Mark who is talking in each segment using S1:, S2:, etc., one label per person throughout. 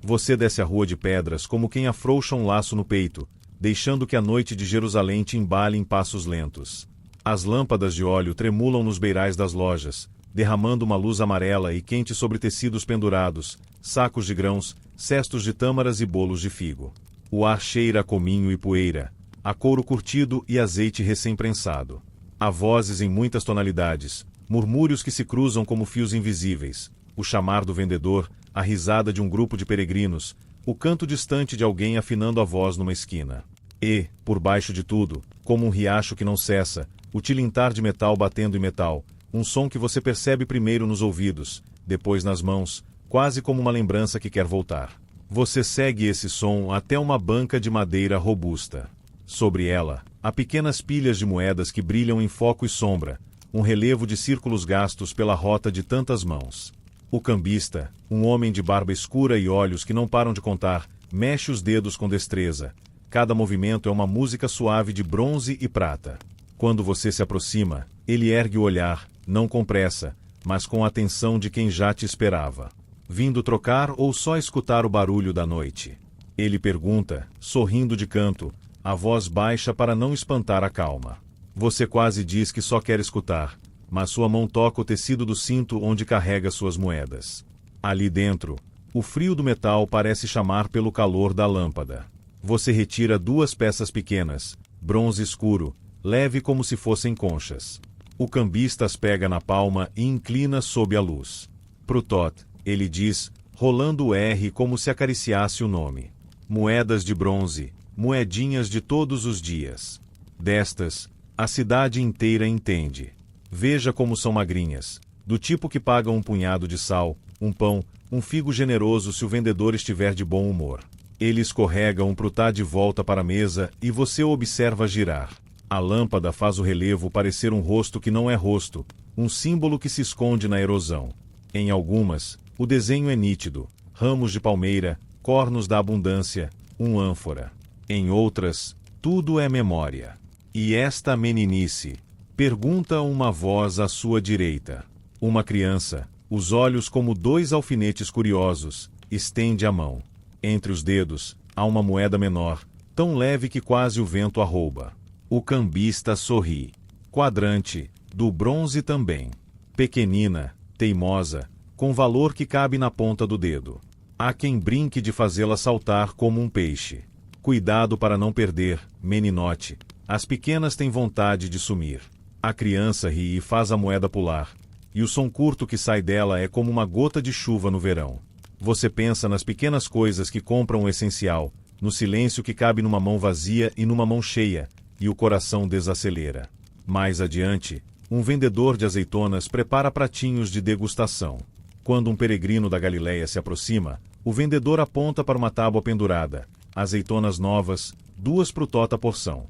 S1: Você desce a rua de pedras como quem afrouxa um laço no peito, deixando que a noite de Jerusalém te embale em passos lentos. As lâmpadas de óleo tremulam nos beirais das lojas, derramando uma luz amarela e quente sobre tecidos pendurados, sacos de grãos, cestos de tâmaras e bolos de figo. O ar cheira a cominho e poeira, a couro curtido e azeite recém-prensado. Há vozes em muitas tonalidades, murmúrios que se cruzam como fios invisíveis, o chamar do vendedor, a risada de um grupo de peregrinos, o canto distante de alguém afinando a voz numa esquina. E, por baixo de tudo, como um riacho que não cessa, o tilintar de metal batendo em metal, um som que você percebe primeiro nos ouvidos, depois nas mãos, quase como uma lembrança que quer voltar. Você segue esse som até uma banca de madeira robusta. Sobre ela, há pequenas pilhas de moedas que brilham em foco e sombra, um relevo de círculos gastos pela rota de tantas mãos. O cambista, um homem de barba escura e olhos que não param de contar, mexe os dedos com destreza. Cada movimento é uma música suave de bronze e prata. Quando você se aproxima, ele ergue o olhar, não com pressa, mas com a atenção de quem já te esperava. Vindo trocar ou só escutar o barulho da noite? Ele pergunta, sorrindo de canto, a voz baixa para não espantar a calma. Você quase diz que só quer escutar, mas sua mão toca o tecido do cinto onde carrega suas moedas. Ali dentro, o frio do metal parece chamar pelo calor da lâmpada. Você retira 2 peças pequenas, bronze escuro, leve como se fossem conchas. O cambista as pega na palma e inclina sob a luz. Prutot, ele diz, rolando o R como se acariciasse o nome. Moedas de bronze, moedinhas de todos os dias. Destas, a cidade inteira entende. Veja como são magrinhas, do tipo que pagam um punhado de sal, um pão, um figo generoso se o vendedor estiver de bom humor. Ele escorrega um prutá de volta para a mesa e você o observa girar. A lâmpada faz o relevo parecer um rosto que não é rosto, um símbolo que se esconde na erosão. Em algumas, o desenho é nítido, ramos de palmeira, cornos da abundância, um ânfora. Em outras, tudo é memória. E esta meninice? Pergunta uma voz à sua direita. Uma criança, os olhos como 2 alfinetes curiosos, estende a mão. Entre os dedos, há uma moeda menor, tão leve que quase o vento a rouba. O cambista sorri. Quadrante, do bronze também. Pequenina, teimosa, com valor que cabe na ponta do dedo. Há quem brinque de fazê-la saltar como um peixe. Cuidado para não perder, meninote. As pequenas têm vontade de sumir. A criança ri e faz a moeda pular, e o som curto que sai dela é como uma gota de chuva no verão. Você pensa nas pequenas coisas que compram o essencial, no silêncio que cabe numa mão vazia e numa mão cheia, e o coração desacelera. Mais adiante, um vendedor de azeitonas prepara pratinhos de degustação. Quando um peregrino da Galileia se aproxima, o vendedor aponta para uma tábua pendurada, azeitonas novas, 2 prutota a porção.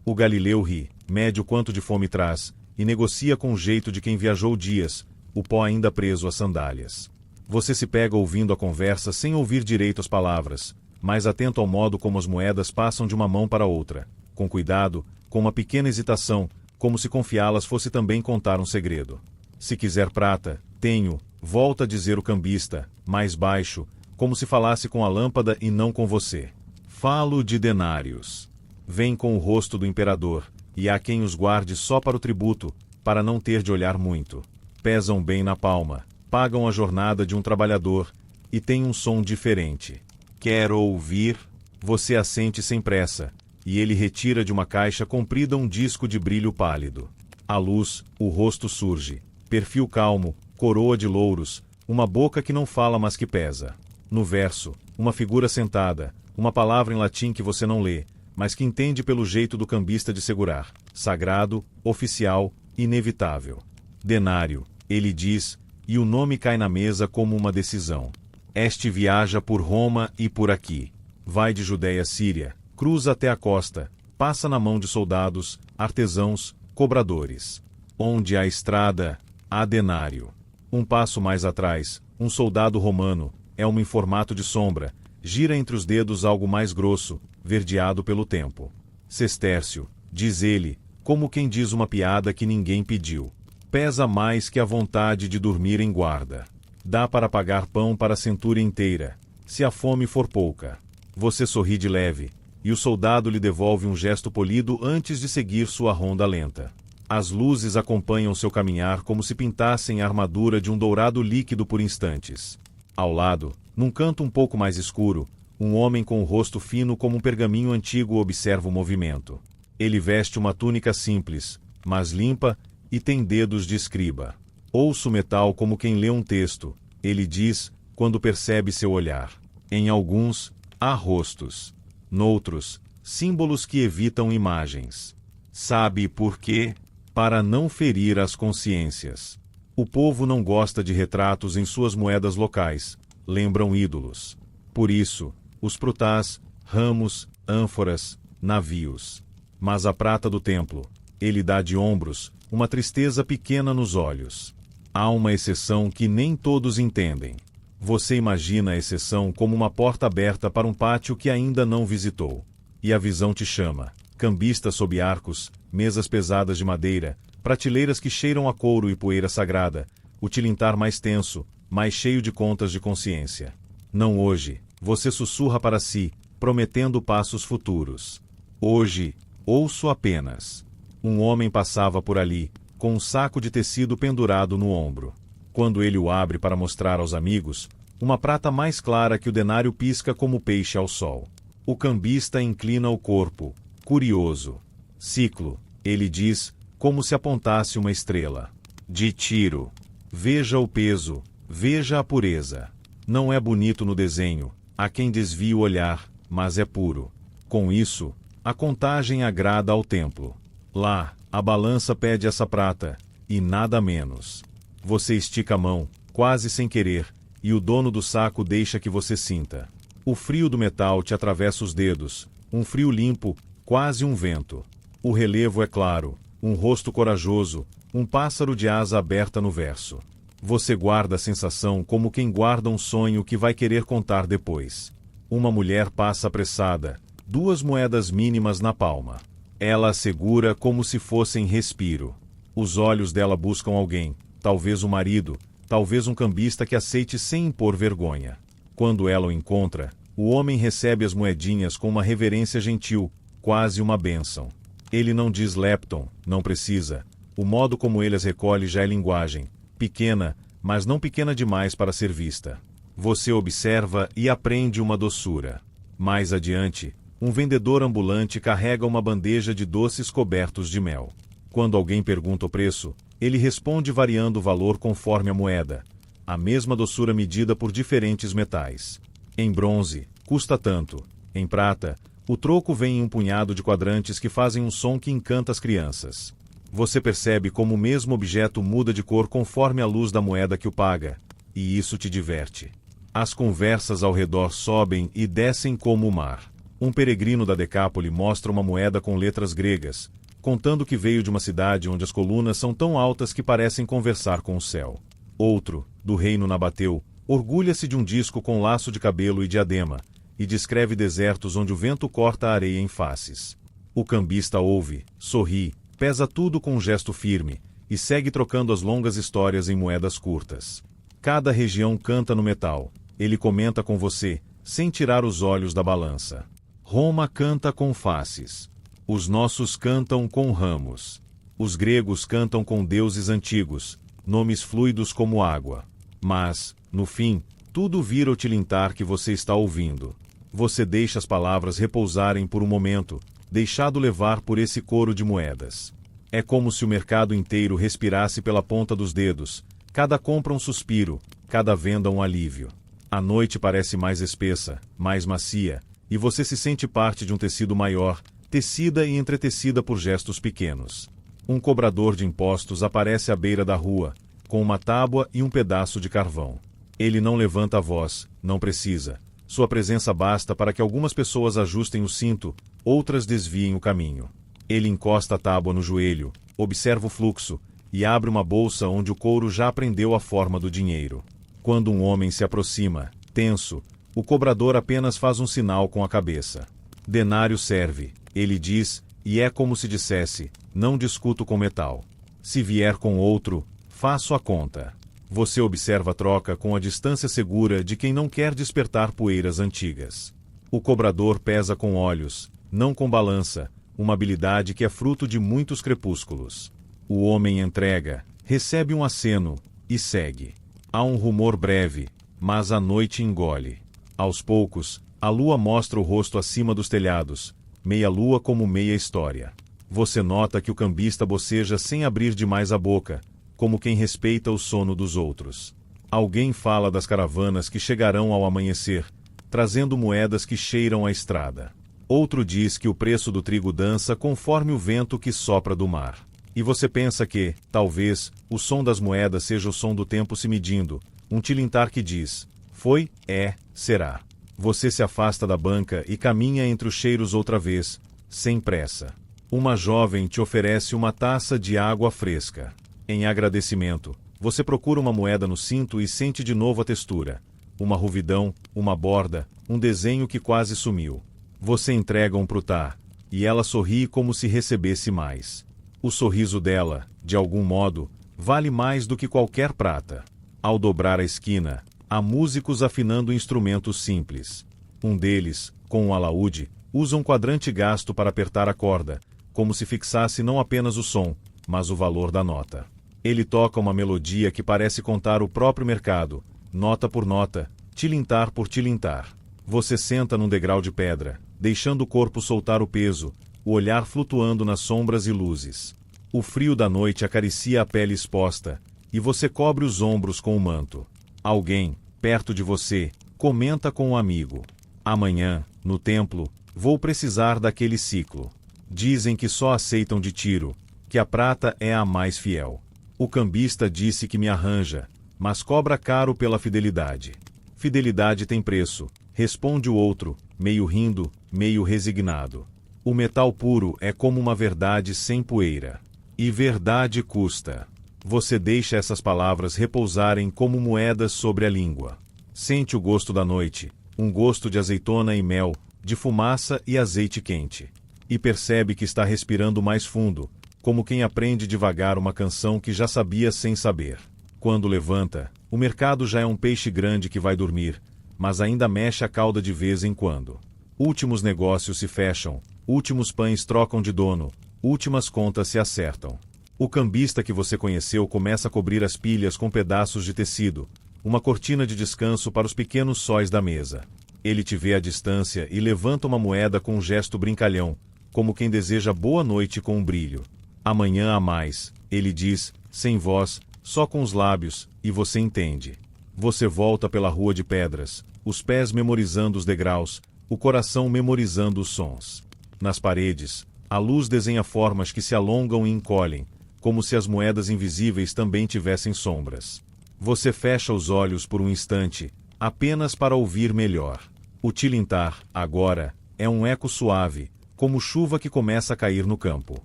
S1: O galileu ri, mede o quanto de fome traz, e negocia com o jeito de quem viajou dias, o pó ainda preso às sandálias. Você se pega ouvindo a conversa sem ouvir direito as palavras, mas atento ao modo como as moedas passam de uma mão para outra, com cuidado, com uma pequena hesitação, como se confiá-las fosse também contar um segredo. Se quiser prata, tenho, volta a dizer o cambista, mais baixo, como se falasse com a lâmpada e não com você. Falo de denários. Vem com o rosto do imperador, e há quem os guarde só para o tributo, para não ter de olhar muito. Pesam bem na palma, pagam a jornada de um trabalhador, e têm um som diferente. Quer ouvir? Você assente sem pressa, e ele retira de uma caixa comprida um disco de brilho pálido. À luz, o rosto surge, perfil calmo, coroa de louros, uma boca que não fala mas que pesa. No verso, uma figura sentada, uma palavra em latim que você não lê, mas que entende pelo jeito do cambista de segurar. Sagrado, oficial, inevitável. Denário, ele diz, e o nome cai na mesa como uma decisão. Este viaja por Roma e por aqui. Vai de Judéia a Síria, cruza até a costa, passa na mão de soldados, artesãos, cobradores. Onde há estrada, há denário. Um passo mais atrás, um soldado romano, elmo em formato de sombra, gira entre os dedos algo mais grosso, verdeado pelo tempo. Sestércio, diz ele, como quem diz uma piada que ninguém pediu. Pesa mais que a vontade de dormir em guarda. Dá para pagar pão para a centúria inteira. se a fome for pouca. Você sorri de leve, e o soldado lhe devolve um gesto polido antes de seguir sua ronda lenta. As luzes acompanham seu caminhar como se pintassem a armadura de um dourado líquido por instantes. Ao lado, num canto um pouco mais escuro, um homem com o rosto fino como um pergaminho antigo observa o movimento. Ele veste uma túnica simples, mas limpa, e tem dedos de escriba. Ouço o metal como quem lê um texto, ele diz, quando percebe seu olhar. Em alguns, há rostos. Noutros, símbolos que evitam imagens. Sabe por quê? Para não ferir as consciências. O povo não gosta de retratos em suas moedas locais, lembram ídolos. Por isso, os prutás, ramos, ânforas, navios. Mas a prata do templo, ele dá de ombros, uma tristeza pequena nos olhos. Há uma exceção que nem todos entendem. Você imagina a exceção como uma porta aberta para um pátio que ainda não visitou. E a visão te chama. Cambistas sob arcos, mesas pesadas de madeira, prateleiras que cheiram a couro e poeira sagrada, o tilintar mais tenso, mais cheio de contas de consciência. Não hoje, você sussurra para si, prometendo passos futuros. Hoje, ouço apenas. Um homem passava por ali, com um saco de tecido pendurado no ombro. Quando ele o abre para mostrar aos amigos, uma prata mais clara que o denário pisca como peixe ao sol. O cambista inclina o corpo, curioso. Ciclo, ele diz, como se apontasse uma estrela. De tiro. Veja o peso, veja a pureza. Não é bonito no desenho, há quem desvie o olhar, mas é puro. Com isso, a contagem agrada ao templo. Lá, a balança pede essa prata, e nada menos. Você estica a mão, quase sem querer, e o dono do saco deixa que você sinta. O frio do metal te atravessa os dedos, um frio limpo, quase um vento. O relevo é claro, um rosto corajoso, um pássaro de asa aberta no verso. Você guarda a sensação como quem guarda um sonho que vai querer contar depois. Uma mulher passa apressada, 2 moedas mínimas na palma. Ela as segura como se fossem respiro. Os olhos dela buscam alguém, talvez um marido, talvez um cambista que aceite sem impor vergonha. Quando ela o encontra, o homem recebe as moedinhas com uma reverência gentil, quase uma bênção. Ele não diz lepton, não precisa. O modo como ele as recolhe já é linguagem. Pequena, mas não pequena demais para ser vista. Você observa e aprende uma doçura. Mais adiante, um vendedor ambulante carrega uma bandeja de doces cobertos de mel. Quando alguém pergunta o preço, ele responde variando o valor conforme a moeda. A mesma doçura medida por diferentes metais. Em bronze, custa tanto. Em prata, o troco vem em um punhado de quadrantes que fazem um som que encanta as crianças. Você percebe como o mesmo objeto muda de cor conforme a luz da moeda que o paga, e isso te diverte. As conversas ao redor sobem e descem como o mar. Um peregrino da Decápole mostra uma moeda com letras gregas, contando que veio de uma cidade onde as colunas são tão altas que parecem conversar com o céu. Outro, do reino Nabateu, orgulha-se de um disco com laço de cabelo e diadema, e descreve desertos onde o vento corta a areia em faces. O cambista ouve, sorri, pesa tudo com um gesto firme, e segue trocando as longas histórias em moedas curtas. Cada região canta no metal. Ele comenta com você, sem tirar os olhos da balança. Roma canta com faces. Os nossos cantam com ramos. Os gregos cantam com deuses antigos, nomes fluidos como água. Mas, no fim, tudo vira o tilintar que você está ouvindo. Você deixa as palavras repousarem por um momento, deixado levar por esse coro de moedas. É como se o mercado inteiro respirasse pela ponta dos dedos, cada compra um suspiro, cada venda um alívio. A noite parece mais espessa, mais macia, e você se sente parte de um tecido maior, tecida e entretecida por gestos pequenos. Um cobrador de impostos aparece à beira da rua, com uma tábua e um pedaço de carvão. Ele não levanta a voz, não precisa. Sua presença basta para que algumas pessoas ajustem o cinto, outras desviem o caminho. Ele encosta a tábua no joelho, observa o fluxo, e abre uma bolsa onde o couro já aprendeu a forma do dinheiro. Quando um homem se aproxima, tenso, o cobrador apenas faz um sinal com a cabeça. Denário serve, ele diz, e é como se dissesse, não discuto com metal. Se vier com outro, faço a conta. Você observa a troca com a distância segura de quem não quer despertar poeiras antigas. O cobrador pesa com olhos, não com balança, uma habilidade que é fruto de muitos crepúsculos. O homem entrega, recebe um aceno, e segue. Há um rumor breve, mas a noite engole. Aos poucos, a lua mostra o rosto acima dos telhados, meia lua como meia história. Você nota que o cambista boceja sem abrir demais a boca, como quem respeita o sono dos outros. Alguém fala das caravanas que chegarão ao amanhecer, trazendo moedas que cheiram a estrada. Outro diz que o preço do trigo dança conforme o vento que sopra do mar. E você pensa que, talvez, o som das moedas seja o som do tempo se medindo, um tilintar que diz, foi, é, será. Você se afasta da banca e caminha entre os cheiros outra vez, sem pressa. Uma jovem te oferece uma taça de água fresca. Em agradecimento, você procura uma moeda no cinto e sente de novo a textura. Uma ruvidão, uma borda, um desenho que quase sumiu. Você entrega um prutá, e ela sorri como se recebesse mais. O sorriso dela, de algum modo, vale mais do que qualquer prata. Ao dobrar a esquina, há músicos afinando instrumentos simples. Um deles, com um alaúde, usa um quadrante gasto para apertar a corda, como se fixasse não apenas o som, mas o valor da nota. Ele toca uma melodia que parece contar o próprio mercado, nota por nota, tilintar por tilintar. Você senta num degrau de pedra, deixando o corpo soltar o peso, o olhar flutuando nas sombras e luzes. O frio da noite acaricia a pele exposta, e você cobre os ombros com o manto. Alguém, perto de você, comenta com um amigo. Amanhã, no templo, vou precisar daquele ciclo. Dizem que só aceitam de tiro, que a prata é a mais fiel. O cambista disse que me arranja, mas cobra caro pela fidelidade. Fidelidade tem preço, responde o outro, meio rindo, meio resignado. O metal puro é como uma verdade sem poeira. E verdade custa. Você deixa essas palavras repousarem como moedas sobre a língua. Sente o gosto da noite, um gosto de azeitona e mel, de fumaça e azeite quente. E percebe que está respirando mais fundo, como quem aprende devagar uma canção que já sabia sem saber. Quando levanta, o mercado já é um peixe grande que vai dormir, mas ainda mexe a cauda de vez em quando. Últimos negócios se fecham, últimos pães trocam de dono, últimas contas se acertam. O cambista que você conheceu começa a cobrir as pilhas com pedaços de tecido, uma cortina de descanso para os pequenos sóis da mesa. Ele te vê à distância e levanta uma moeda com um gesto brincalhão, como quem deseja boa noite com um brilho. Amanhã há mais, ele diz, sem voz, só com os lábios, e você entende. Você volta pela rua de pedras, os pés memorizando os degraus, o coração memorizando os sons. Nas paredes, a luz desenha formas que se alongam e encolhem, como se as moedas invisíveis também tivessem sombras. Você fecha os olhos por um instante, apenas para ouvir melhor. O tilintar, agora, é um eco suave, como chuva que começa a cair no campo.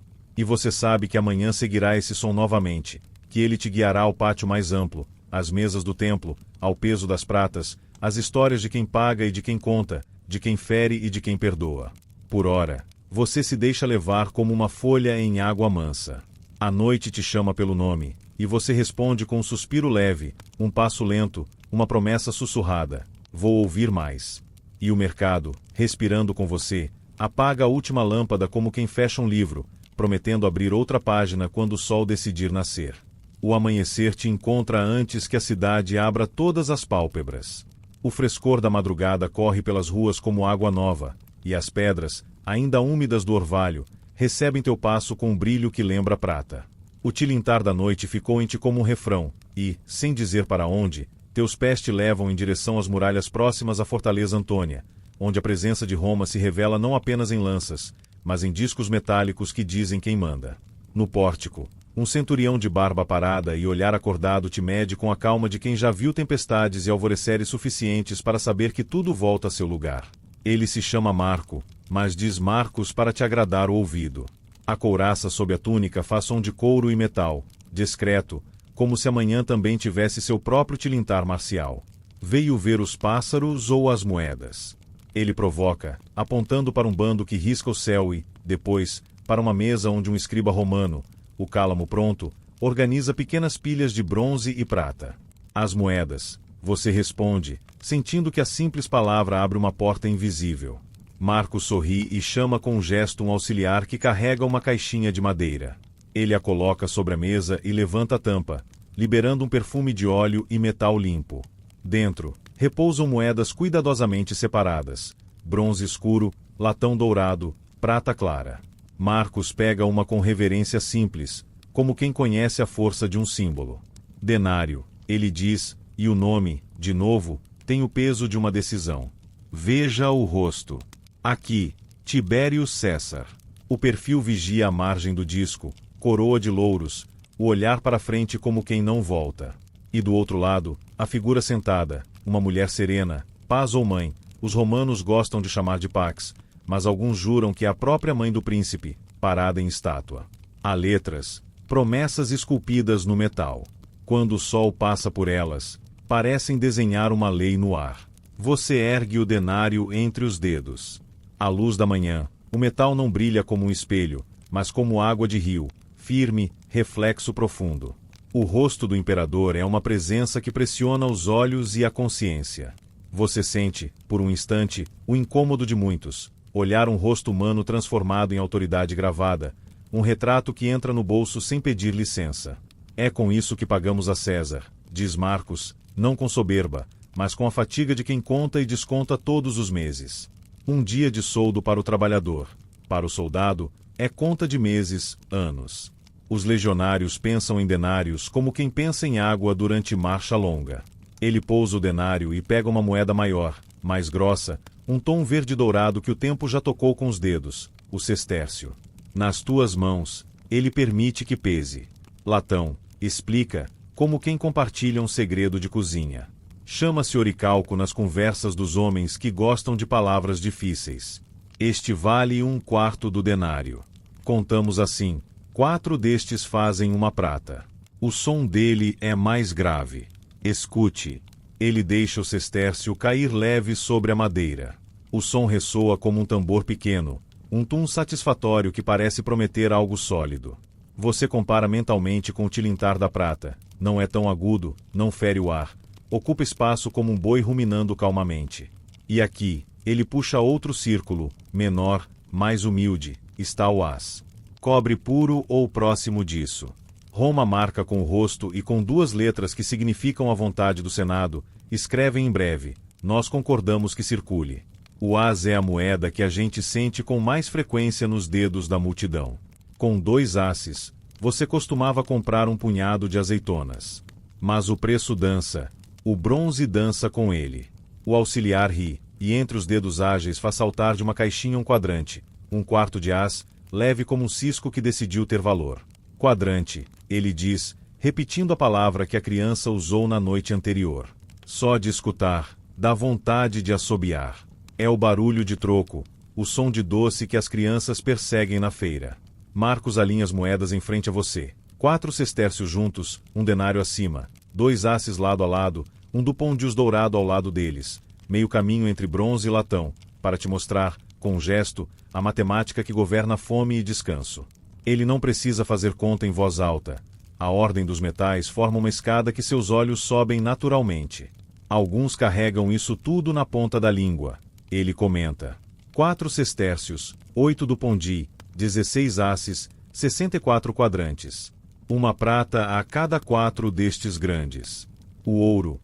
S1: E você sabe que amanhã seguirá esse som novamente, que ele te guiará ao pátio mais amplo, às mesas do templo, ao peso das pratas, às histórias de quem paga e de quem conta, de quem fere e de quem perdoa. Por ora, você se deixa levar como uma folha em água mansa. A noite te chama pelo nome, e você responde com um suspiro leve, um passo lento, uma promessa sussurrada. Vou ouvir mais. E o mercado, respirando com você, apaga a última lâmpada como quem fecha um livro, prometendo abrir outra página quando o sol decidir nascer. O amanhecer te encontra antes que a cidade abra todas as pálpebras. O frescor da madrugada corre pelas ruas como água nova, e as pedras, ainda úmidas do orvalho, recebem teu passo com um brilho que lembra prata. O tilintar da noite ficou em ti como um refrão, e, sem dizer para onde, teus pés te levam em direção às muralhas próximas à Fortaleza Antônia, onde a presença de Roma se revela não apenas em lanças, mas em discos metálicos que dizem quem manda. No pórtico, um centurião de barba parada e olhar acordado te mede com a calma de quem já viu tempestades e alvoreceres suficientes para saber que tudo volta a seu lugar. Ele se chama Marco, mas diz Marcos para te agradar o ouvido. A couraça sob a túnica faz som de couro e metal, discreto, como se amanhã também tivesse seu próprio tilintar marcial. Veio ver os pássaros ou as moedas? Ele provoca, apontando para um bando que risca o céu e, depois, para uma mesa onde um escriba romano, o cálamo pronto, organiza pequenas pilhas de bronze e prata. As moedas. Você responde, sentindo que a simples palavra abre uma porta invisível. Marcos sorri e chama com um gesto um auxiliar que carrega uma caixinha de madeira. Ele a coloca sobre a mesa e levanta a tampa, liberando um perfume de óleo e metal limpo. Dentro, repousam moedas cuidadosamente separadas: bronze escuro, latão dourado, prata clara. Marcos pega uma com reverência simples, como quem conhece a força de um símbolo. Denário, ele diz, e o nome, de novo, tem o peso de uma decisão. Veja o rosto. Aqui, Tibério César. O perfil vigia a margem do disco, coroa de louros, o olhar para frente como quem não volta. E do outro lado, a figura sentada, uma mulher serena, paz ou mãe, os romanos gostam de chamar de pax, mas alguns juram que é a própria mãe do príncipe, parada em estátua. Há letras, promessas esculpidas no metal. Quando o sol passa por elas, parecem desenhar uma lei no ar. Você ergue o denário entre os dedos. À luz da manhã, o metal não brilha como um espelho, mas como água de rio, firme, reflexo profundo. O rosto do imperador é uma presença que pressiona os olhos e a consciência. Você sente, por um instante, o incômodo de muitos, olhar um rosto humano transformado em autoridade gravada, um retrato que entra no bolso sem pedir licença. É com isso que pagamos a César, diz Marcos, não com soberba, mas com a fatiga de quem conta e desconta todos os meses. Um dia de soldo para o trabalhador. Para o soldado, é conta de meses, anos. Os legionários pensam em denários como quem pensa em água durante marcha longa. Ele pousa o denário e pega uma moeda maior, mais grossa, um tom verde dourado que o tempo já tocou com os dedos, o sestércio. Nas tuas mãos, ele permite que pese. Latão, explica, como quem compartilha um segredo de cozinha. Chama-se oricalco nas conversas dos homens que gostam de palavras difíceis. Este vale 1/4 do denário. Contamos assim, 4 destes fazem uma prata. O som dele é mais grave. Escute. Ele deixa o sestércio cair leve sobre a madeira. O som ressoa como um tambor pequeno, um tum satisfatório que parece prometer algo sólido. Você compara mentalmente com o tilintar da prata. Não é tão agudo, não fere o ar. Ocupa espaço como um boi ruminando calmamente. E aqui, ele puxa outro círculo, menor, mais humilde, está o as. Cobre puro ou próximo disso. Roma marca com o rosto e com 2 letras que significam a vontade do Senado, escrevem em breve, nós concordamos que circule. O as é a moeda que a gente sente com mais frequência nos dedos da multidão. Com 2 asses, você costumava comprar um punhado de azeitonas. Mas o preço dança, o bronze dança com ele. O auxiliar ri, e entre os dedos ágeis faz saltar de uma caixinha um quadrante, 1/4 de as, leve como um cisco que decidiu ter valor. Quadrante, ele diz, repetindo a palavra que a criança usou na noite anterior. Só de escutar, dá vontade de assobiar. É o barulho de troco, o som de doce que as crianças perseguem na feira. Marcos alinha as moedas em frente a você. 4 sestércios juntos, um denário acima. 2 asses lado a lado, um do pôndios dourado ao lado deles. Meio caminho entre bronze e latão, para te mostrar, com um gesto, a matemática que governa fome e descanso. Ele não precisa fazer conta em voz alta. A ordem dos metais forma uma escada que seus olhos sobem naturalmente. Alguns carregam isso tudo na ponta da língua. Ele comenta. 4 sestércios, 8 do pondi, 16 asses, 64 quadrantes. Uma prata a cada 4 destes grandes. O ouro,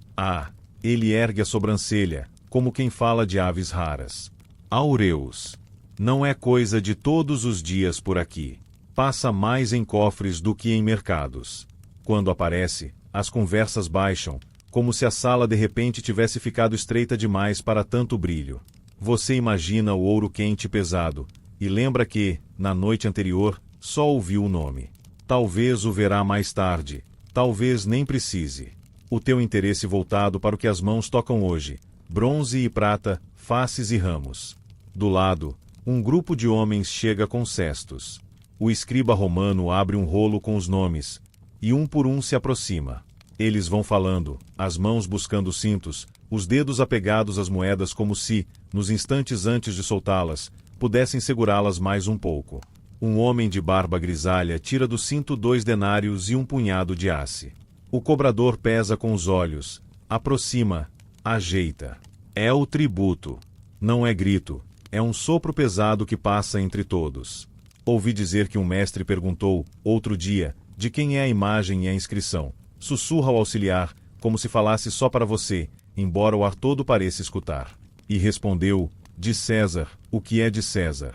S1: ele ergue a sobrancelha, como quem fala de aves raras. Aureus. Não é coisa de todos os dias por aqui. Passa mais em cofres do que em mercados. Quando aparece, as conversas baixam, como se a sala de repente tivesse ficado estreita demais para tanto brilho. Você imagina o ouro quente e pesado, e lembra que, na noite anterior, só ouviu o nome. Talvez o verá mais tarde, talvez nem precise. O teu interesse voltado para o que as mãos tocam hoje, bronze e prata, faces e ramos. Do lado, um grupo de homens chega com cestos. O escriba romano abre um rolo com os nomes, e um por um se aproxima. Eles vão falando, as mãos buscando cintos, os dedos apegados às moedas como se, nos instantes antes de soltá-las, pudessem segurá-las mais um pouco. Um homem de barba grisalha tira do cinto 2 denários e um punhado de asse. O cobrador pesa com os olhos, aproxima, ajeita. É o tributo. Não é grito, é um sopro pesado que passa entre todos. Ouvi dizer que um mestre perguntou, outro dia, de quem é a imagem e a inscrição. Sussurra ao auxiliar, como se falasse só para você, embora o ar todo pareça escutar. E respondeu, de César, o que é de César.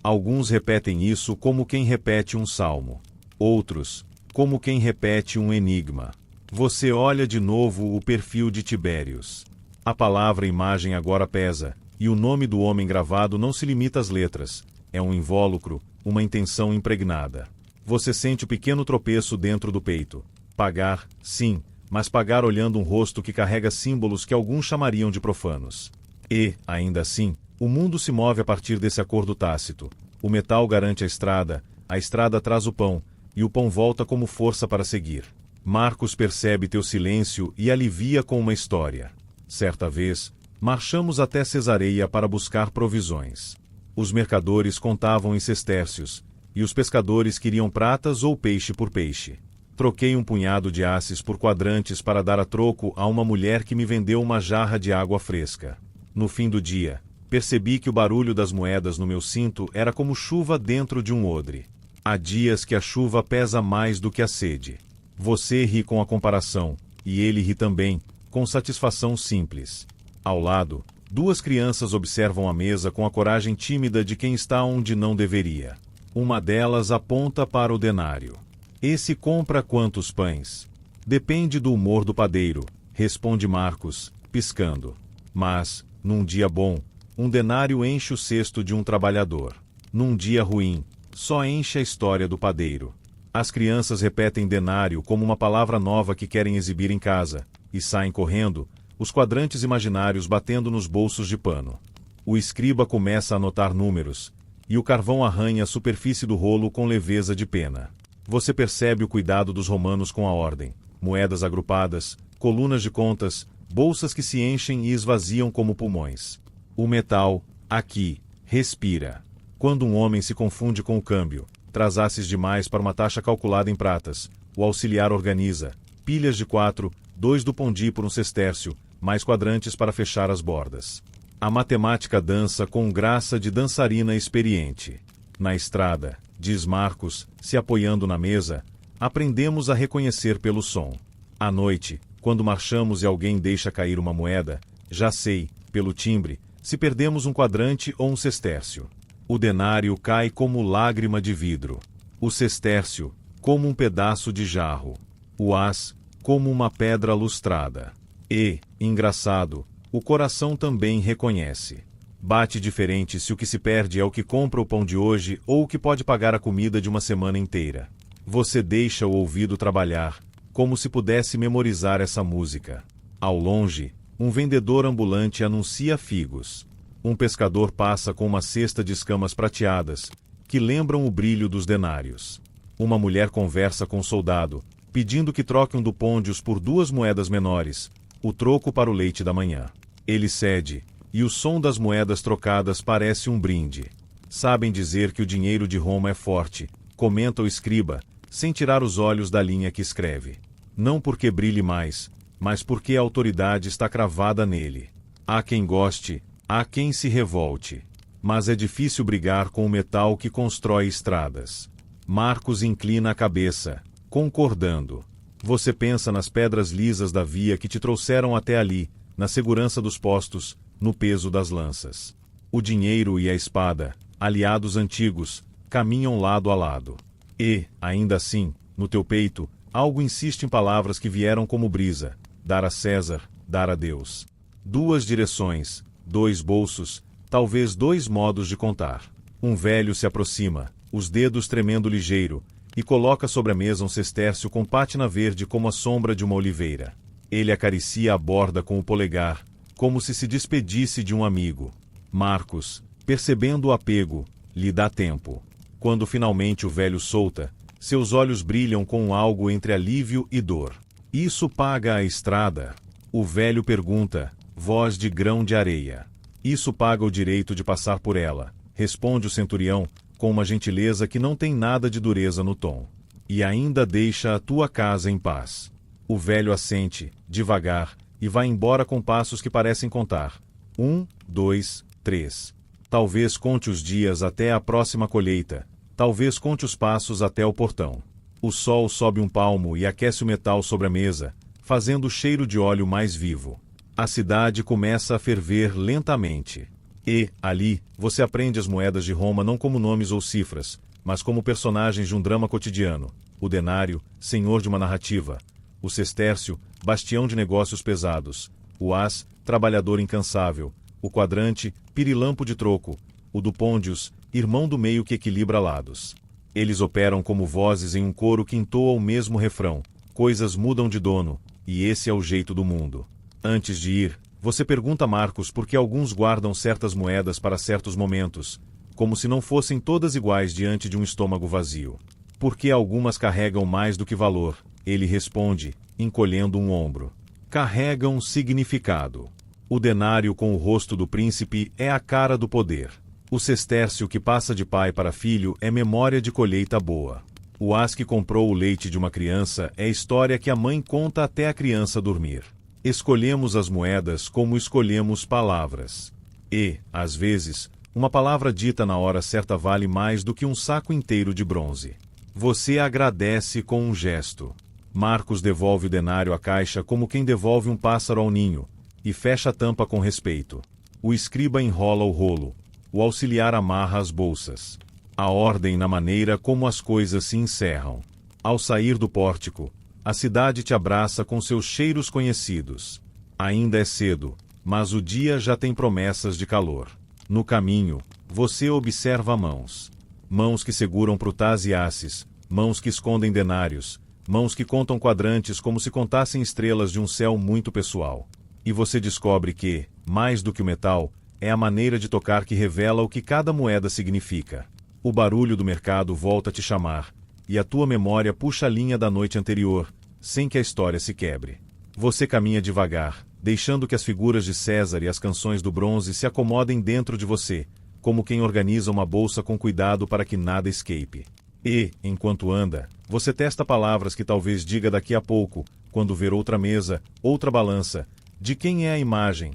S1: Alguns repetem isso como quem repete um salmo. Outros, como quem repete um enigma. Você olha de novo o perfil de Tibérios. A palavra imagem agora pesa, e o nome do homem gravado não se limita às letras. É um invólucro, uma intenção impregnada. Você sente o pequeno tropeço dentro do peito. Pagar, sim, mas pagar olhando um rosto que carrega símbolos que alguns chamariam de profanos. E, ainda assim, o mundo se move a partir desse acordo tácito. O metal garante a estrada traz o pão, e o pão volta como força para seguir. Marcos percebe teu silêncio e alivia com uma história. Certa vez, marchamos até Cesareia para buscar provisões. Os mercadores contavam em sestércios, e os pescadores queriam pratas ou peixe por peixe. Troquei um punhado de asses por quadrantes para dar a troco a uma mulher que me vendeu uma jarra de água fresca. No fim do dia, percebi que o barulho das moedas no meu cinto era como chuva dentro de um odre. Há dias que a chuva pesa mais do que a sede. Você ri com a comparação, e ele ri também, com satisfação simples. Ao lado, duas crianças observam a mesa com a coragem tímida de quem está onde não deveria. Uma delas aponta para o denário. Esse compra quantos pães? Depende do humor do padeiro, responde Marcos, piscando. Mas, num dia bom, um denário enche o cesto de um trabalhador. Num dia ruim, só enche a história do padeiro. As crianças repetem denário como uma palavra nova que querem exibir em casa, e saem correndo, os quadrantes imaginários batendo nos bolsos de pano. O escriba começa a anotar números, e o carvão arranha a superfície do rolo com leveza de pena. Você percebe o cuidado dos romanos com a ordem, moedas agrupadas, colunas de contas, bolsas que se enchem e esvaziam como pulmões. O metal, aqui, respira. Quando um homem se confunde com o câmbio, traz asses demais para uma taxa calculada em pratas, o auxiliar organiza, pilhas de 4, 2 do pondi por um sestércio, mais quadrantes para fechar as bordas. A matemática dança com graça de dançarina experiente. Na estrada, diz Marcos, se apoiando na mesa, aprendemos a reconhecer pelo som. À noite, quando marchamos e alguém deixa cair uma moeda, já sei, pelo timbre, se perdemos um quadrante ou um sestércio. O denário cai como lágrima de vidro. O sestércio, como um pedaço de jarro. O as, como uma pedra lustrada. E, engraçado, o coração também reconhece. Bate diferente se o que se perde é o que compra o pão de hoje ou o que pode pagar a comida de uma semana inteira. Você deixa o ouvido trabalhar, como se pudesse memorizar essa música. Ao longe, um vendedor ambulante anuncia figos. Um pescador passa com uma cesta de escamas prateadas, que lembram o brilho dos denários. Uma mulher conversa com um soldado, pedindo que troquem do pôndios por 2 moedas menores, o troco para o leite da manhã. Ele cede, e o som das moedas trocadas parece um brinde. Sabem dizer que o dinheiro de Roma é forte, comenta o escriba, sem tirar os olhos da linha que escreve. Não porque brilhe mais, mas porque a autoridade está cravada nele. Há quem goste, há quem se revolte. Mas é difícil brigar com o metal que constrói estradas. Marcos inclina a cabeça, concordando. Você pensa nas pedras lisas da via que te trouxeram até ali, na segurança dos postos, no peso das lanças. O dinheiro e a espada, aliados antigos, caminham lado a lado. E, ainda assim, no teu peito, algo insiste em palavras que vieram como brisa: dar a César, dar a Deus. 2 direções, 2 bolsos, talvez 2 modos de contar. Um velho se aproxima, os dedos tremendo ligeiro, e coloca sobre a mesa um sestércio com pátina verde como a sombra de uma oliveira. Ele acaricia a borda com o polegar, como se despedisse de um amigo. Marcos, percebendo o apego, lhe dá tempo. Quando finalmente o velho solta, seus olhos brilham com algo entre alívio e dor. Isso paga a estrada? O velho pergunta, voz de grão de areia. Isso paga o direito de passar por ela, responde o centurião, com uma gentileza que não tem nada de dureza no tom. E ainda deixa a tua casa em paz. O velho assente, devagar, e vai embora com passos que parecem contar. 1, 2, 3. Talvez conte os dias até a próxima colheita, talvez conte os passos até o portão. O sol sobe um palmo e aquece o metal sobre a mesa, fazendo o cheiro de óleo mais vivo. A cidade começa a ferver lentamente. E, ali, você aprende as moedas de Roma não como nomes ou cifras, mas como personagens de um drama cotidiano. O denário, senhor de uma narrativa. O sestércio, bastião de negócios pesados. O as, trabalhador incansável. O quadrante, pirilampo de troco. O dupôndios, irmão do meio que equilibra lados. Eles operam como vozes em um coro que entoa o mesmo refrão. Coisas mudam de dono, e esse é o jeito do mundo. Antes de ir, você pergunta a Marcos por que alguns guardam certas moedas para certos momentos, como se não fossem todas iguais diante de um estômago vazio. Por que algumas carregam mais do que valor? Ele responde, encolhendo um ombro. Carregam significado. O denário com o rosto do príncipe é a cara do poder. O sestércio que passa de pai para filho é memória de colheita boa. O as que comprou o leite de uma criança é história que a mãe conta até a criança dormir. Escolhemos as moedas como escolhemos palavras. E, às vezes, uma palavra dita na hora certa vale mais do que um saco inteiro de bronze. Você agradece com um gesto. Marcos devolve o denário à caixa como quem devolve um pássaro ao ninho, e fecha a tampa com respeito. O escriba enrola o rolo. O auxiliar amarra as bolsas. A ordem na maneira como as coisas se encerram. Ao sair do pórtico, a cidade te abraça com seus cheiros conhecidos. Ainda é cedo, mas o dia já tem promessas de calor. No caminho, você observa mãos. Mãos que seguram prutas e asses, mãos que escondem denários, mãos que contam quadrantes como se contassem estrelas de um céu muito pessoal. E você descobre que, mais do que o metal, é a maneira de tocar que revela o que cada moeda significa. O barulho do mercado volta a te chamar, e a tua memória puxa a linha da noite anterior, sem que a história se quebre. Você caminha devagar, deixando que as figuras de César e as canções do bronze se acomodem dentro de você, como quem organiza uma bolsa com cuidado para que nada escape. E, enquanto anda, você testa palavras que talvez diga daqui a pouco, quando ver outra mesa, outra balança, de quem é a imagem,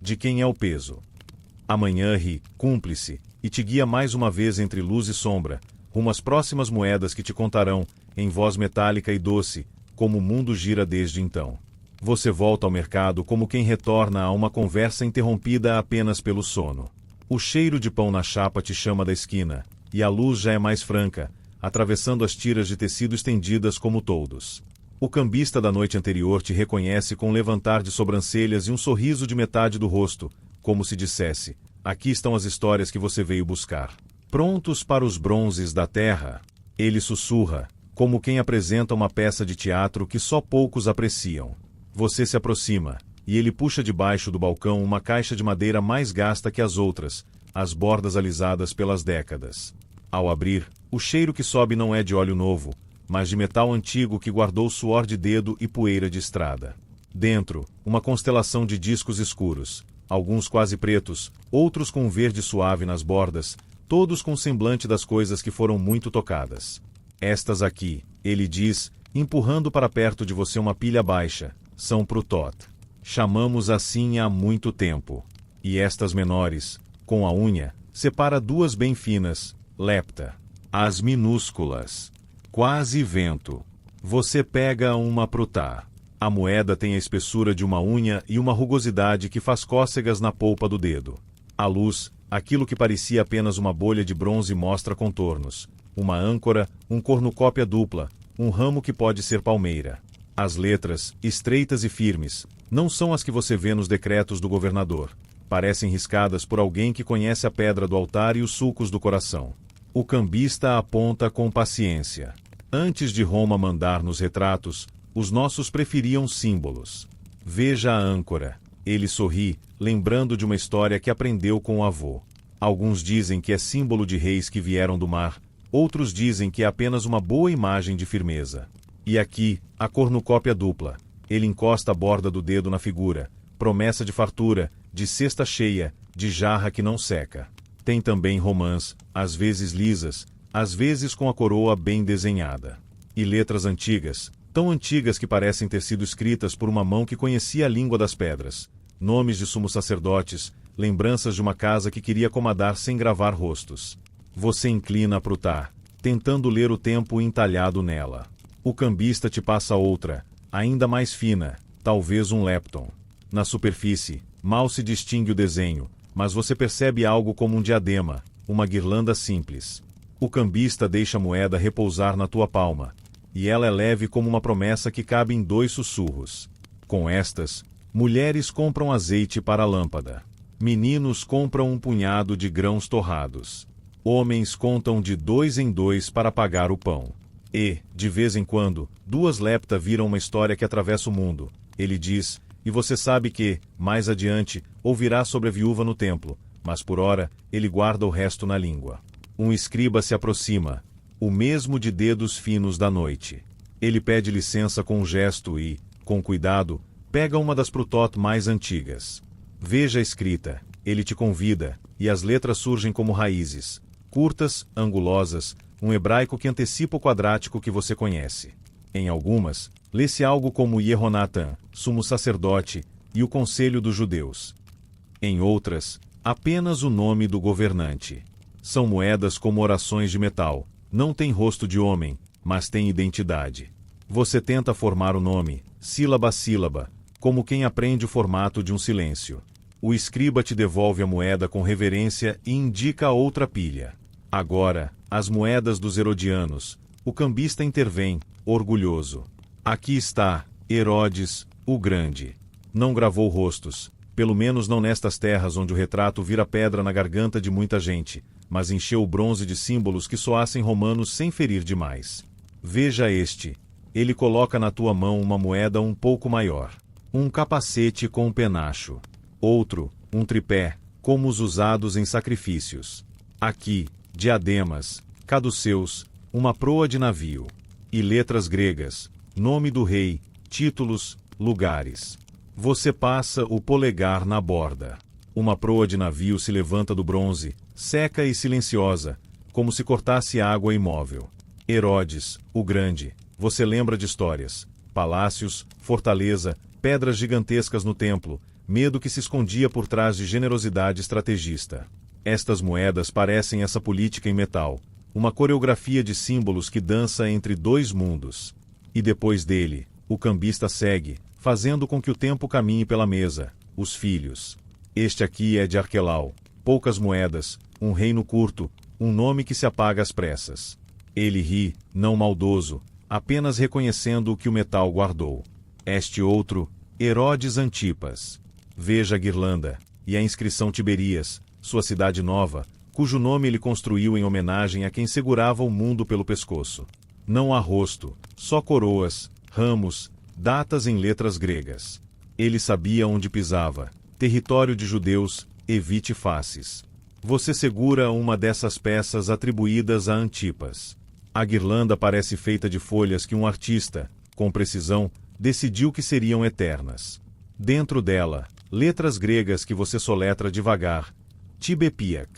S1: de quem é o peso. Amanhã ri, cúmplice, e te guia mais uma vez entre luz e sombra, rumo às próximas moedas que te contarão, em voz metálica e doce, como o mundo gira desde então. Você volta ao mercado como quem retorna a uma conversa interrompida apenas pelo sono. O cheiro de pão na chapa te chama da esquina, e a luz já é mais franca, atravessando as tiras de tecido estendidas como toldos. O cambista da noite anterior te reconhece com um levantar de sobrancelhas e um sorriso de metade do rosto, como se dissesse, aqui estão as histórias que você veio buscar. Prontos para os bronzes da terra? Ele sussurra, como quem apresenta uma peça de teatro que só poucos apreciam. Você se aproxima, e ele puxa debaixo do balcão uma caixa de madeira mais gasta que as outras, as bordas alisadas pelas décadas. Ao abrir, o cheiro que sobe não é de óleo novo, mas de metal antigo que guardou suor de dedo e poeira de estrada. Dentro, uma constelação de discos escuros, alguns quase pretos, outros com um verde suave nas bordas, todos com o semblante das coisas que foram muito tocadas. Estas aqui, ele diz, empurrando para perto de você uma pilha baixa, são Prutot. Chamamos assim há muito tempo. E estas menores, com a unha, separa duas bem finas, lepta. As minúsculas. Quase vento. Você pega uma Prutá. A moeda tem a espessura de uma unha e uma rugosidade que faz cócegas na polpa do dedo. A luz, aquilo que parecia apenas uma bolha de bronze mostra contornos. Uma âncora, um cornucópia dupla, um ramo que pode ser palmeira. As letras, estreitas e firmes, não são as que você vê nos decretos do governador. Parecem riscadas por alguém que conhece a pedra do altar e os sulcos do coração. O cambista aponta com paciência. Antes de Roma mandar nos retratos, os nossos preferiam símbolos. Veja a âncora. Ele sorri, lembrando de uma história que aprendeu com o avô. Alguns dizem que é símbolo de reis que vieram do mar, outros dizem que é apenas uma boa imagem de firmeza. E aqui, a cornucópia dupla. Ele encosta a borda do dedo na figura, promessa de fartura, de cesta cheia, de jarra que não seca. Tem também romãs, às vezes lisas, às vezes com a coroa bem desenhada. E letras antigas, tão antigas que parecem ter sido escritas por uma mão que conhecia a língua das pedras. Nomes de sumos sacerdotes, lembranças de uma casa que queria acomodar sem gravar rostos. Você inclina a prutar, tentando ler o tempo entalhado nela. O cambista te passa outra, ainda mais fina, talvez um lepton. Na superfície, mal se distingue o desenho, mas você percebe algo como um diadema, uma guirlanda simples. O cambista deixa a moeda repousar na tua palma, e ela é leve como uma promessa que cabe em 2 sussurros. Com estas, mulheres compram azeite para a lâmpada. Meninos compram um punhado de grãos torrados. Homens contam de 2 em 2 para pagar o pão. E, de vez em quando, 2 lepta viram uma história que atravessa o mundo. Ele diz, e você sabe que, mais adiante, ouvirá sobre a viúva no templo, mas por ora, ele guarda o resto na língua. Um escriba se aproxima, o mesmo de dedos finos da noite. Ele pede licença com um gesto e, com cuidado, pega uma das prutot mais antigas. Veja a escrita, ele te convida, e as letras surgem como raízes, curtas, angulosas, um hebraico que antecipa o quadrático que você conhece. Em algumas, lê-se algo como Yehonatan, sumo sacerdote, e o conselho dos judeus. Em outras, apenas o nome do governante. São moedas como orações de metal, não têm rosto de homem, mas têm identidade. Você tenta formar o nome, sílaba a sílaba, como quem aprende o formato de um silêncio. O escriba te devolve a moeda com reverência e indica outra pilha. Agora, as moedas dos herodianos. O cambista intervém, orgulhoso. Aqui está, Herodes, o Grande. Não gravou rostos, pelo menos não nestas terras onde o retrato vira pedra na garganta de muita gente, mas encheu o bronze de símbolos que soassem romanos sem ferir demais. Veja este. Ele coloca na tua mão uma moeda um pouco maior. Um capacete com um penacho. Outro, um tripé, como os usados em sacrifícios. Aqui, diademas, caduceus, uma proa de navio. E letras gregas, nome do rei, títulos, lugares. Você passa o polegar na borda. Uma proa de navio se levanta do bronze, seca e silenciosa, como se cortasse água imóvel. Herodes, o Grande, você lembra de histórias. Palácios, fortaleza, pedras gigantescas no templo, medo que se escondia por trás de generosidade estrategista. Estas moedas parecem essa política em metal, uma coreografia de símbolos que dança entre 2 mundos. E depois dele, o cambista segue, fazendo com que o tempo caminhe pela mesa, os filhos. Este aqui é de Arquelau, poucas moedas, um reino curto, um nome que se apaga às pressas. Ele ri, não maldoso, apenas reconhecendo o que o metal guardou. Este outro, Herodes Antipas. Veja a guirlanda, e a inscrição Tiberias, sua cidade nova, cujo nome ele construiu em homenagem a quem segurava o mundo pelo pescoço. Não há rosto, só coroas, ramos, datas em letras gregas. Ele sabia onde pisava, território de judeus, evite faces. Você segura uma dessas peças atribuídas a Antipas. A guirlanda parece feita de folhas que um artista, com precisão, decidiu que seriam eternas. Dentro dela, letras gregas que você soletra devagar. Tibepiac.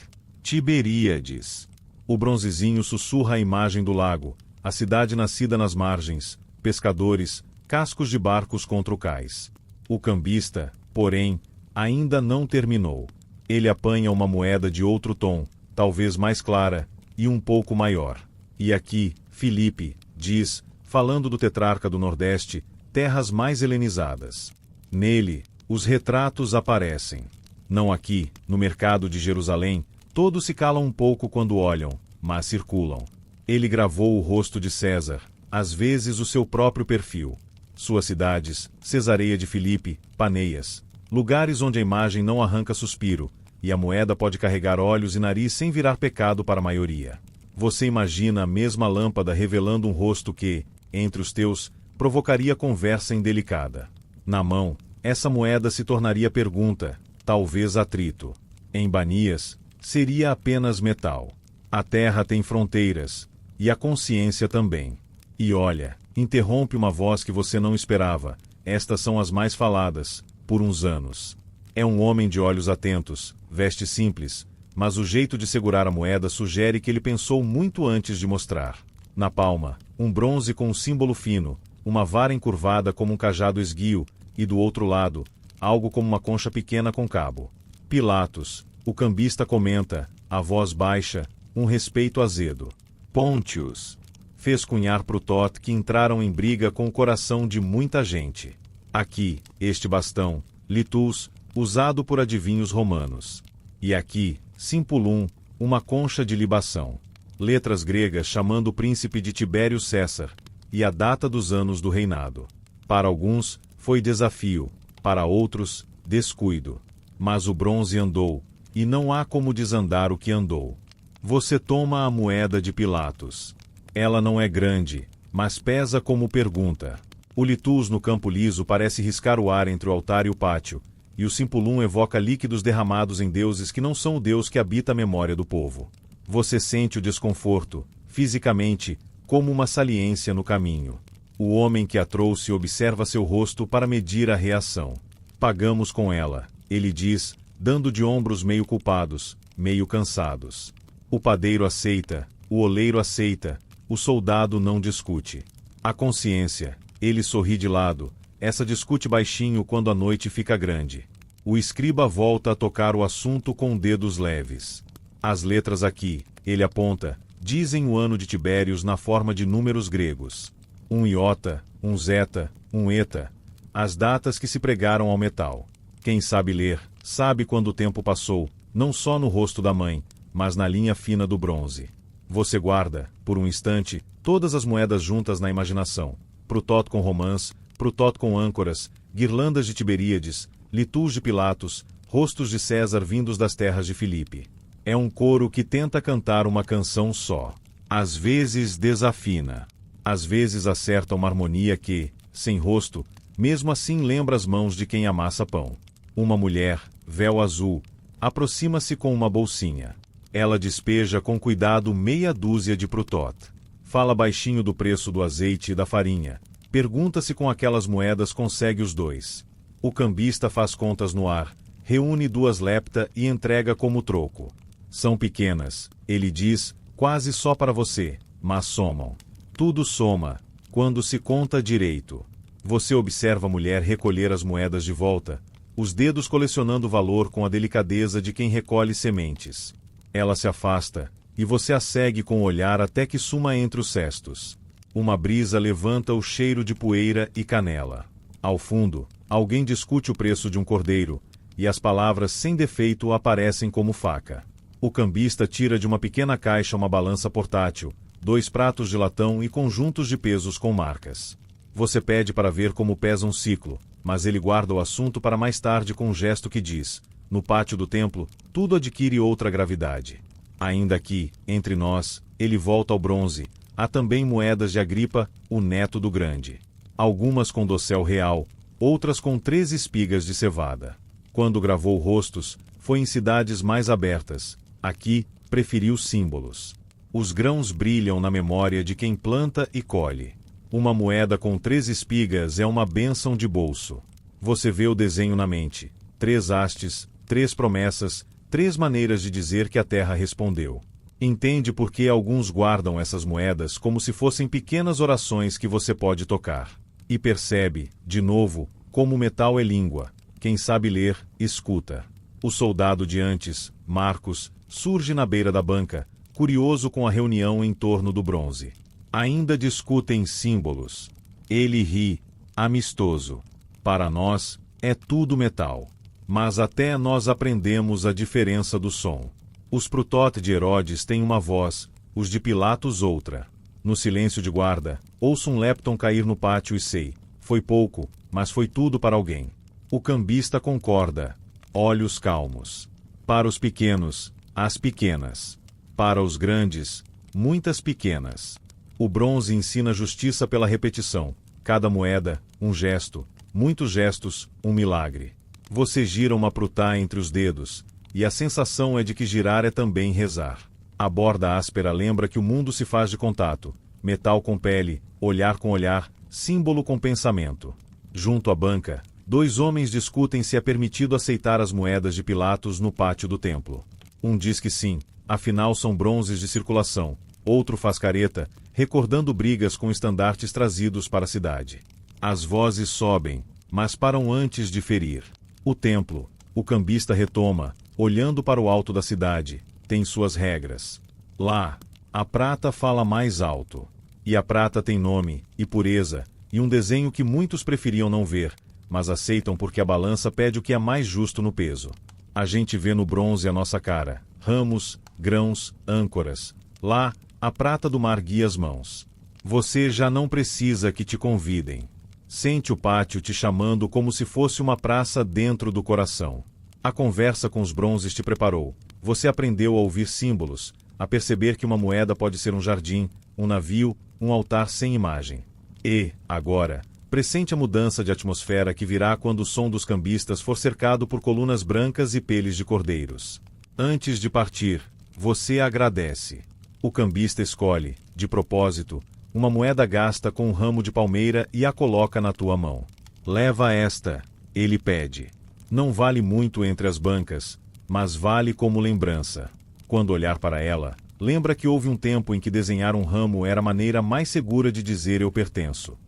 S1: Tiberíades. O bronzezinho sussurra a imagem do lago, a cidade nascida nas margens, pescadores, cascos de barcos contra o cais. O cambista, porém, ainda não terminou. Ele apanha uma moeda de outro tom, talvez mais clara, e um pouco maior. E aqui, Filipe, diz, falando do tetrarca do Nordeste, terras mais helenizadas. Nele, os retratos aparecem. Não aqui, no mercado de Jerusalém, todos se calam um pouco quando olham, mas circulam. Ele gravou o rosto de César, às vezes o seu próprio perfil. Suas cidades, Cesareia de Filipe, Paneias, lugares onde a imagem não arranca suspiro, e a moeda pode carregar olhos e nariz sem virar pecado para a maioria. Você imagina a mesma lâmpada revelando um rosto que, entre os teus, provocaria conversa indelicada. Na mão, essa moeda se tornaria pergunta, talvez atrito. Em Banias, seria apenas metal. A terra tem fronteiras, e a consciência também. E olha, interrompe uma voz que você não esperava, estas são as mais faladas, por uns anos. É um homem de olhos atentos, veste simples, mas o jeito de segurar a moeda sugere que ele pensou muito antes de mostrar. Na palma, um bronze com um símbolo fino, uma vara encurvada como um cajado esguio, e do outro lado, algo como uma concha pequena com cabo. Pilatos, o cambista comenta, a voz baixa, um respeito azedo. Pôntius fez cunhar Prutot que entraram em briga com o coração de muita gente. Aqui, este bastão, litus, usado por adivinhos romanos. E aqui, simpulum, uma concha de libação. Letras gregas chamando o príncipe de Tibério César, e a data dos anos do reinado. Para alguns, foi desafio, para outros, descuido. Mas o bronze andou, e não há como desandar o que andou. Você toma a moeda de Pilatos. Ela não é grande, mas pesa como pergunta. O litus no campo liso parece riscar o ar entre o altar e o pátio, e o simpulum evoca líquidos derramados em deuses que não são o Deus que habita a memória do povo. Você sente o desconforto, fisicamente, como uma saliência no caminho. O homem que a trouxe observa seu rosto para medir a reação. Pagamos com ela, ele diz, dando de ombros meio culpados, meio cansados. O padeiro aceita, o oleiro aceita, o soldado não discute. A consciência, ele sorri de lado, essa discute baixinho quando a noite fica grande. O escriba volta a tocar o assunto com dedos leves. As letras aqui, ele aponta, dizem o ano de Tibérios na forma de números gregos. Um iota, um zeta, um eta. As datas que se pregaram ao metal. Quem sabe ler, sabe quando o tempo passou, não só no rosto da mãe, mas na linha fina do bronze. Você guarda, por um instante, todas as moedas juntas na imaginação. Prutot com romãs, Prutot com âncoras, guirlandas de Tiberíades, litus de Pilatos, rostos de César vindos das terras de Filipe. É um coro que tenta cantar uma canção só. Às vezes desafina. Às vezes acerta uma harmonia que, sem rosto, mesmo assim lembra as mãos de quem amassa pão. Uma mulher, véu azul, aproxima-se com uma bolsinha. Ela despeja com cuidado meia dúzia de Prutot. Fala baixinho do preço do azeite e da farinha. Pergunta se com aquelas moedas consegue os dois. O cambista faz contas no ar, reúne 2 lepta e entrega como troco. São pequenas, ele diz, quase só para você, mas somam. Tudo soma, quando se conta direito. Você observa a mulher recolher as moedas de volta, os dedos colecionando valor com a delicadeza de quem recolhe sementes. Ela se afasta, e você a segue com o olhar até que suma entre os cestos. Uma brisa levanta o cheiro de poeira e canela. Ao fundo, alguém discute o preço de um cordeiro, e as palavras sem defeito aparecem como faca. O cambista tira de uma pequena caixa uma balança portátil, 2 pratos de latão e conjuntos de pesos com marcas. Você pede para ver como pesa um ciclo, mas ele guarda o assunto para mais tarde com um gesto que diz: no pátio do templo, tudo adquire outra gravidade. Ainda aqui, entre nós, ele volta ao bronze. Há também moedas de Agripa, o neto do grande. Algumas com dossel real, outras com 3 espigas de cevada. Quando gravou rostos, foi em cidades mais abertas. Aqui, preferiu símbolos. Os grãos brilham na memória de quem planta e colhe. Uma moeda com 3 espigas é uma bênção de bolso. Você vê o desenho na mente. 3 hastes, 3 promessas, 3 maneiras de dizer que a terra respondeu. Entende por que alguns guardam essas moedas como se fossem pequenas orações que você pode tocar. E percebe, de novo, como o metal é língua. Quem sabe ler, escuta. O soldado de antes, Marcos, surge na beira da banca, curioso com a reunião em torno do bronze. Ainda discutem símbolos. Ele ri, amistoso. Para nós, é tudo metal. Mas até nós aprendemos a diferença do som. Os Prutot de Herodes têm uma voz, os de Pilatos outra. No silêncio de guarda, ouço um lepton cair no pátio e sei, foi pouco, mas foi tudo para alguém. O cambista concorda, olhos calmos. Para os pequenos, as pequenas. Para os grandes, muitas pequenas. O bronze ensina justiça pela repetição. Cada moeda, um gesto, muitos gestos, um milagre. Você gira uma prutá entre os dedos, e a sensação é de que girar é também rezar. A borda áspera lembra que o mundo se faz de contato, metal com pele, olhar com olhar, símbolo com pensamento. Junto à banca, 2 homens discutem se é permitido aceitar as moedas de Pilatos no pátio do templo. Um diz que sim, afinal são bronzes de circulação. Outro faz careta, recordando brigas com estandartes trazidos para a cidade. As vozes sobem, mas param antes de ferir. O templo, o cambista retoma, olhando para o alto da cidade, tem suas regras. Lá, a prata fala mais alto. E a prata tem nome, e pureza, e um desenho que muitos preferiam não ver, mas aceitam porque a balança pede o que é mais justo no peso. A gente vê no bronze a nossa cara, ramos, grãos, âncoras. Lá, a prata do mar guia as mãos. Você já não precisa que te convidem. Sente o pátio te chamando como se fosse uma praça dentro do coração. A conversa com os bronzes te preparou. Você aprendeu a ouvir símbolos, a perceber que uma moeda pode ser um jardim, um navio, um altar sem imagem. E, agora, pressente a mudança de atmosfera que virá quando o som dos cambistas for cercado por colunas brancas e peles de cordeiros. Antes de partir, você agradece. O cambista escolhe, de propósito, uma moeda gasta com um ramo de palmeira e a coloca na tua mão. Leva esta, ele pede. Não vale muito entre as bancas, mas vale como lembrança. Quando olhar para ela, lembra que houve um tempo em que desenhar um ramo era a maneira mais segura de dizer eu pertenço.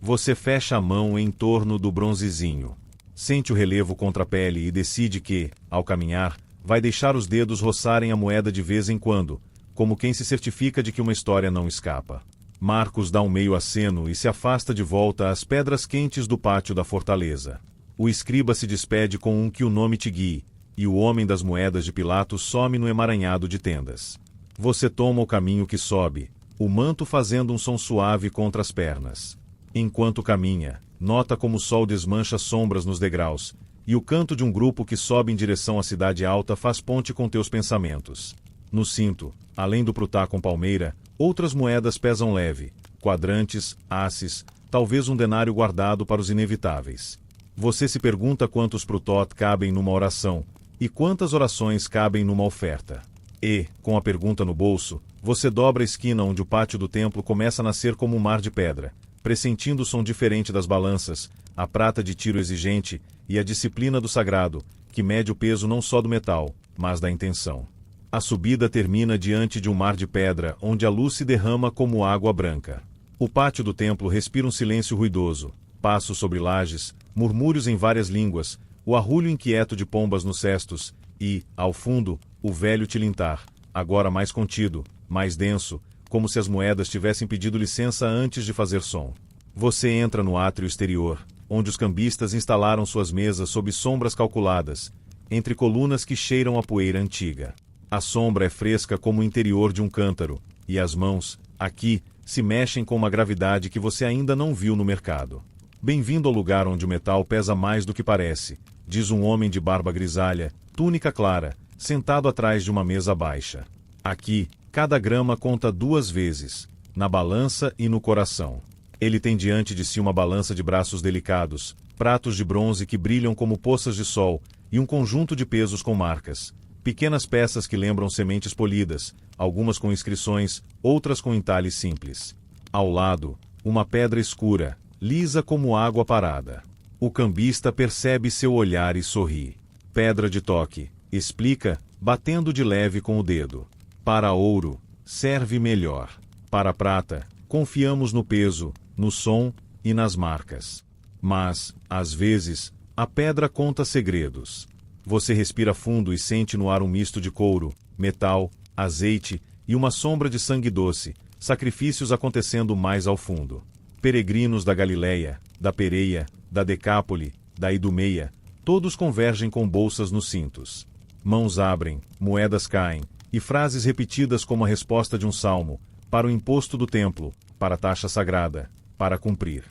S1: Você fecha a mão em torno do bronzezinho. Sente o relevo contra a pele e decide que, ao caminhar, vai deixar os dedos roçarem a moeda de vez em quando, como quem se certifica de que uma história não escapa. Marcos dá um meio aceno e se afasta de volta às pedras quentes do pátio da fortaleza. O escriba se despede com um que o nome te guie, e o homem das moedas de Pilatos some no emaranhado de tendas. Você toma o caminho que sobe, o manto fazendo um som suave contra as pernas. Enquanto caminha, nota como o sol desmancha sombras nos degraus, e o canto de um grupo que sobe em direção à cidade alta faz ponte com teus pensamentos. No cinto, além do prutá com palmeira, outras moedas pesam leve, quadrantes, asses, talvez um denário guardado para os inevitáveis. Você se pergunta quantos prutot cabem numa oração, e quantas orações cabem numa oferta. E, com a pergunta no bolso, você dobra a esquina onde o pátio do templo começa a nascer como um mar de pedra, pressentindo o som diferente das balanças, a prata de tiro exigente e a disciplina do sagrado, que mede o peso não só do metal, mas da intenção. A subida termina diante de um mar de pedra, onde a luz se derrama como água branca. O pátio do templo respira um silêncio ruidoso, passos sobre lajes, murmúrios em várias línguas, o arrulho inquieto de pombas nos cestos e, ao fundo, o velho tilintar, agora mais contido, mais denso, como se as moedas tivessem pedido licença antes de fazer som. Você entra no átrio exterior, onde os cambistas instalaram suas mesas sob sombras calculadas, entre colunas que cheiram a poeira antiga. A sombra é fresca como o interior de um cântaro, e as mãos, aqui, se mexem com uma gravidade que você ainda não viu no mercado. Bem-vindo ao lugar onde o metal pesa mais do que parece, diz um homem de barba grisalha, túnica clara, sentado atrás de uma mesa baixa. Aqui, cada grama conta 2 vezes, na balança e no coração. Ele tem diante de si uma balança de braços delicados, pratos de bronze que brilham como poças de sol, e um conjunto de pesos com marcas. Pequenas peças que lembram sementes polidas, algumas com inscrições, outras com entalhes simples. Ao lado, uma pedra escura, lisa como água parada. O cambista percebe seu olhar e sorri. Pedra de toque, explica, batendo de leve com o dedo. Para ouro, serve melhor. Para prata, confiamos no peso, no som e nas marcas. Mas, às vezes, a pedra conta segredos. Você respira fundo e sente no ar um misto de couro, metal, azeite e uma sombra de sangue doce, sacrifícios acontecendo mais ao fundo. Peregrinos da Galileia, da Pereia, da Decápole, da Idumeia, todos convergem com bolsas nos cintos. Mãos abrem, moedas caem, e frases repetidas como a resposta de um salmo, para o imposto do templo, para a taxa sagrada, para cumprir.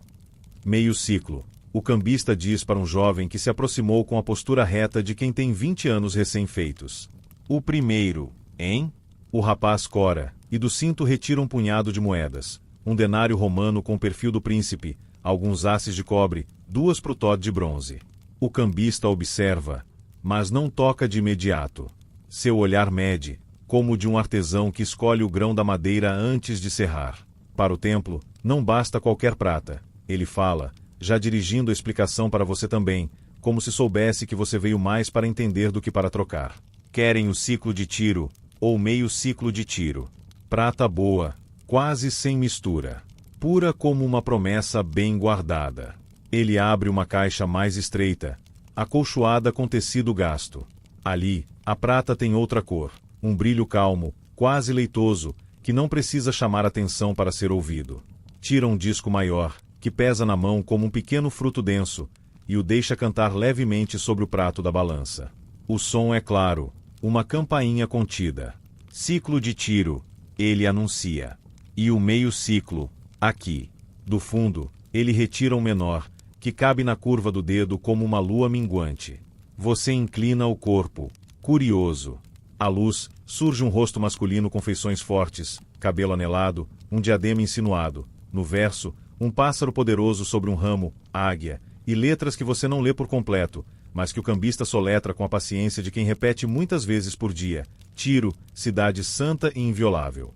S1: Meio ciclo. O cambista diz para um jovem que se aproximou com a postura reta de quem tem 20 anos recém-feitos. O primeiro, hein? O rapaz cora, e do cinto retira um punhado de moedas, um denário romano com o perfil do príncipe, alguns asses de cobre, 2 prutot de bronze. O cambista observa, mas não toca de imediato. Seu olhar mede, como o de um artesão que escolhe o grão da madeira antes de serrar. Para o templo, não basta qualquer prata. Ele fala, já dirigindo a explicação para você também, como se soubesse que você veio mais para entender do que para trocar. Querem o ciclo de tiro, ou meio ciclo de tiro. Prata boa, quase sem mistura. Pura como uma promessa bem guardada. Ele abre uma caixa mais estreita, acolchoada com tecido gasto. Ali, a prata tem outra cor, um brilho calmo, quase leitoso, que não precisa chamar atenção para ser ouvido. Tira um disco maior, que pesa na mão como um pequeno fruto denso, e o deixa cantar levemente sobre o prato da balança. O som é claro, uma campainha contida. Ciclo de tiro, ele anuncia. E o meio ciclo, aqui. Do fundo, ele retira um menor, que cabe na curva do dedo como uma lua minguante. Você inclina o corpo, curioso. À luz, surge um rosto masculino com feições fortes, cabelo anelado, um diadema insinuado. No verso, um pássaro poderoso sobre um ramo, águia, e letras que você não lê por completo, mas que o cambista soletra com a paciência de quem repete muitas vezes por dia: Tiro, cidade santa e inviolável.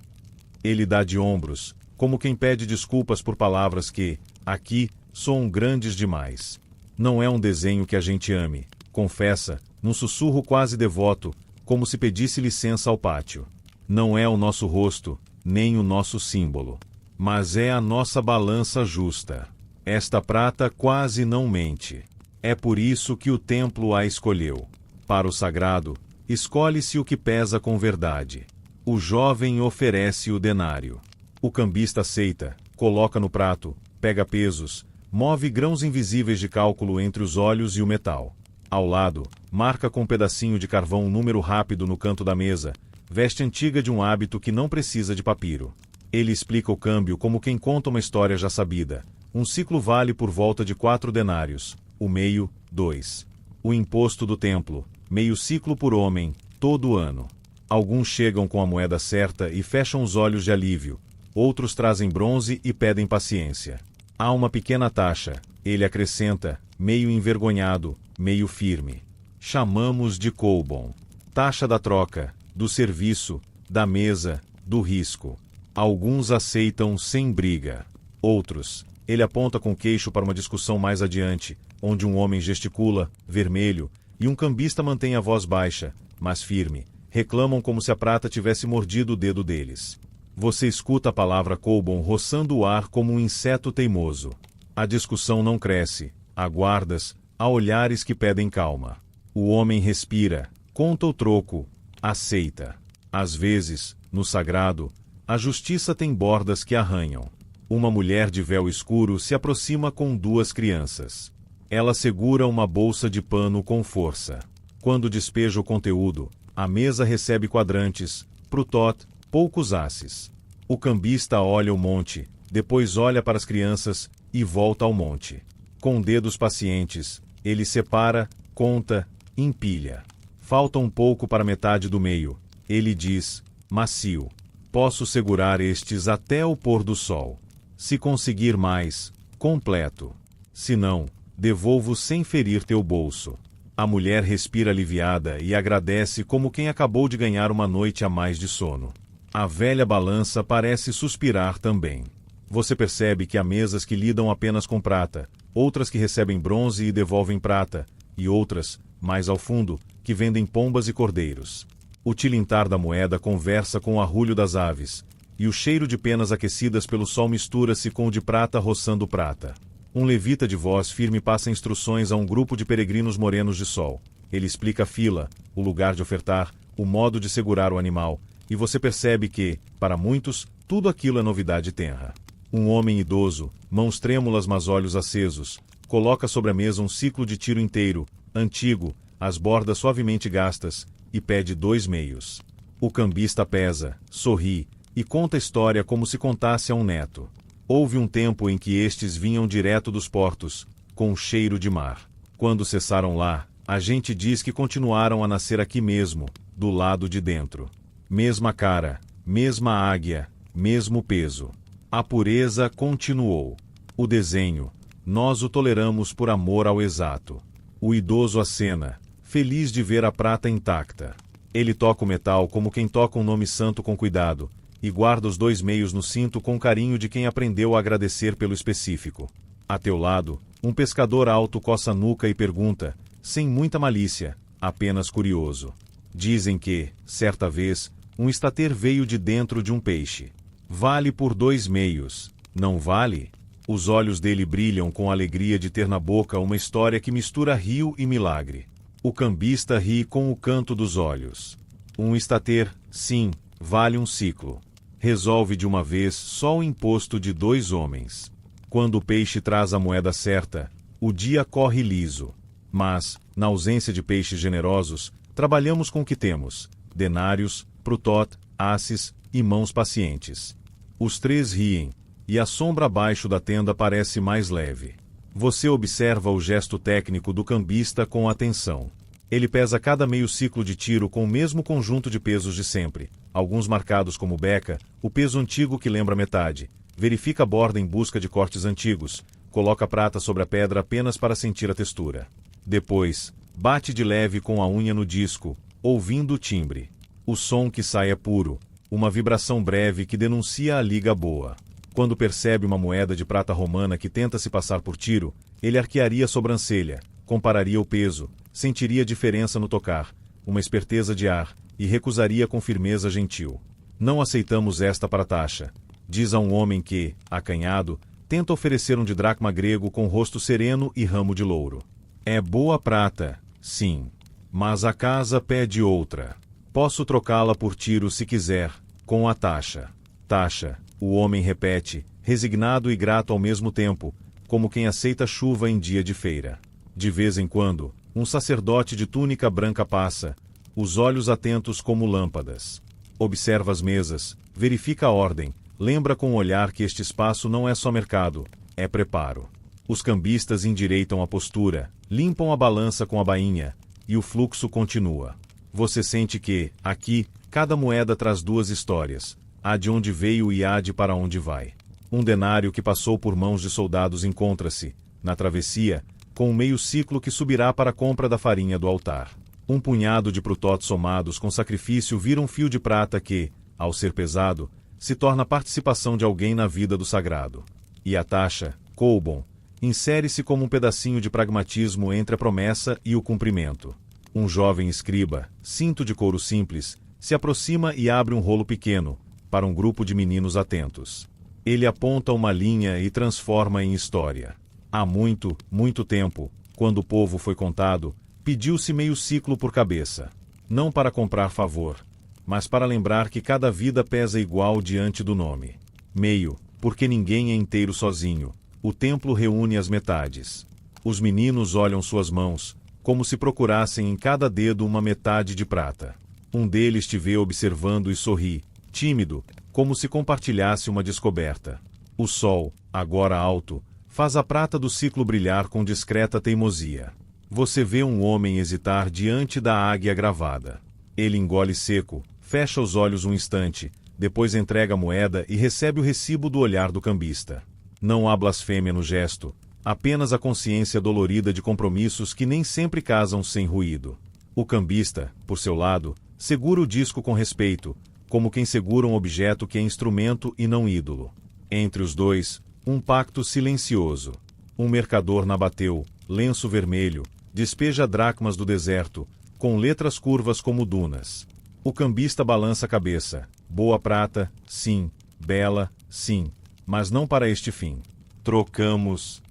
S1: Ele dá de ombros, como quem pede desculpas por palavras que, aqui, soam grandes demais. Não é um desenho que a gente ame, confessa, num sussurro quase devoto, como se pedisse licença ao pátio. Não é o nosso rosto, nem o nosso símbolo. Mas é a nossa balança justa. Esta prata quase não mente. É por isso que o templo a escolheu. Para o sagrado, escolhe-se o que pesa com verdade. O jovem oferece o denário. O cambista aceita, coloca no prato, pega pesos, move grãos invisíveis de cálculo entre os olhos e o metal. Ao lado, marca com um pedacinho de carvão um número rápido no canto da mesa, veste antiga de um hábito que não precisa de papiro. Ele explica o câmbio como quem conta uma história já sabida. Um ciclo vale por volta de 4 denários, o meio, 2. O imposto do templo, meio ciclo por homem, todo ano. Alguns chegam com a moeda certa e fecham os olhos de alívio, outros trazem bronze e pedem paciência. Há uma pequena taxa, ele acrescenta, meio envergonhado, meio firme. Chamamos de Coubon. Taxa da troca, do serviço, da mesa, do risco. Alguns aceitam sem briga. Outros, ele aponta com o queixo para uma discussão mais adiante, onde um homem gesticula, vermelho, e um cambista mantém a voz baixa, mas firme. Reclamam como se a prata tivesse mordido o dedo deles. Você escuta a palavra Coubon roçando o ar como um inseto teimoso. A discussão não cresce. Há guardas, há olhares que pedem calma. O homem respira, conta o troco, aceita. Às vezes, no sagrado, a justiça tem bordas que arranham. Uma mulher de véu escuro se aproxima com 2 crianças. Ela segura uma bolsa de pano com força. Quando despeja o conteúdo, a mesa recebe quadrantes, prutot, poucos asses. O cambista olha o monte, depois olha para as crianças e volta ao monte. Com dedos pacientes, ele separa, conta, empilha. Falta um pouco para metade do meio. Ele diz, macio. Posso segurar estes até o pôr do sol. Se conseguir mais, completo. Se não, devolvo sem ferir teu bolso. A mulher respira aliviada e agradece como quem acabou de ganhar uma noite a mais de sono. A velha balança parece suspirar também. Você percebe que há mesas que lidam apenas com prata, outras que recebem bronze e devolvem prata, e outras, mais ao fundo, que vendem pombas e cordeiros. O tilintar da moeda conversa com o arrulho das aves, e o cheiro de penas aquecidas pelo sol mistura-se com o de prata roçando prata. Um levita de voz firme passa instruções a um grupo de peregrinos morenos de sol. Ele explica a fila, o lugar de ofertar, o modo de segurar o animal, e você percebe que, para muitos, tudo aquilo é novidade tenra. Um homem idoso, mãos trêmulas mas olhos acesos, coloca sobre a mesa um ciclo de tiro inteiro, antigo, as bordas suavemente gastas, e pede 2 meios. O cambista pesa, sorri, e conta a história como se contasse a um neto. Houve um tempo em que estes vinham direto dos portos, com um cheiro de mar. Quando cessaram lá, a gente diz que continuaram a nascer aqui mesmo, do lado de dentro. Mesma cara, mesma águia, mesmo peso. A pureza continuou. O desenho, nós o toleramos por amor ao exato. O idoso acena, feliz de ver a prata intacta. Ele toca o metal como quem toca um nome santo com cuidado, e guarda os 2 meios no cinto com carinho de quem aprendeu a agradecer pelo específico. A teu lado, um pescador alto coça a nuca e pergunta, sem muita malícia, apenas curioso. Dizem que, certa vez, um estater veio de dentro de um peixe. Vale por 2 meios, não vale? Os olhos dele brilham com a alegria de ter na boca uma história que mistura rio e milagre. O cambista ri com o canto dos olhos. Um estater, sim, vale um ciclo. Resolve de uma vez só o imposto de 2 homens. Quando o peixe traz a moeda certa, o dia corre liso. Mas, na ausência de peixes generosos, trabalhamos com o que temos: denários, prutot, asses e mãos pacientes. Os 3 riem, e a sombra abaixo da tenda parece mais leve. Você observa o gesto técnico do cambista com atenção. Ele pesa cada meio ciclo de tiro com o mesmo conjunto de pesos de sempre, alguns marcados como beca, o peso antigo que lembra metade. Verifica a borda em busca de cortes antigos, coloca a prata sobre a pedra apenas para sentir a textura. Depois, bate de leve com a unha no disco, ouvindo o timbre. O som que sai é puro, uma vibração breve que denuncia a liga boa. Quando percebe uma moeda de prata romana que tenta se passar por tiro, ele arquearia a sobrancelha, compararia o peso, sentiria diferença no tocar, uma esperteza de ar, e recusaria com firmeza gentil. Não aceitamos esta para taxa, diz a um homem que, acanhado, tenta oferecer um didracma grego com rosto sereno e ramo de louro. É boa prata, sim, mas a casa pede outra. Posso trocá-la por tiro se quiser, com a taxa. Taxa, o homem repete, resignado e grato ao mesmo tempo, como quem aceita chuva em dia de feira. De vez em quando, um sacerdote de túnica branca passa, os olhos atentos como lâmpadas. Observa as mesas, verifica a ordem, lembra com o olhar que este espaço não é só mercado, é preparo. Os cambistas endireitam a postura, limpam a balança com a bainha, e o fluxo continua. Você sente que, aqui, cada moeda traz 2 histórias, a de onde veio e a de para onde vai. Um denário que passou por mãos de soldados encontra-se, na travessia, com um meio ciclo que subirá para a compra da farinha do altar. Um punhado de prutotes somados com sacrifício vira um fio de prata que, ao ser pesado, se torna participação de alguém na vida do sagrado. E a taxa, koubon, insere-se como um pedacinho de pragmatismo entre a promessa e o cumprimento. Um jovem escriba, cinto de couro simples, se aproxima e abre um rolo pequeno, para um grupo de meninos atentos. Ele aponta uma linha e transforma em história. Há muito, muito tempo, quando o povo foi contado, pediu-se meio ciclo por cabeça. Não para comprar favor, mas para lembrar que cada vida pesa igual diante do nome. Meio, porque ninguém é inteiro sozinho. O templo reúne as metades. Os meninos olham suas mãos, como se procurassem em cada dedo uma metade de prata. Um deles te vê observando e sorri, tímido, como se compartilhasse uma descoberta. O sol, agora alto, faz a prata do ciclo brilhar com discreta teimosia. Você vê um homem hesitar diante da águia gravada. Ele engole seco, fecha os olhos um instante, depois entrega a moeda e recebe o recibo do olhar do cambista. Não há blasfêmia no gesto, apenas a consciência dolorida de compromissos que nem sempre casam sem ruído. O cambista, por seu lado, segura o disco com respeito, como quem segura um objeto que é instrumento e não ídolo. Entre os dois, um pacto silencioso. Um mercador nabateu, lenço vermelho, despeja dracmas do deserto, com letras curvas como dunas. O cambista balança a cabeça. Boa prata, sim. Bela, sim. Mas não para este fim. Trocamos.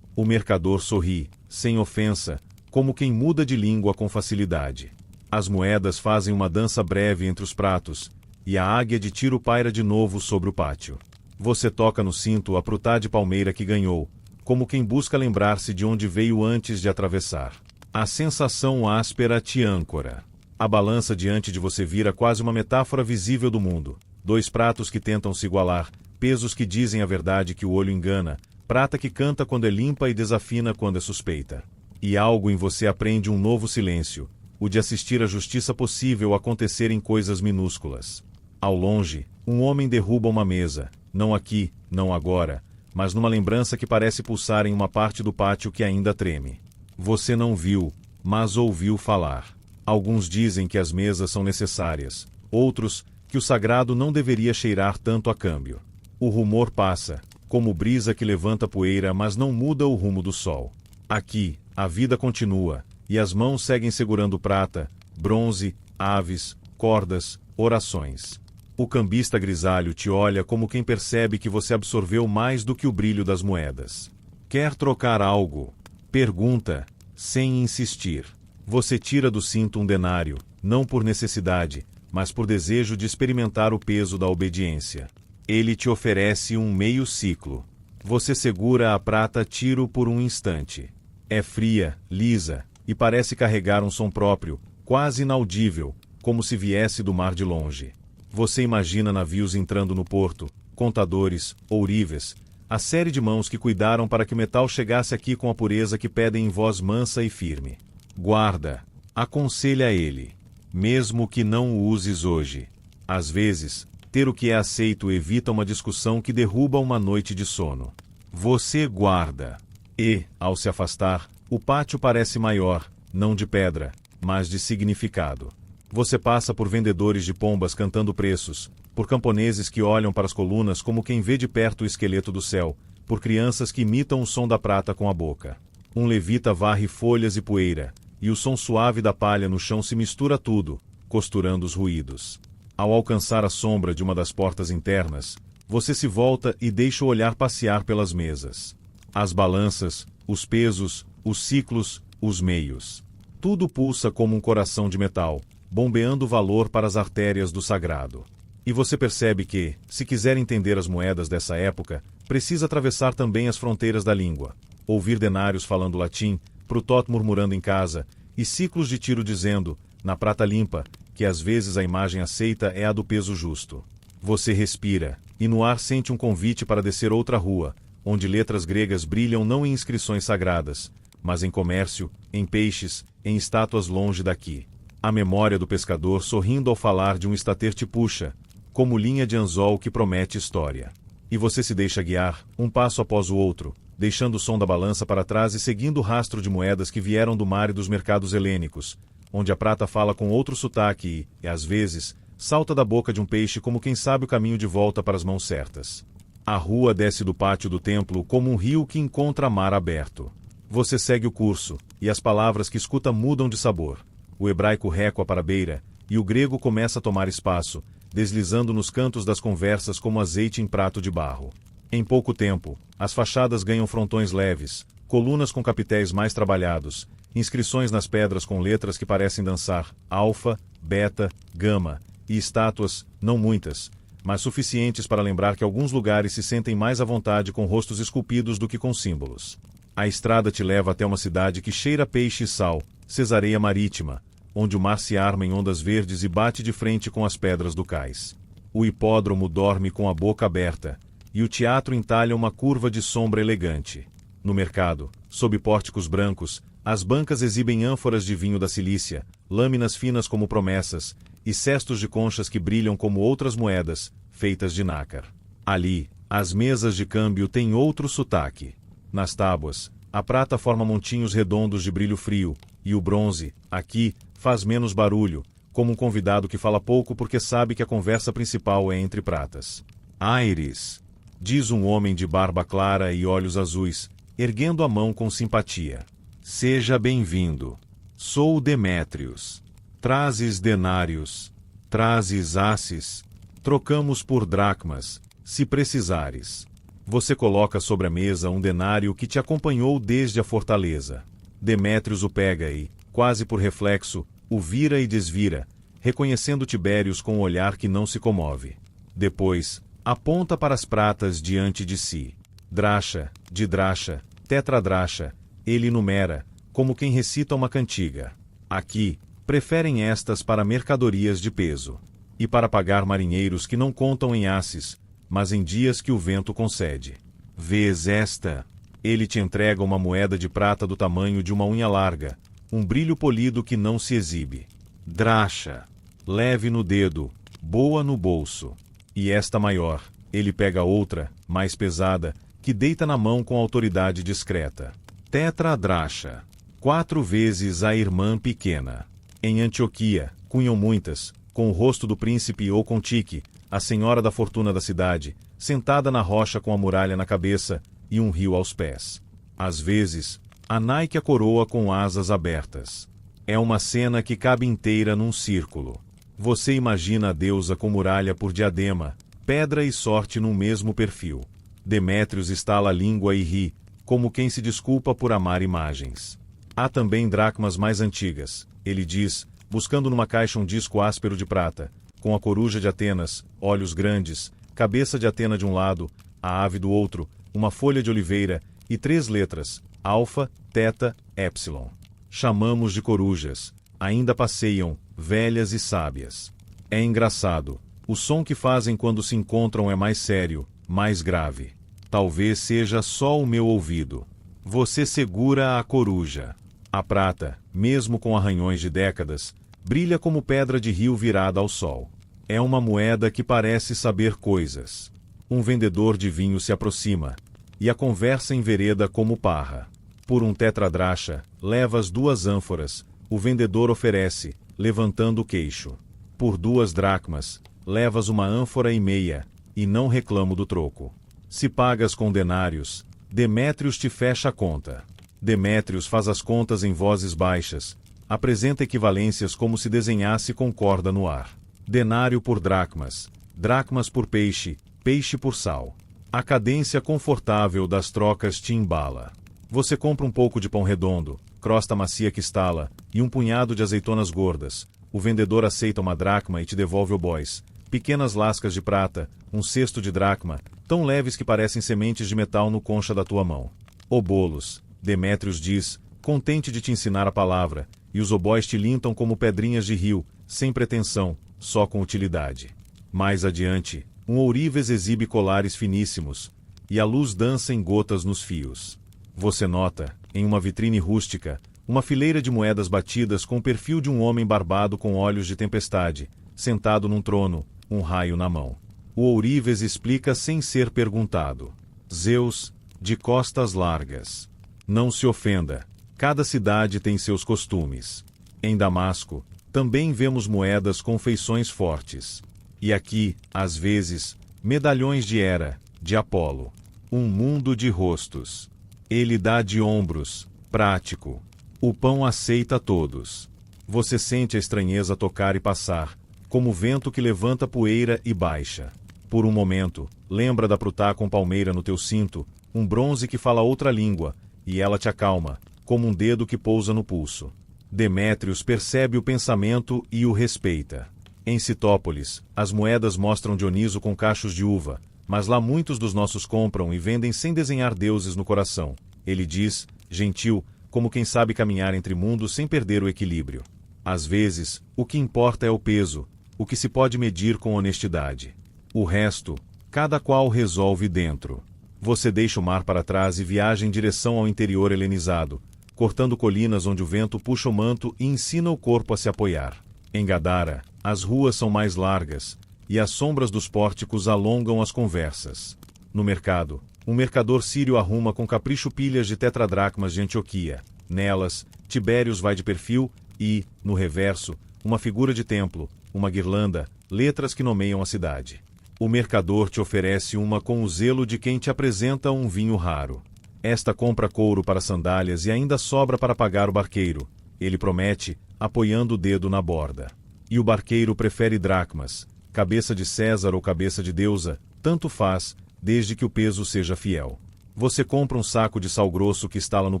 S1: O mercador sorri, sem ofensa, como quem muda de língua com facilidade. As moedas fazem uma dança breve entre os pratos, e a águia de tiro paira de novo sobre o pátio. Você toca no cinto a prutá de palmeira que ganhou, como quem busca lembrar-se de onde veio antes de atravessar. A sensação áspera te âncora. A balança diante de você vira quase uma metáfora visível do mundo. 2 pratos que tentam se igualar, pesos que dizem a verdade que o olho engana, prata que canta quando é limpa e desafina quando é suspeita. E algo em você aprende um novo silêncio, o de assistir a justiça possível acontecer em coisas minúsculas. Ao longe, um homem derruba uma mesa, não aqui, não agora, mas numa lembrança que parece pulsar em uma parte do pátio que ainda treme. Você não viu, mas ouviu falar. Alguns dizem que as mesas são necessárias, outros, que o sagrado não deveria cheirar tanto a câmbio. O rumor passa, como brisa que levanta poeira mas não muda o rumo do sol. Aqui, a vida continua, e as mãos seguem segurando prata, bronze, aves, cordas, orações. O cambista grisalho te olha como quem percebe que você absorveu mais do que o brilho das moedas. Quer trocar algo? Pergunta, sem insistir. Você tira do cinto um denário, não por necessidade, mas por desejo de experimentar o peso da obediência. Ele te oferece um meio ciclo. Você segura a prata tiro por um instante. É fria, lisa, e parece carregar um som próprio, quase inaudível, como se viesse do mar de longe. Você imagina navios entrando no porto, contadores, ourives, a série de mãos que cuidaram para que o metal chegasse aqui com a pureza que pedem em voz mansa e firme. Guarda, aconselha ele, mesmo que não o uses hoje. Às vezes, ter o que é aceito evita uma discussão que derruba uma noite de sono. Você guarda. E, ao se afastar, o pátio parece maior, não de pedra, mas de significado. Você passa por vendedores de pombas cantando preços, por camponeses que olham para as colunas como quem vê de perto o esqueleto do céu, por crianças que imitam o som da prata com a boca. Um levita varre folhas e poeira, e o som suave da palha no chão se mistura a tudo, costurando os ruídos. Ao alcançar a sombra de uma das portas internas, você se volta e deixa o olhar passear pelas mesas. As balanças, os pesos, os ciclos, os meios. Tudo pulsa como um coração de metal, bombeando valor para as artérias do sagrado. E você percebe que, se quiser entender as moedas dessa época, precisa atravessar também as fronteiras da língua. Ouvir denários falando latim, Prutó murmurando em casa, e ciclos de tiro dizendo, na prata limpa, que às vezes a imagem aceita é a do peso justo. Você respira, e no ar sente um convite para descer outra rua, onde letras gregas brilham não em inscrições sagradas, mas em comércio, em peixes, em estátuas longe daqui. A memória do pescador sorrindo ao falar de um estater te puxa, como linha de anzol que promete história. E você se deixa guiar, um passo após o outro, deixando o som da balança para trás e seguindo o rastro de moedas que vieram do mar e dos mercados helênicos, onde a prata fala com outro sotaque e, às vezes, salta da boca de um peixe como quem sabe o caminho de volta para as mãos certas. A rua desce do pátio do templo como um rio que encontra mar aberto. Você segue o curso, e as palavras que escuta mudam de sabor. O hebraico recua para a beira, e o grego começa a tomar espaço, deslizando nos cantos das conversas como azeite em prato de barro. Em pouco tempo, as fachadas ganham frontões leves, colunas com capitéis mais trabalhados, inscrições nas pedras com letras que parecem dançar, alfa, beta, gama, e estátuas, não muitas, mas suficientes para lembrar que alguns lugares se sentem mais à vontade com rostos esculpidos do que com símbolos. A estrada te leva até uma cidade que cheira peixe e sal, Cesareia Marítima, onde o mar se arma em ondas verdes e bate de frente com as pedras do cais. O hipódromo dorme com a boca aberta, e o teatro entalha uma curva de sombra elegante. No mercado, sob pórticos brancos, as bancas exibem ânforas de vinho da Cilícia, lâminas finas como promessas, e cestos de conchas que brilham como outras moedas, feitas de nácar. Ali, as mesas de câmbio têm outro sotaque. Nas tábuas, a prata forma montinhos redondos de brilho frio, e o bronze, aqui, faz menos barulho, como um convidado que fala pouco porque sabe que a conversa principal é entre pratas. Aires, diz um homem de barba clara e olhos azuis, erguendo a mão com simpatia. Seja bem-vindo. Sou Demétrios. Trazes denários. Trazes asses. Trocamos por dracmas, se precisares. Você coloca sobre a mesa um denário que te acompanhou desde a fortaleza. Demétrios o pega e, quase por reflexo, o vira e desvira, reconhecendo Tibérios com um olhar que não se comove. Depois, aponta para as pratas diante de si. Dracha, didracha, tetradracha, ele numera, como quem recita uma cantiga. Aqui, preferem estas para mercadorias de peso, e para pagar marinheiros que não contam em asses, mas em dias que o vento concede. Vês esta? Ele te entrega uma moeda de prata do tamanho de uma unha larga, um brilho polido que não se exibe. Dracha, leve no dedo, boa no bolso. E esta maior, ele pega outra, mais pesada, que deita na mão com autoridade discreta. Tetradracha, 4 vezes a irmã pequena. Em Antioquia, cunham muitas, com o rosto do príncipe ou com Tique, a senhora da fortuna da cidade, sentada na rocha com a muralha na cabeça e um rio aos pés. Às vezes, a Nike a coroa com asas abertas. É uma cena que cabe inteira num círculo. Você imagina a deusa com muralha por diadema, pedra e sorte num mesmo perfil. Demétrios estala a língua e ri, como quem se desculpa por amar imagens. Há também dracmas mais antigas, ele diz, buscando numa caixa um disco áspero de prata, com a coruja de Atenas, olhos grandes, cabeça de Atena de um lado, a ave do outro, uma folha de oliveira e 3 letras, alfa, teta, épsilon. Chamamos de corujas, ainda passeiam, velhas e sábias. É engraçado, o som que fazem quando se encontram é mais sério, mais grave. Talvez seja só o meu ouvido. Você segura a coruja. A prata, mesmo com arranhões de décadas, brilha como pedra de rio virada ao sol. É uma moeda que parece saber coisas. Um vendedor de vinho se aproxima, e a conversa envereda como parra. Por um tetradracha, levas 2 ânforas, o vendedor oferece, levantando o queixo. Por 2 dracmas, levas 1 ânfora e meia, e não reclamo do troco. Se pagas com denários, Demétrios te fecha a conta. Demétrios faz as contas em vozes baixas, apresenta equivalências como se desenhasse com corda no ar. Denário por dracmas, dracmas por peixe, peixe por sal. A cadência confortável das trocas te embala. Você compra um pouco de pão redondo, crosta macia que estala, e um punhado de azeitonas gordas. O vendedor aceita 1 dracma e te devolve obóis, pequenas lascas de prata, um cesto de dracma, tão leves que parecem sementes de metal no concha da tua mão. Obolos, Demétrios diz, contente de te ensinar a palavra, e os obóis te lintam como pedrinhas de rio, sem pretensão, só com utilidade. Mais adiante, um ourives exibe colares finíssimos, e a luz dança em gotas nos fios. Você nota, em uma vitrine rústica, uma fileira de moedas batidas com o perfil de um homem barbado com olhos de tempestade, sentado num trono, um raio na mão. O ourives explica sem ser perguntado. Zeus, de costas largas. Não se ofenda, cada cidade tem seus costumes. Em Damasco, também vemos moedas com feições fortes. E aqui, às vezes, medalhões de Hera, de Apolo. Um mundo de rostos. Ele dá de ombros, prático. O pão aceita todos. Você sente a estranheza tocar e passar, como vento que levanta poeira e baixa. Por um momento, lembra da prutá com palmeira no teu cinto, um bronze que fala outra língua, e ela te acalma, como um dedo que pousa no pulso. Demétrios percebe o pensamento e o respeita. Em Citópolis, as moedas mostram Dioniso com cachos de uva, mas lá muitos dos nossos compram e vendem sem desenhar deuses no coração. Ele diz, gentil, como quem sabe caminhar entre mundos sem perder o equilíbrio. Às vezes, o que importa é o peso, o que se pode medir com honestidade. O resto, cada qual resolve dentro. Você deixa o mar para trás e viaja em direção ao interior helenizado, cortando colinas onde o vento puxa o manto e ensina o corpo a se apoiar. Em Gadara, as ruas são mais largas, e as sombras dos pórticos alongam as conversas. No mercado, um mercador sírio arruma com capricho pilhas de tetradracmas de Antioquia. Nelas, Tibérios vai de perfil e, no reverso, uma figura de templo, uma guirlanda, letras que nomeiam a cidade. O mercador te oferece uma com o zelo de quem te apresenta um vinho raro. Esta compra couro para sandálias e ainda sobra para pagar o barqueiro. Ele promete, apoiando o dedo na borda. E o barqueiro prefere dracmas, cabeça de César ou cabeça de deusa, tanto faz, desde que o peso seja fiel. Você compra um saco de sal grosso que estala no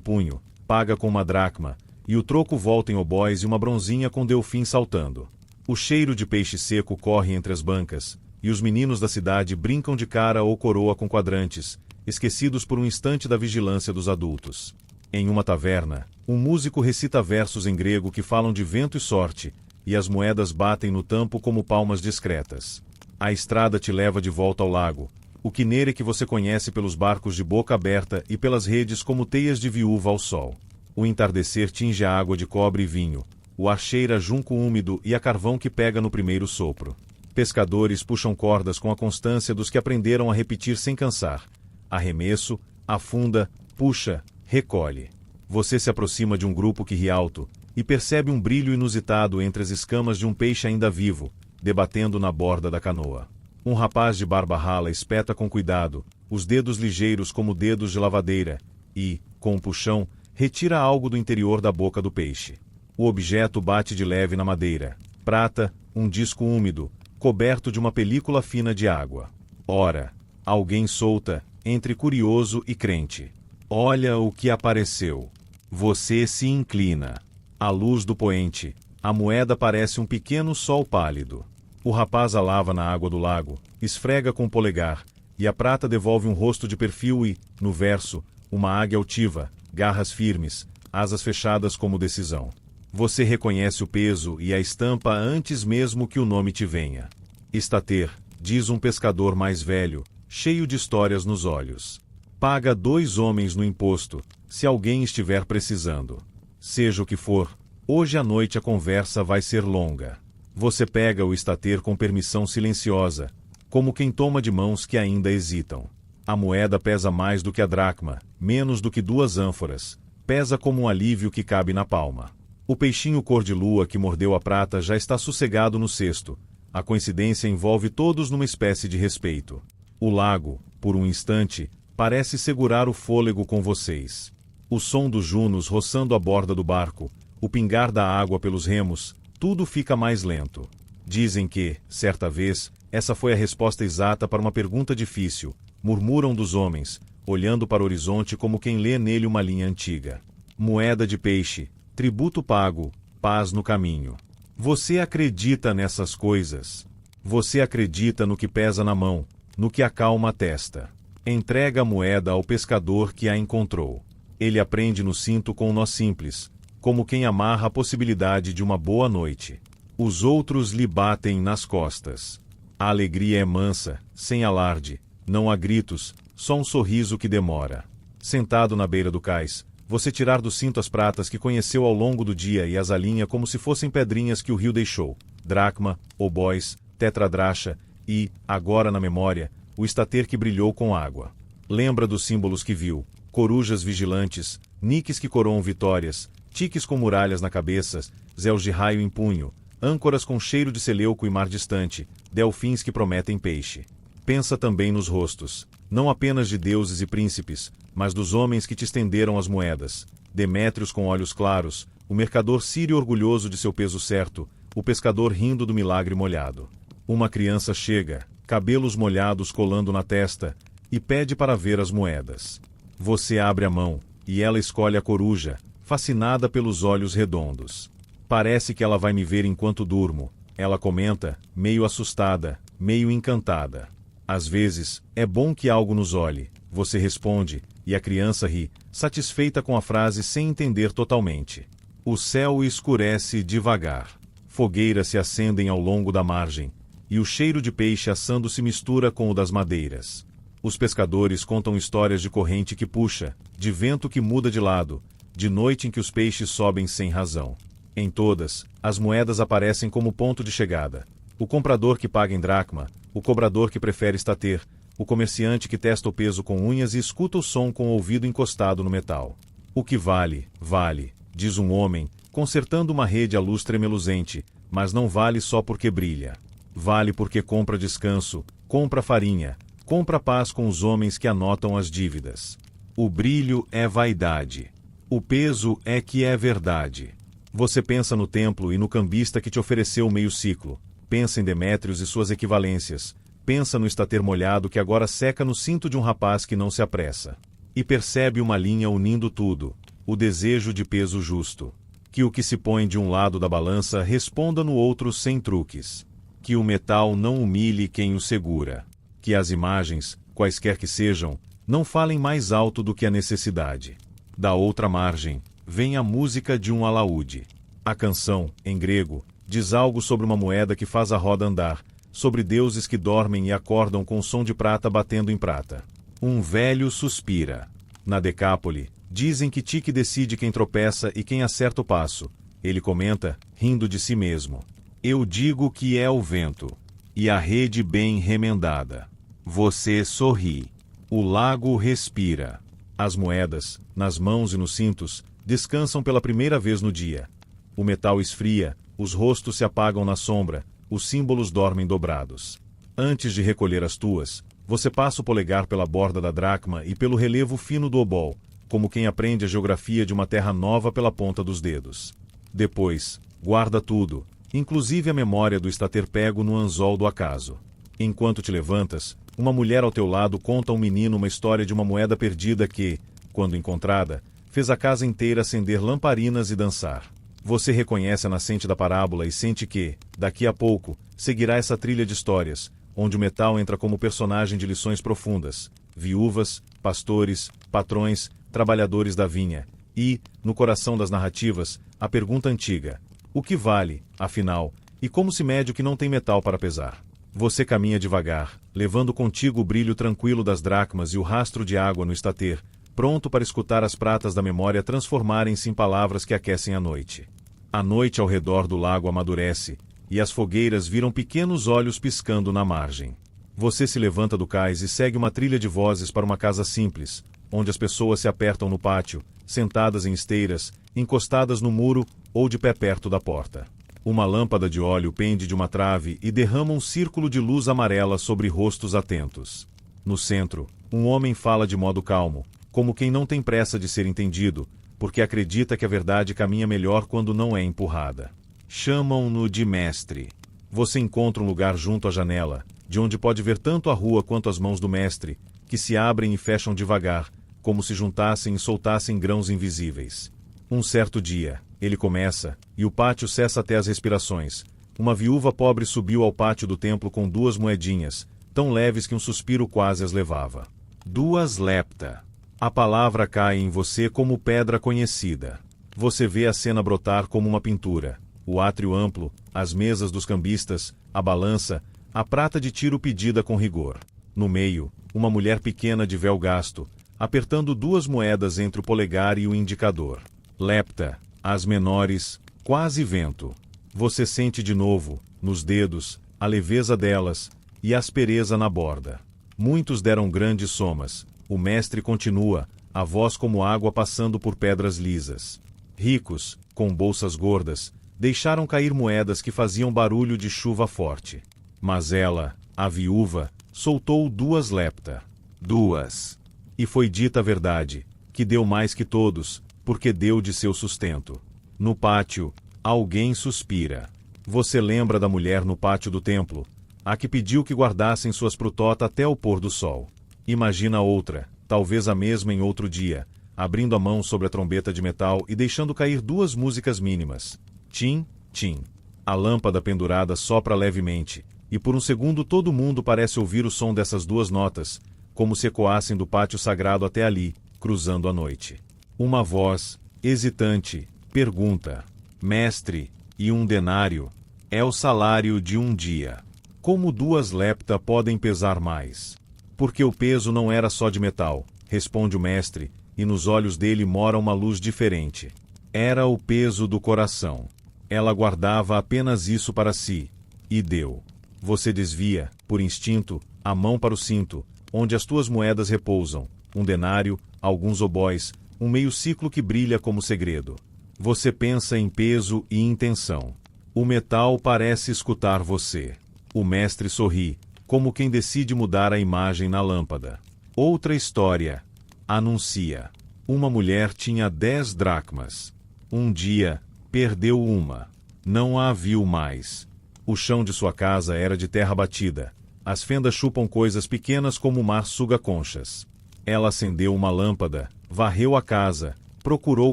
S1: punho, paga com 1 dracma, e o troco volta em obóis e uma bronzinha com delfim saltando. O cheiro de peixe seco corre entre as bancas, e os meninos da cidade brincam de cara ou coroa com quadrantes, esquecidos por um instante da vigilância dos adultos. Em uma taverna, um músico recita versos em grego que falam de vento e sorte, e as moedas batem no tampo como palmas discretas. A estrada te leva de volta ao lago, o quinere que você conhece pelos barcos de boca aberta e pelas redes como teias de viúva ao sol. O entardecer tinge a água de cobre e vinho, o ar cheira a junco úmido e a carvão que pega no primeiro sopro. Pescadores puxam cordas com a constância dos que aprenderam a repetir sem cansar. Arremesso, afunda, puxa, recolhe. Você se aproxima de um grupo que ri alto e percebe um brilho inusitado entre as escamas de um peixe ainda vivo, debatendo na borda da canoa. Um rapaz de barba rala espeta com cuidado, os dedos ligeiros como dedos de lavadeira, e, com um puxão, retira algo do interior da boca do peixe. O objeto bate de leve na madeira. Prata, um disco úmido, coberto de uma película fina de água. Ora, alguém solta, entre curioso e crente. Olha o que apareceu. Você se inclina. À luz do poente, a moeda parece um pequeno sol pálido. O rapaz a lava na água do lago, esfrega com o polegar, e a prata devolve um rosto de perfil e, no verso, uma águia altiva, garras firmes, asas fechadas como decisão. Você reconhece o peso e a estampa antes mesmo que o nome te venha. Estater, diz um pescador mais velho, cheio de histórias nos olhos. Paga 2 homens no imposto, se alguém estiver precisando. Seja o que for, hoje à noite a conversa vai ser longa. Você pega o estater com permissão silenciosa, como quem toma de mãos que ainda hesitam. A moeda pesa mais do que a dracma, menos do que 2 ânforas. Pesa como um alívio que cabe na palma. O peixinho cor-de-lua que mordeu a prata já está sossegado no cesto. A coincidência envolve todos numa espécie de respeito. O lago, por um instante, parece segurar o fôlego com vocês. O som dos junos roçando a borda do barco, o pingar da água pelos remos, tudo fica mais lento. Dizem que, certa vez, essa foi a resposta exata para uma pergunta difícil, murmuram dos homens, olhando para o horizonte como quem lê nele uma linha antiga. Moeda de peixe, tributo pago, paz no caminho. Você acredita nessas coisas? Você acredita no que pesa na mão, no que acalma a testa? Entrega a moeda ao pescador que a encontrou. Ele a prende no cinto com um nó simples, como quem amarra a possibilidade de uma boa noite. Os outros lhe batem nas costas. A alegria é mansa, sem alarde, não há gritos, só um sorriso que demora. Sentado na beira do cais, você tirar do cinto as pratas que conheceu ao longo do dia e as alinha como se fossem pedrinhas que o rio deixou. Dracma, obóis, tetradracha e, agora na memória, o estater que brilhou com água. Lembra dos símbolos que viu, corujas vigilantes, niques que coroam vitórias, tiques com muralhas na cabeça, zéus de raio em punho, âncoras com cheiro de seleuco e mar distante, delfins que prometem peixe. Pensa também nos rostos, não apenas de deuses e príncipes, mas dos homens que te estenderam as moedas, Demétrios com olhos claros, o mercador sírio orgulhoso de seu peso certo, o pescador rindo do milagre molhado. Uma criança chega, cabelos molhados colando na testa, e pede para ver as moedas. Você abre a mão, e ela escolhe a coruja, fascinada pelos olhos redondos. Parece que ela vai me ver enquanto durmo, ela comenta, meio assustada, meio encantada. Às vezes, é bom que algo nos olhe, você responde, e a criança ri, satisfeita com a frase sem entender totalmente. O céu escurece devagar. Fogueiras se acendem ao longo da margem, e o cheiro de peixe assando se mistura com o das madeiras. Os pescadores contam histórias de corrente que puxa, de vento que muda de lado, de noite em que os peixes sobem sem razão. Em todas, as moedas aparecem como ponto de chegada. O comprador que paga em dracma, o cobrador que prefere estater, o comerciante que testa o peso com unhas e escuta o som com o ouvido encostado no metal. O que vale, vale, diz um homem, consertando uma rede à luz tremeluzente, mas não vale só porque brilha. Vale porque compra descanso, compra farinha, compra paz com os homens que anotam as dívidas. O brilho é vaidade. O peso é que é verdade. Você pensa no templo e no cambista que te ofereceu o meio ciclo. Pensa em Demétrios e suas equivalências. Pensa no estater molhado que agora seca no cinto de um rapaz que não se apressa. E percebe uma linha unindo tudo, o desejo de peso justo. Que o que se põe de um lado da balança responda no outro sem truques. Que o metal não humilhe quem o segura. Que as imagens, quaisquer que sejam, não falem mais alto do que a necessidade. Da outra margem, vem a música de um alaúde. A canção, em grego, diz algo sobre uma moeda que faz a roda andar, sobre deuses que dormem e acordam com o som de prata batendo em prata. Um velho suspira. Na Decápole, dizem que Tique decide quem tropeça e quem acerta o passo. Ele comenta, rindo de si mesmo. Eu digo que é o vento. E a rede bem remendada. Você sorri. O lago respira. As moedas, nas mãos e nos cintos, descansam pela primeira vez no dia. O metal esfria, os rostos se apagam na sombra, os símbolos dormem dobrados. Antes de recolher as tuas, você passa o polegar pela borda da dracma e pelo relevo fino do obol, como quem aprende a geografia de uma terra nova pela ponta dos dedos. Depois, guarda tudo, inclusive a memória do estar ter pego no anzol do acaso. Enquanto te levantas, uma mulher ao teu lado conta ao menino uma história de uma moeda perdida que, quando encontrada, fez a casa inteira acender lamparinas e dançar. Você reconhece a nascente da parábola e sente que, daqui a pouco, seguirá essa trilha de histórias, onde o metal entra como personagem de lições profundas: viúvas, pastores, patrões, trabalhadores da vinha, e, no coração das narrativas, a pergunta antiga: o que vale, afinal, e como se mede o que não tem metal para pesar? Você caminha devagar, levando contigo o brilho tranquilo das dracmas e o rastro de água no estater, pronto para escutar as pratas da memória transformarem-se em palavras que aquecem a noite. A noite ao redor do lago amadurece, e as fogueiras viram pequenos olhos piscando na margem. Você se levanta do cais e segue uma trilha de vozes para uma casa simples, onde as pessoas se apertam no pátio, sentadas em esteiras, encostadas no muro ou de pé perto da porta. Uma lâmpada de óleo pende de uma trave e derrama um círculo de luz amarela sobre rostos atentos. No centro, um homem fala de modo calmo, como quem não tem pressa de ser entendido, porque acredita que a verdade caminha melhor quando não é empurrada. Chamam-no de mestre. Você encontra um lugar junto à janela, de onde pode ver tanto a rua quanto as mãos do mestre, que se abrem e fecham devagar, como se juntassem e soltassem grãos invisíveis. Um certo dia, ele começa, e o pátio cessa até as respirações. Uma viúva pobre subiu ao pátio do templo com 2 moedinhas, tão leves que um suspiro quase as levava. 2 lepta. A palavra cai em você como pedra conhecida. Você vê a cena brotar como uma pintura. O átrio amplo, as mesas dos cambistas, a balança, a prata de tiro pedida com rigor. No meio, uma mulher pequena de véu gasto, apertando 2 moedas entre o polegar e o indicador. Lepta, as menores, quase vento. Você sente de novo, nos dedos, a leveza delas e a aspereza na borda. Muitos deram grandes somas. O mestre continua, a voz como água passando por pedras lisas. Ricos, com bolsas gordas, deixaram cair moedas que faziam barulho de chuva forte. Mas ela, a viúva, soltou 2 lepta. 2. E foi dita a verdade, que deu mais que todos, porque deu de seu sustento. No pátio, alguém suspira. Você lembra da mulher no pátio do templo, a que pediu que guardassem suas prutota até o pôr do sol. Imagina outra, talvez a mesma em outro dia, abrindo a mão sobre a trombeta de metal e deixando cair 2 músicas mínimas. Tim, tim. A lâmpada pendurada sopra levemente, e por um segundo todo mundo parece ouvir o som dessas 2 notas, como se ecoassem do pátio sagrado até ali, cruzando a noite. Uma voz, hesitante, pergunta: mestre, e 1 denário? É o salário de 1 dia. Como 2 lepta podem pesar mais? Porque o peso não era só de metal, responde o mestre, e nos olhos dele mora uma luz diferente. Era o peso do coração. Ela guardava apenas isso para si, e deu. Você desvia, por instinto, a mão para o cinto, onde as tuas moedas repousam, 1 denário, alguns obóis, um meio ciclo que brilha como segredo. Você pensa em peso e intenção. O metal parece escutar você. O mestre sorri, como quem decide mudar a imagem na lâmpada. Outra história. Anuncia. Uma mulher tinha 10 dracmas. Um dia, perdeu uma. Não a viu mais. O chão de sua casa era de terra batida. As fendas chupam coisas pequenas como o mar suga conchas. Ela acendeu uma lâmpada, varreu a casa, procurou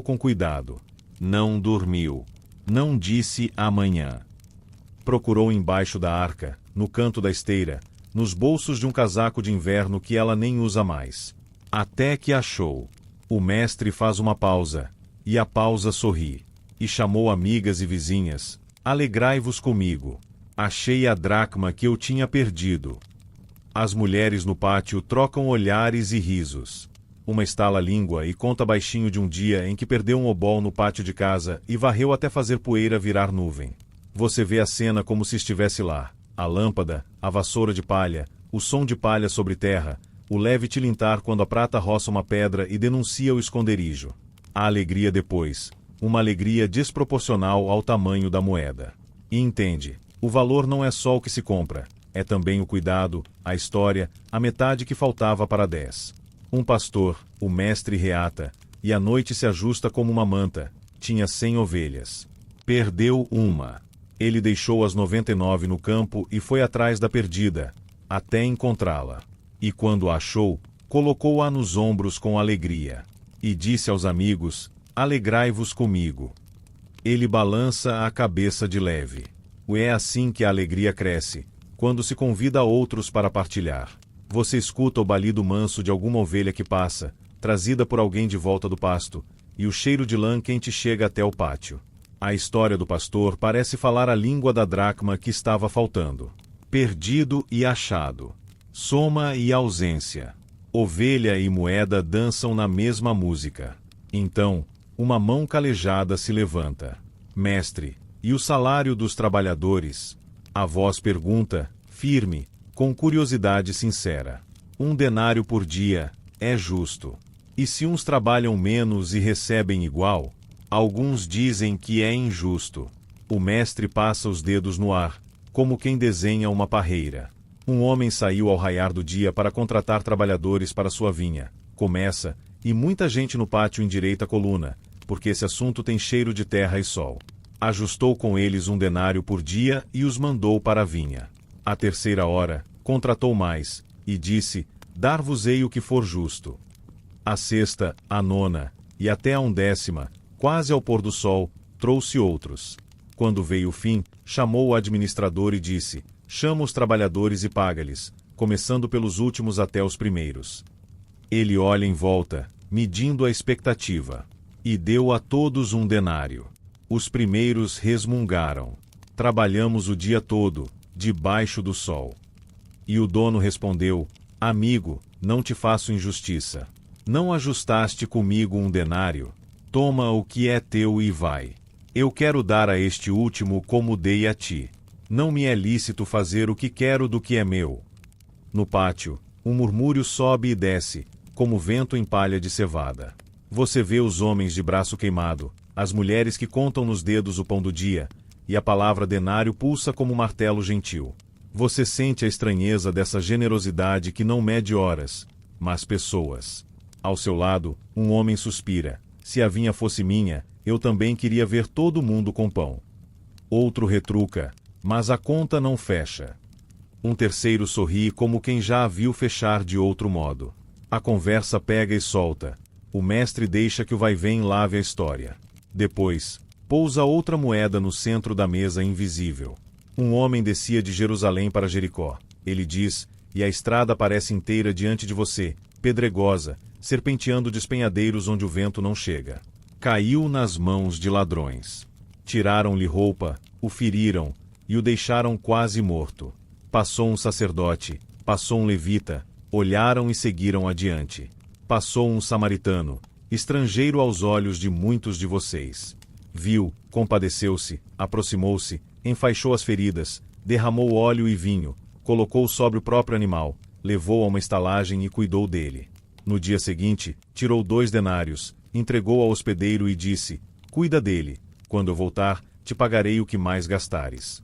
S1: com cuidado. Não dormiu. Não disse amanhã. Procurou embaixo da arca, no canto da esteira, nos bolsos de um casaco de inverno que ela nem usa mais. Até que achou. O mestre faz uma pausa, e a pausa sorri, e chamou amigas e vizinhas. Alegrai-vos comigo. Achei a dracma que eu tinha perdido. As mulheres no pátio trocam olhares e risos. Uma estala a língua e conta baixinho de um dia em que perdeu um obol no pátio de casa e varreu até fazer poeira virar nuvem. Você vê a cena como se estivesse lá. A lâmpada, a vassoura de palha, o som de palha sobre terra, o leve tilintar quando a prata roça uma pedra e denuncia o esconderijo. A alegria depois, uma alegria desproporcional ao tamanho da moeda. E entende, o valor não é só o que se compra, é também o cuidado, a história, a metade que faltava para 10. Um pastor, o mestre reata, e a noite se ajusta como uma manta, tinha 100 ovelhas. Perdeu uma. Ele deixou as 99 no campo e foi atrás da perdida, até encontrá-la. E quando a achou, colocou-a nos ombros com alegria. E disse aos amigos: alegrai-vos comigo. Ele balança a cabeça de leve. É assim que a alegria cresce, quando se convida outros para partilhar. Você escuta o balido manso de alguma ovelha que passa, trazida por alguém de volta do pasto, e o cheiro de lã quente chega até o pátio. A história do pastor parece falar a língua da dracma que estava faltando. Perdido e achado. Soma e ausência. Ovelha e moeda dançam na mesma música. Então, uma mão calejada se levanta. Mestre, e o salário dos trabalhadores? A voz pergunta, firme, com curiosidade sincera. 1 denário por dia, é justo. E se uns trabalham menos e recebem igual? Alguns dizem que é injusto. O mestre passa os dedos no ar, como quem desenha uma parreira. Um homem saiu ao raiar do dia para contratar trabalhadores para sua vinha. Começa, e muita gente no pátio endireita a coluna, porque esse assunto tem cheiro de terra e sol. Ajustou com eles 1 denário por dia e os mandou para a vinha. À 3ª hora, contratou mais, e disse: dar-vos-ei o que for justo. À 6ª, à 9ª, e até à 10ª, quase ao pôr do sol, trouxe outros. Quando veio o fim, chamou o administrador e disse: chama os trabalhadores e paga-lhes, começando pelos últimos até os primeiros. Ele olha em volta, medindo a expectativa, e deu a todos 1 denário. Os primeiros resmungaram: trabalhamos o dia todo, debaixo do sol. E o dono respondeu: amigo, não te faço injustiça. Não ajustaste comigo 1 denário? Toma o que é teu e vai. Eu quero dar a este último como dei a ti. Não me é lícito fazer o que quero do que é meu. No pátio, um murmúrio sobe e desce, como vento em palha de cevada. Você vê os homens de braço queimado, as mulheres que contam nos dedos o pão do dia, e a palavra denário pulsa como um martelo gentil. Você sente a estranheza dessa generosidade que não mede horas, mas pessoas. Ao seu lado, um homem suspira: se a vinha fosse minha, eu também queria ver todo mundo com pão. Outro retruca: mas a conta não fecha. Um terceiro sorri como quem já a viu fechar de outro modo. A conversa pega e solta. O mestre deixa que o vai-vem lave a história. Depois, pousa outra moeda no centro da mesa invisível. Um homem descia de Jerusalém para Jericó. Ele diz: e a estrada parece inteira diante de você, pedregosa, serpenteando despenhadeiros onde o vento não chega. Caiu nas mãos de ladrões. Tiraram-lhe roupa, o feriram, e o deixaram quase morto. Passou um sacerdote, passou um levita, olharam e seguiram adiante. Passou um samaritano, estrangeiro aos olhos de muitos de vocês. Viu, compadeceu-se, aproximou-se, enfaixou as feridas, derramou óleo e vinho, colocou sobre o próprio animal, levou a uma estalagem e cuidou dele. No dia seguinte, tirou 2 denários, entregou ao hospedeiro e disse: cuida dele, quando eu voltar, te pagarei o que mais gastares.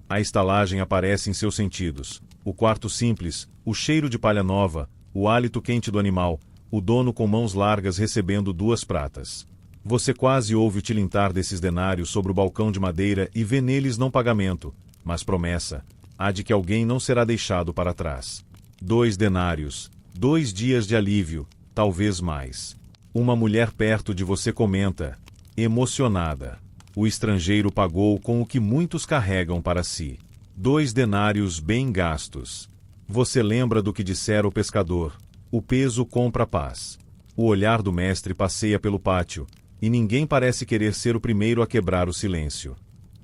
S1: A estalagem aparece em seus sentidos: o quarto simples, o cheiro de palha nova, o hálito quente do animal, o dono com mãos largas recebendo 2 pratas. Você quase ouve o tilintar desses denários sobre o balcão de madeira e vê neles não pagamento, mas promessa: há de que alguém não será deixado para trás. 2 denários, 2 dias de alívio, talvez mais. Uma mulher perto de você comenta, emocionada: o estrangeiro pagou com o que muitos carregam para si. 2 denários bem gastos. Você lembra do que dissera o pescador: o peso compra paz. O olhar do mestre passeia pelo pátio, e ninguém parece querer ser o primeiro a quebrar o silêncio.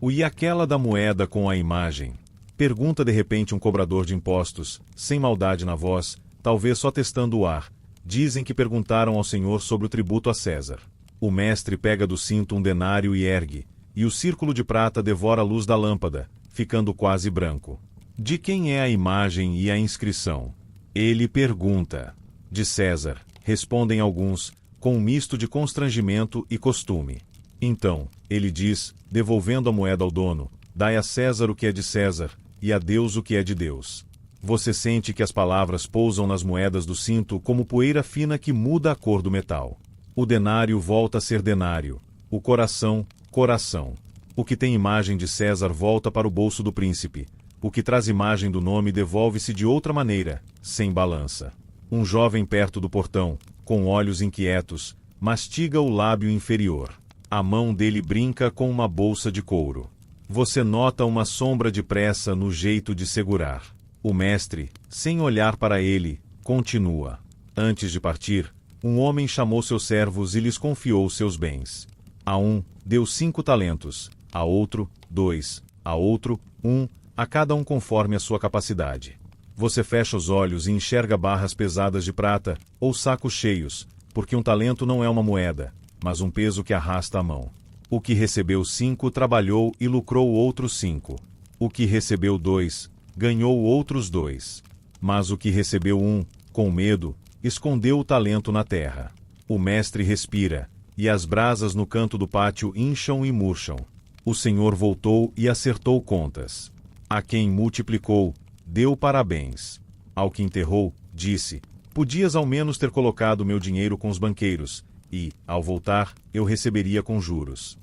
S1: E aquela da moeda com a imagem? Pergunta de repente um cobrador de impostos, sem maldade na voz, talvez só testando o ar. Dizem que perguntaram ao senhor sobre o tributo a César. O mestre pega do cinto 1 denário e ergue, e o círculo de prata devora a luz da lâmpada, ficando quase branco. De quem é a imagem e a inscrição? Ele pergunta. De César, respondem alguns, com um misto de constrangimento e costume. Então, ele diz, devolvendo a moeda ao dono: dai a César o que é de César, e a Deus o que é de Deus. Você sente que as palavras pousam nas moedas do cinto como poeira fina que muda a cor do metal. O denário volta a ser denário, o coração, coração. O que tem imagem de César volta para o bolso do príncipe. O que traz imagem do nome devolve-se de outra maneira, sem balança. Um jovem perto do portão, com olhos inquietos, mastiga o lábio inferior. A mão dele brinca com uma bolsa de couro. Você nota uma sombra de pressa no jeito de segurar. O mestre, sem olhar para ele, continua. Antes de partir, um homem chamou seus servos e lhes confiou seus bens. A um, deu 5 talentos, a outro, 2, a outro, 1, a cada um conforme a sua capacidade. Você fecha os olhos e enxerga barras pesadas de prata, ou sacos cheios, porque um talento não é uma moeda, mas um peso que arrasta a mão. O que recebeu 5 trabalhou e lucrou outros 5. O que recebeu 2, ganhou outros 2. Mas o que recebeu 1, com medo, escondeu o talento na terra. O mestre respira, e as brasas no canto do pátio incham e murcham. O Senhor voltou e acertou contas. A quem multiplicou, deu parabéns. Ao que enterrou, disse: podias ao menos ter colocado meu dinheiro com os banqueiros, e, ao voltar, eu receberia com juros.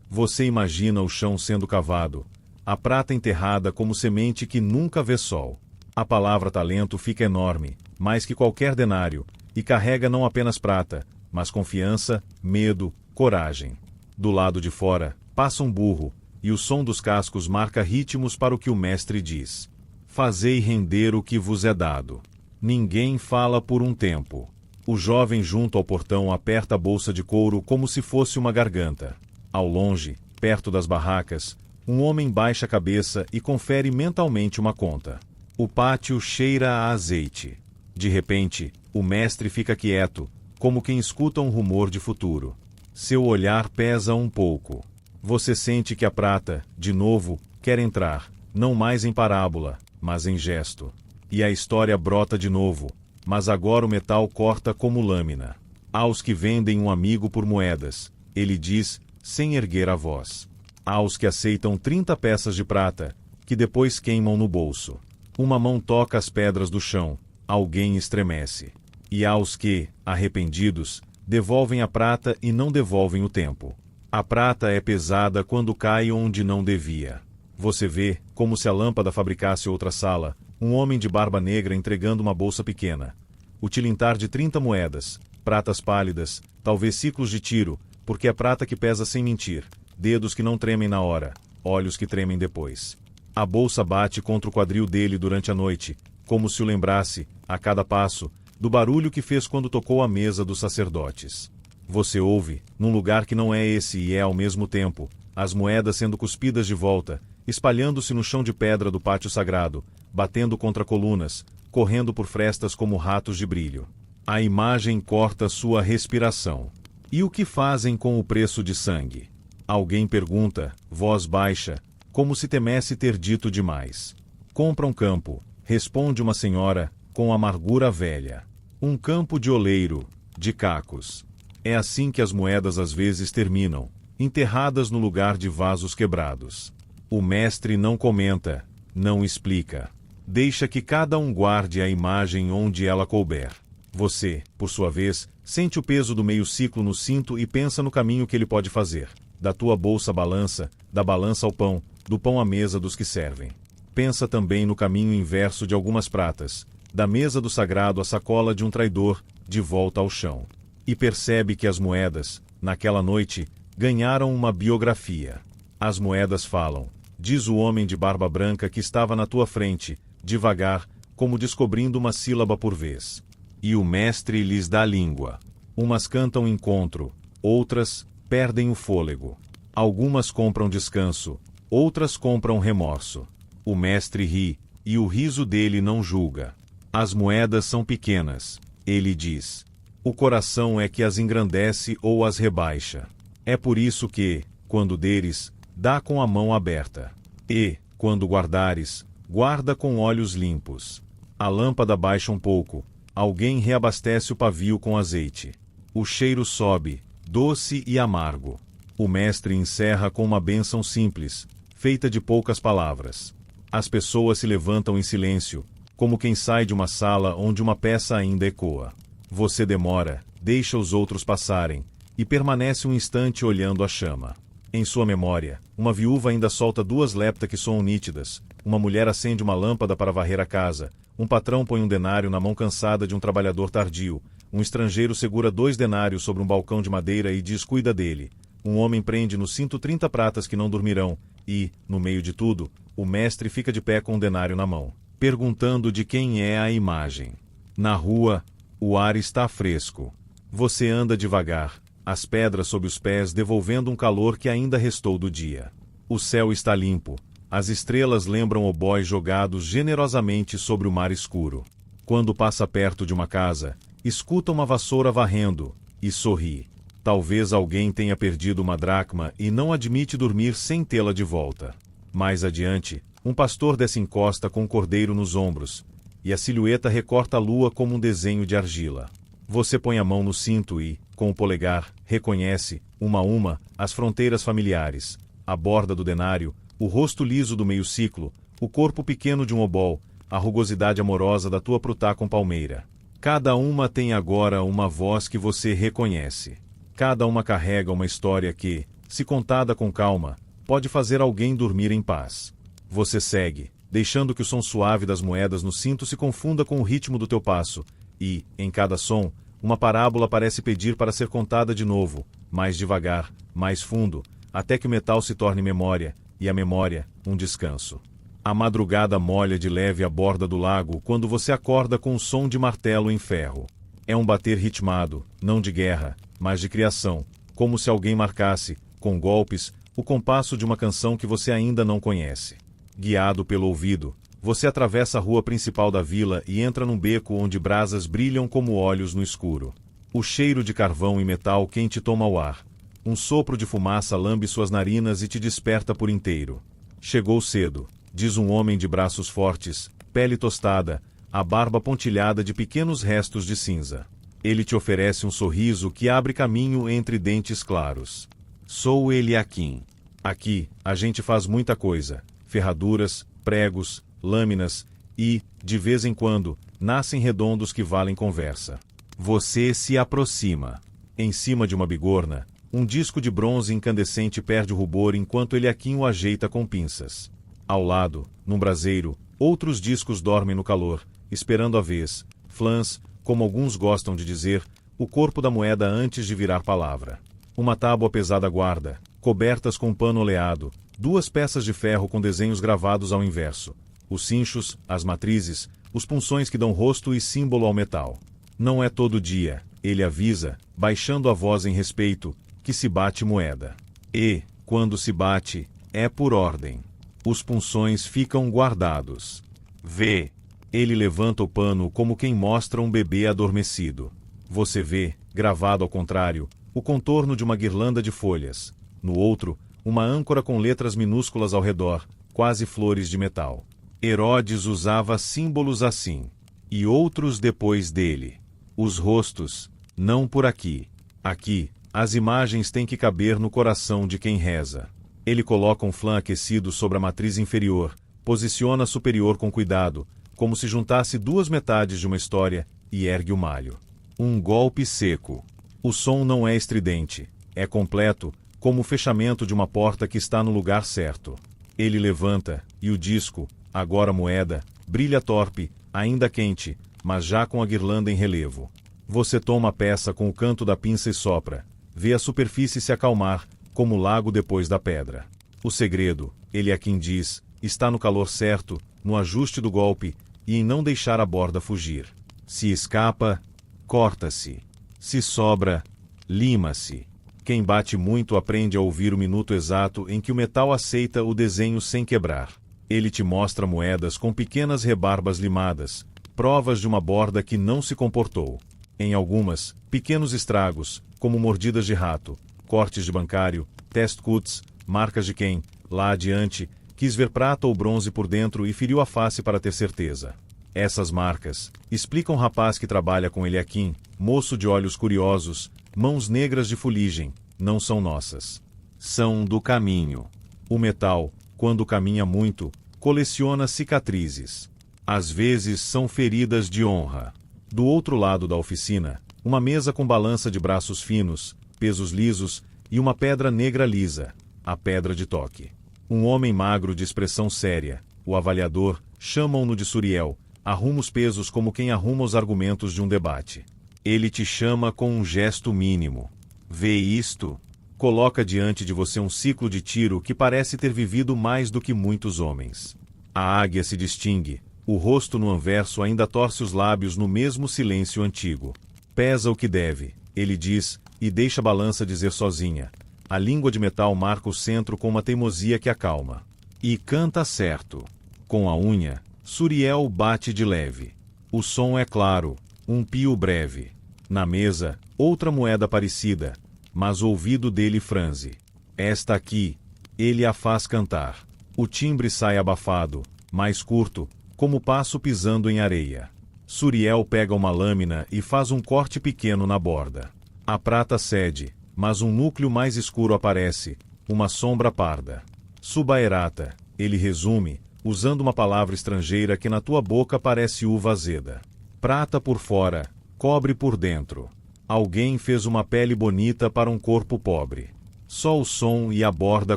S1: Você imagina o chão sendo cavado, a prata enterrada como semente que nunca vê sol. A palavra talento fica enorme, mais que qualquer denário, e carrega não apenas prata, mas confiança, medo, coragem. Do lado de fora, passa um burro, e o som dos cascos marca ritmos para o que o mestre diz. Fazei render o que vos é dado. Ninguém fala por um tempo. O jovem junto ao portão aperta a bolsa de couro como se fosse uma garganta. Ao longe, perto das barracas, um homem baixa a cabeça e confere mentalmente uma conta. O pátio cheira a azeite. De repente, o mestre fica quieto, como quem escuta um rumor de futuro. Seu olhar pesa um pouco. Você sente que a prata, de novo, quer entrar, não mais em parábola, mas em gesto. E a história brota de novo, mas agora o metal corta como lâmina. Aos que vendem um amigo por moedas, ele diz, sem erguer a voz. Aos que aceitam 30 peças de prata, que depois queimam no bolso. Uma mão toca as pedras do chão, alguém estremece. E aos que, arrependidos, devolvem a prata e não devolvem o tempo. A prata é pesada quando cai onde não devia. Você vê, como se a lâmpada fabricasse outra sala, um homem de barba negra entregando uma bolsa pequena. O tilintar de 30 moedas, pratas pálidas, talvez ciclos de tiro, porque é prata que pesa sem mentir, dedos que não tremem na hora, olhos que tremem depois. A bolsa bate contra o quadril dele durante a noite, como se o lembrasse, a cada passo, do barulho que fez quando tocou a mesa dos sacerdotes. Você ouve, num lugar que não é esse e é ao mesmo tempo, as moedas sendo cuspidas de volta, espalhando-se no chão de pedra do pátio sagrado, batendo contra colunas, correndo por frestas como ratos de brilho. A imagem corta sua respiração. E o que fazem com o preço de sangue? Alguém pergunta, voz baixa, como se temesse ter dito demais. Compra um campo, responde uma senhora, com amargura velha. Um campo de oleiro, de cacos. É assim que as moedas às vezes terminam, enterradas no lugar de vasos quebrados. O mestre não comenta, não explica. Deixa que cada um guarde a imagem onde ela couber. Você, por sua vez, sente o peso do meio ciclo no cinto e pensa no caminho que ele pode fazer. Da tua bolsa à balança, da balança ao pão, do pão à mesa dos que servem. Pensa também no caminho inverso de algumas pratas, da mesa do sagrado à sacola de um traidor, de volta ao chão. E percebe que as moedas, naquela noite, ganharam uma biografia. As moedas falam, diz o homem de barba branca que estava na tua frente, devagar, como descobrindo uma sílaba por vez. E o mestre lhes dá língua. Umas cantam encontro, outras perdem o fôlego. Algumas compram descanso, outras compram remorso. O mestre ri, e o riso dele não julga. As moedas são pequenas, ele diz. O coração é que as engrandece ou as rebaixa. É por isso que, quando deres, dá com a mão aberta. E, quando guardares, guarda com olhos limpos. A lâmpada baixa um pouco, alguém reabastece o pavio com azeite. O cheiro sobe, doce e amargo. O mestre encerra com uma bênção simples, feita de poucas palavras. As pessoas se levantam em silêncio, como quem sai de uma sala onde uma peça ainda ecoa. Você demora, deixa os outros passarem, e permanece um instante olhando a chama. Em sua memória, uma viúva ainda solta 2 lepta que soam nítidas, uma mulher acende uma lâmpada para varrer a casa, um patrão põe um denário na mão cansada de um trabalhador tardio, um estrangeiro segura 2 denários sobre um balcão de madeira e diz cuida dele, um homem prende no cinto 30 pratas que não dormirão, e, no meio de tudo, o mestre fica de pé com um denário na mão, perguntando de quem é a imagem. Na rua, o ar está fresco. Você anda devagar, as pedras sob os pés devolvendo um calor que ainda restou do dia. O céu está limpo, as estrelas lembram obóis jogados generosamente sobre o mar escuro. Quando passa perto de uma casa, escuta uma vassoura varrendo, e sorri. Talvez alguém tenha perdido uma dracma e não admite dormir sem tê-la de volta. Mais adiante, um pastor desce encosta com um cordeiro nos ombros, e a silhueta recorta a lua como um desenho de argila. Você põe a mão no cinto e, com o polegar, reconhece, uma a uma, as fronteiras familiares, a borda do denário, o rosto liso do meio-ciclo, o corpo pequeno de um obol, a rugosidade amorosa da tua prutá com palmeira. Cada uma tem agora uma voz que você reconhece. Cada uma carrega uma história que, se contada com calma, pode fazer alguém dormir em paz. Você segue, deixando que o som suave das moedas no cinto se confunda com o ritmo do teu passo, e, em cada som, uma parábola parece pedir para ser contada de novo, mais devagar, mais fundo, até que o metal se torne memória, e a memória, um descanso. A madrugada molha de leve a borda do lago quando você acorda com um som de martelo em ferro. É um bater ritmado, não de guerra, mas de criação, como se alguém marcasse, com golpes, o compasso de uma canção que você ainda não conhece. Guiado pelo ouvido, você atravessa a rua principal da vila e entra num beco onde brasas brilham como olhos no escuro. O cheiro de carvão e metal quente toma o ar. Um sopro de fumaça lambe suas narinas e te desperta por inteiro. Chegou cedo, diz um homem de braços fortes, pele tostada, a barba pontilhada de pequenos restos de cinza. Ele te oferece um sorriso que abre caminho entre dentes claros. Sou Eliakim. Aqui, a gente faz muita coisa. Ferraduras, pregos, lâminas e, de vez em quando, nascem redondos que valem conversa. Você se aproxima. Em cima de uma bigorna, um disco de bronze incandescente perde o rubor enquanto Eliakim o ajeita com pinças. Ao lado, num braseiro, outros discos dormem no calor, esperando a vez, flãs, como alguns gostam de dizer, o corpo da moeda antes de virar palavra. Uma tábua pesada guarda, cobertas com pano oleado, 2 peças de ferro com desenhos gravados ao inverso. Os cinchos, as matrizes, os punções que dão rosto e símbolo ao metal. Não é todo dia, ele avisa, baixando a voz em respeito, que se bate moeda. E, quando se bate, é por ordem. Os punções ficam guardados. Vê. Ele levanta o pano como quem mostra um bebê adormecido. Você vê, gravado ao contrário, o contorno de uma guirlanda de folhas. No outro, uma âncora com letras minúsculas ao redor, quase flores de metal. Herodes usava símbolos assim. E outros depois dele. Os rostos, não por aqui. Aqui, as imagens têm que caber no coração de quem reza. Ele coloca um flã aquecido sobre a matriz inferior, posiciona a superior com cuidado, como se juntasse 2 metades de uma história, e ergue o malho. Um golpe seco. O som não é estridente, é completo, como o fechamento de uma porta que está no lugar certo. Ele levanta, e o disco, agora moeda, brilha torpe, ainda quente, mas já com a guirlanda em relevo. Você toma a peça com o canto da pinça e sopra. Vê a superfície se acalmar, como o lago depois da pedra. O segredo, Eliakim diz, está no calor certo, no ajuste do golpe, e em não deixar a borda fugir. Se escapa, corta-se. Se sobra, lima-se. Quem bate muito aprende a ouvir o minuto exato em que o metal aceita o desenho sem quebrar. Ele te mostra moedas com pequenas rebarbas limadas, provas de uma borda que não se comportou. Em algumas, pequenos estragos, como mordidas de rato, cortes de bancário, test-cuts, marcas de quem, lá adiante, quis ver prata ou bronze por dentro e feriu a face para ter certeza. Essas marcas, explica um rapaz que trabalha com Eliakim, moço de olhos curiosos, mãos negras de fuligem, não são nossas. São do caminho. O metal, quando caminha muito, coleciona cicatrizes. Às vezes são feridas de honra. Do outro lado da oficina, uma mesa com balança de braços finos, pesos lisos e uma pedra negra lisa. a pedra de toque. Um homem magro de expressão séria, o avaliador, chamam-no de Suriel, arruma os pesos como quem arruma os argumentos de um debate. Ele te chama com um gesto mínimo. Vê isto? Coloca diante de você um ciclo de tiro que parece ter vivido mais do que muitos homens. A águia se distingue, o rosto no anverso ainda torce os lábios no mesmo silêncio antigo. Pesa o que deve, ele diz, e deixa a balança dizer sozinha. A língua de metal marca o centro com uma teimosia que acalma. E canta certo. Com a unha, Suriel bate de leve. O som é claro, um pio breve. Na mesa, outra moeda parecida, mas o ouvido dele franze. Esta aqui, ele a faz cantar. O timbre sai abafado, mais curto, como passo pisando em areia. Suriel pega uma lâmina e faz um corte pequeno na borda. A prata cede, mas um núcleo mais escuro aparece, uma sombra parda. Subaerata, ele resume, usando uma palavra estrangeira que na tua boca parece uva azeda. Prata por fora, cobre por dentro. Alguém fez uma pele bonita para um corpo pobre. Só o som e a borda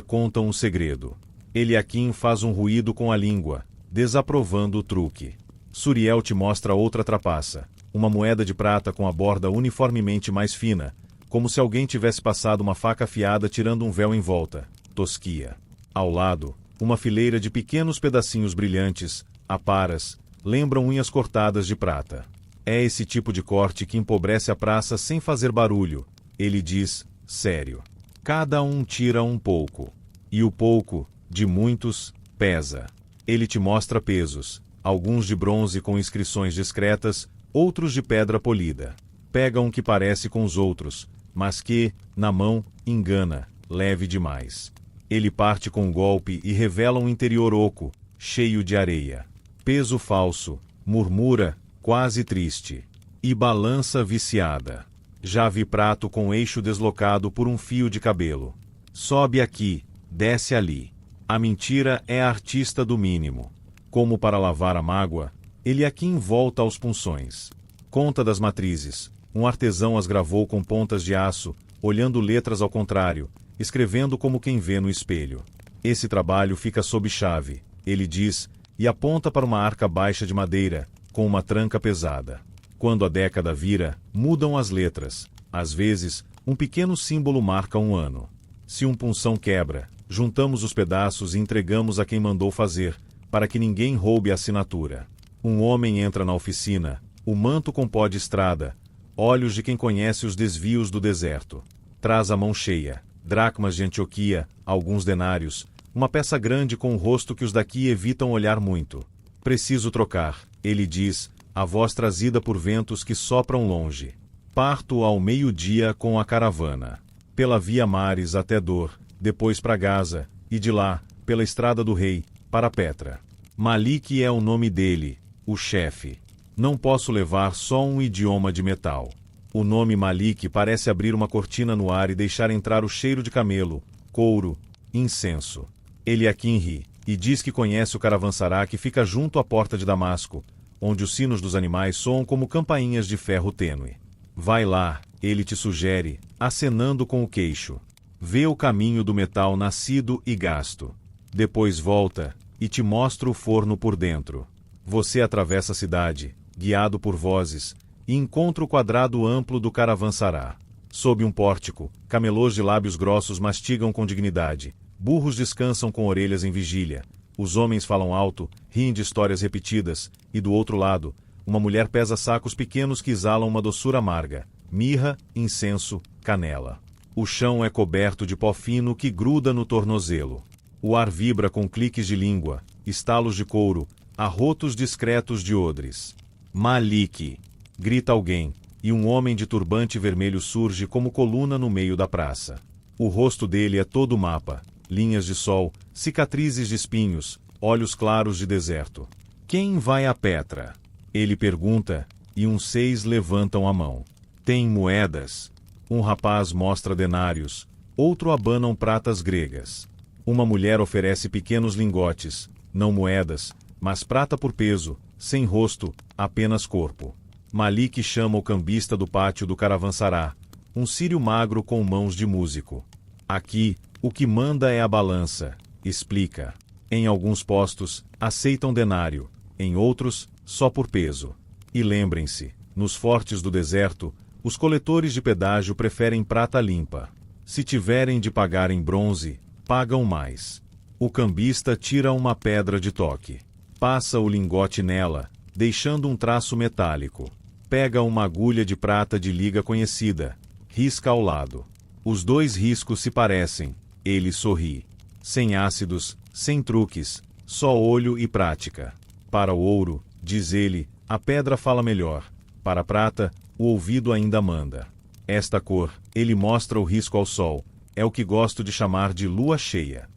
S1: contam um segredo. Eliaquim faz um ruído com a língua, desaprovando o truque. Suriel te mostra outra trapaça, uma moeda de prata com a borda uniformemente mais fina, como se alguém tivesse passado uma faca afiada tirando um véu em volta. Tosquia. Ao lado, uma fileira de pequenos pedacinhos brilhantes, aparas, lembram unhas cortadas de prata. É esse tipo de corte que empobrece a praça sem fazer barulho. Ele diz, sério. Cada um tira um pouco. E o pouco, de muitos, pesa. Ele te mostra pesos, alguns de bronze com inscrições discretas, outros de pedra polida. Pega um que parece com os outros, mas que, na mão, engana, leve demais. Ele parte com um golpe e revela um interior oco, cheio de areia. Peso falso, murmura, quase triste. E balança viciada. Já vi prato com eixo deslocado por um fio de cabelo. Sobe aqui, desce ali. A mentira é a artista do mínimo. Como para lavar a mágoa, Eliaquim volta aos punções. Conta das matrizes. Um artesão as gravou com pontas de aço, olhando letras ao contrário, escrevendo como quem vê no espelho. Esse trabalho fica sob chave, ele diz, e aponta para uma arca baixa de madeira, com uma tranca pesada. Quando a década vira, mudam as letras. Às vezes, um pequeno símbolo marca um ano. Se um punção quebra, juntamos os pedaços e entregamos a quem mandou fazer, para que ninguém roube a assinatura. Um homem entra na oficina, o manto com pó de estrada, olhos de quem conhece os desvios do deserto. Traz a mão cheia, dracmas de Antioquia, alguns denários, uma peça grande com um rosto que os daqui evitam olhar muito. Preciso trocar, ele diz, a voz trazida por ventos que sopram longe. Parto ao meio-dia com a caravana. Pela via Mares até Dor, depois para Gaza, e de lá, pela estrada do rei, para Petra. Malik é o nome dele, o chefe. Não posso levar só um idioma de metal. O nome Malik parece abrir uma cortina no ar e deixar entrar o cheiro de camelo, couro, incenso. Eliaquim ri, e diz que conhece o caravansará que fica junto à porta de Damasco, onde os sinos dos animais soam como campainhas de ferro tênue. Vai lá, ele te sugere, acenando com o queixo. Vê o caminho do metal nascido e gasto. Depois volta, e te mostra o forno por dentro. Você atravessa a cidade, guiado por vozes, e encontra o quadrado amplo do caravansará. Sob um pórtico, camelôs de lábios grossos mastigam com dignidade, burros descansam com orelhas em vigília, os homens falam alto, riem de histórias repetidas, e do outro lado, uma mulher pesa sacos pequenos que exalam uma doçura amarga, mirra, incenso, canela. O chão é coberto de pó fino que gruda no tornozelo. O ar vibra com cliques de língua, estalos de couro, arrotos discretos de odres. Malik! Grita alguém, e um homem de turbante vermelho surge como coluna no meio da praça. O rosto dele é todo mapa, linhas de sol, cicatrizes de espinhos, olhos claros de deserto. Quem vai a Petra? Ele pergunta, e uns 6 levantam a mão. Tem moedas? Um rapaz mostra denários, outro abanam pratas gregas. Uma mulher oferece pequenos lingotes, não moedas, mas prata por peso, sem rosto, apenas corpo. Malik chama o cambista do pátio do caravansará, um sírio magro com mãos de músico. Aqui, O que manda é a balança, explica. Em alguns postos, aceitam denário, em outros, só por peso. E lembrem-se, nos fortes do deserto, os coletores de pedágio preferem prata limpa. Se tiverem de pagar em bronze, pagam mais. O cambista tira uma pedra de toque. Passa o lingote nela, deixando um traço metálico. Pega uma agulha de prata de liga conhecida, risca ao lado. Os dois riscos se parecem, ele sorri. Sem ácidos, sem truques, só olho e prática. Para o ouro, diz ele, a pedra fala melhor. Para a prata, o ouvido ainda manda. Esta cor, ele mostra o risco ao sol, é o que gosto de chamar de lua cheia.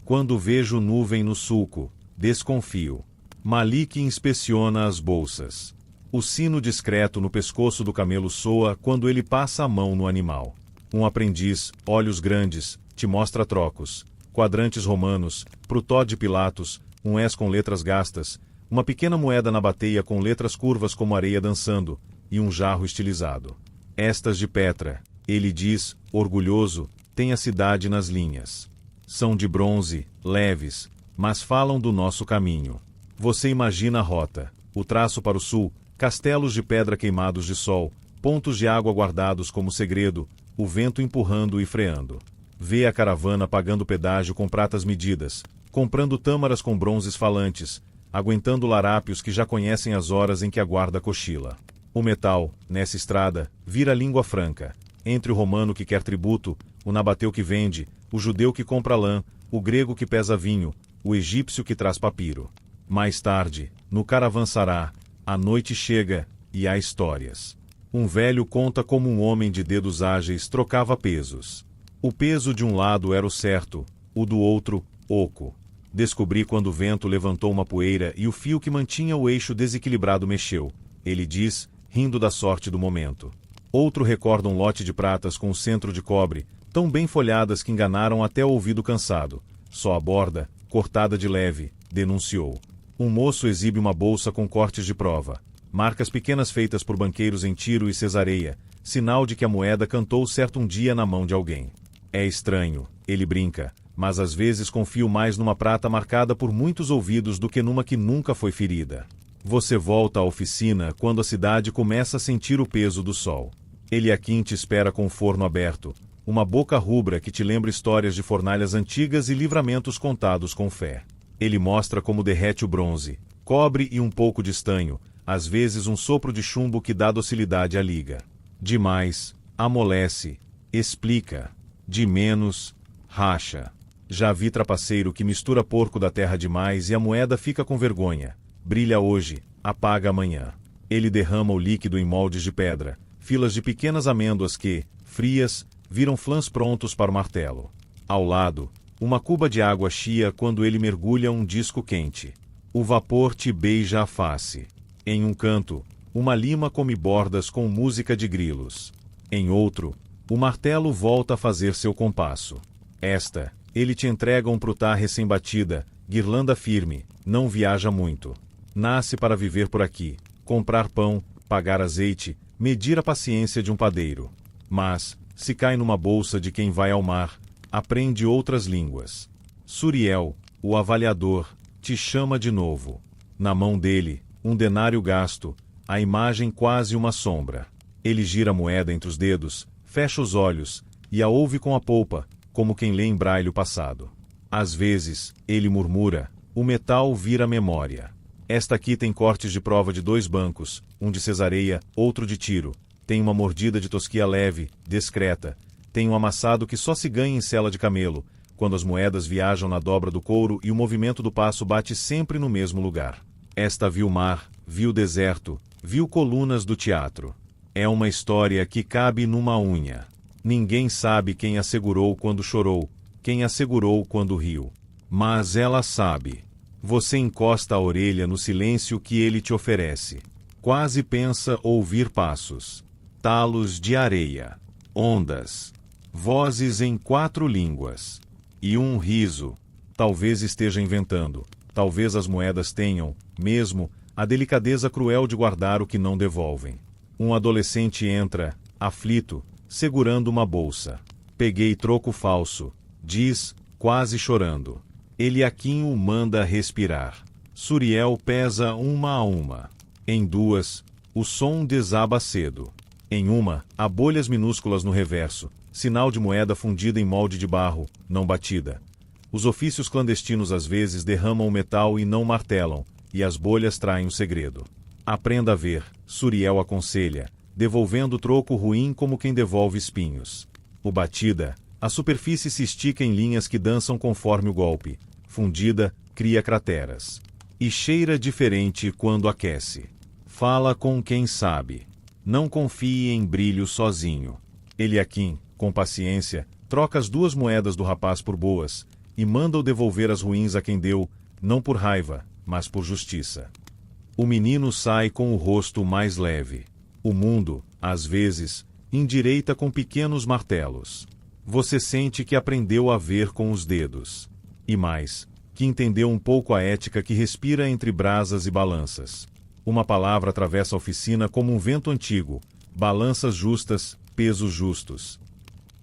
S1: Quando vejo nuvem no sulco, desconfio. Malik inspeciona as bolsas. O sino discreto no pescoço do camelo soa quando ele passa a mão no animal. Um aprendiz, olhos grandes, te mostra trocos. Quadrantes romanos, prutó de Pilatos, um S com letras gastas, uma pequena moeda na bateia com letras curvas como areia dançando, e um jarro estilizado. Estas de Petra, ele diz, orgulhoso, tem a cidade nas linhas. São de bronze, leves, mas falam do nosso caminho. Você imagina a rota, o traço para o sul, castelos de pedra queimados de sol, pontos de água guardados como segredo, o vento empurrando e freando. Vê a caravana pagando pedágio com pratas medidas, comprando tâmaras com bronzes falantes, aguentando larápios que já conhecem as horas em que a guarda cochila. O metal, nessa estrada, vira língua franca, entre o romano que quer tributo, o nabateu que vende, o judeu que compra lã, o grego que pesa vinho, o egípcio que traz papiro. Mais tarde, no caravansará, a noite chega e há histórias. Um velho conta como um homem de dedos ágeis trocava pesos. O peso de um lado era o certo, o do outro, oco. Descobri quando o vento levantou uma poeira e o fio que mantinha o eixo desequilibrado mexeu. Ele diz, rindo da sorte do momento. Outro recorda um lote de pratas com o centro de cobre, tão bem folhadas que enganaram até o ouvido cansado. Só a borda, cortada de leve, denunciou. Um moço exibe uma bolsa com cortes de prova. Marcas pequenas feitas por banqueiros em Tiro e Cesareia, sinal de que a moeda cantou certo um dia na mão de alguém. É estranho, ele brinca, mas às vezes confio mais numa prata marcada por muitos ouvidos do que numa que nunca foi ferida. Você volta à oficina quando a cidade começa a sentir o peso do sol. Eliakim te espera com o forno aberto, uma boca rubra que te lembra histórias de fornalhas antigas e livramentos contados com fé. Ele mostra como derrete o bronze, cobre e um pouco de estanho, às vezes um sopro de chumbo que dá docilidade à liga. De mais, amolece, explica. De menos, racha. Já vi trapaceiro que mistura porco da terra demais e a moeda fica com vergonha. Brilha hoje, apaga amanhã. Ele derrama o líquido em moldes de pedra, filas de pequenas amêndoas que, frias, viram flãs prontos para o martelo. Ao lado, uma cuba de água chia quando ele mergulha um disco quente. O vapor te beija a face. Em um canto, uma lima come bordas com música de grilos. Em outro, o martelo volta a fazer seu compasso. Esta, ele te entrega um prutá recém-batida, guirlanda firme, não viaja muito. Nasce para viver por aqui, comprar pão, pagar azeite, medir a paciência de um padeiro. Mas, se cai numa bolsa de quem vai ao mar, aprende outras línguas. Suriel, o avaliador, te chama de novo. Na mão dele, um denário gasto, a imagem quase uma sombra. Ele gira a moeda entre os dedos, fecha os olhos, e a ouve com a polpa, como quem lê em braille o passado. Às vezes, ele murmura, o metal vira memória. Esta aqui tem cortes de prova de 2 bancos, um de Cesareia, outro de Tiro. Tem uma mordida de tosquia leve, discreta. Tem um amassado que só se ganha em sela de camelo, quando as moedas viajam na dobra do couro e o movimento do passo bate sempre no mesmo lugar. Esta viu mar, viu deserto, viu colunas do teatro. É uma história que cabe numa unha. Ninguém sabe quem a segurou quando chorou, quem a segurou quando riu. Mas ela sabe. Você encosta a orelha no silêncio que ele te oferece. Quase pensa ouvir passos. Talos de areia. Ondas. Vozes em 4 línguas. E um riso. Talvez esteja inventando. Talvez as moedas tenham, mesmo, a delicadeza cruel de guardar o que não devolvem. Um adolescente entra, aflito, segurando uma bolsa. Peguei troco falso, diz, quase chorando. Eliaquim o manda respirar. Suriel pesa uma a uma. Em duas, o som desaba cedo. Em uma, há bolhas minúsculas no reverso, sinal de moeda fundida em molde de barro, não batida. Os ofícios clandestinos às vezes derramam o metal e não martelam, e as bolhas traem o segredo. Aprenda a ver, Suriel aconselha, devolvendo o troco ruim como quem devolve espinhos. O batida, a superfície se estica em linhas que dançam conforme o golpe. Fundida, cria crateras. E cheira diferente quando aquece. Fala com quem sabe. Não confie em brilho sozinho. Eliaquim, com paciência, troca as 2 moedas do rapaz por boas, e manda-o devolver as ruins a quem deu, não por raiva, mas por justiça. O menino sai com o rosto mais leve. O mundo, às vezes, endireita com pequenos martelos. Você sente que aprendeu a ver com os dedos. E mais, que entendeu um pouco a ética que respira entre brasas e balanças. Uma palavra atravessa a oficina como um vento antigo, balanças justas, pesos justos.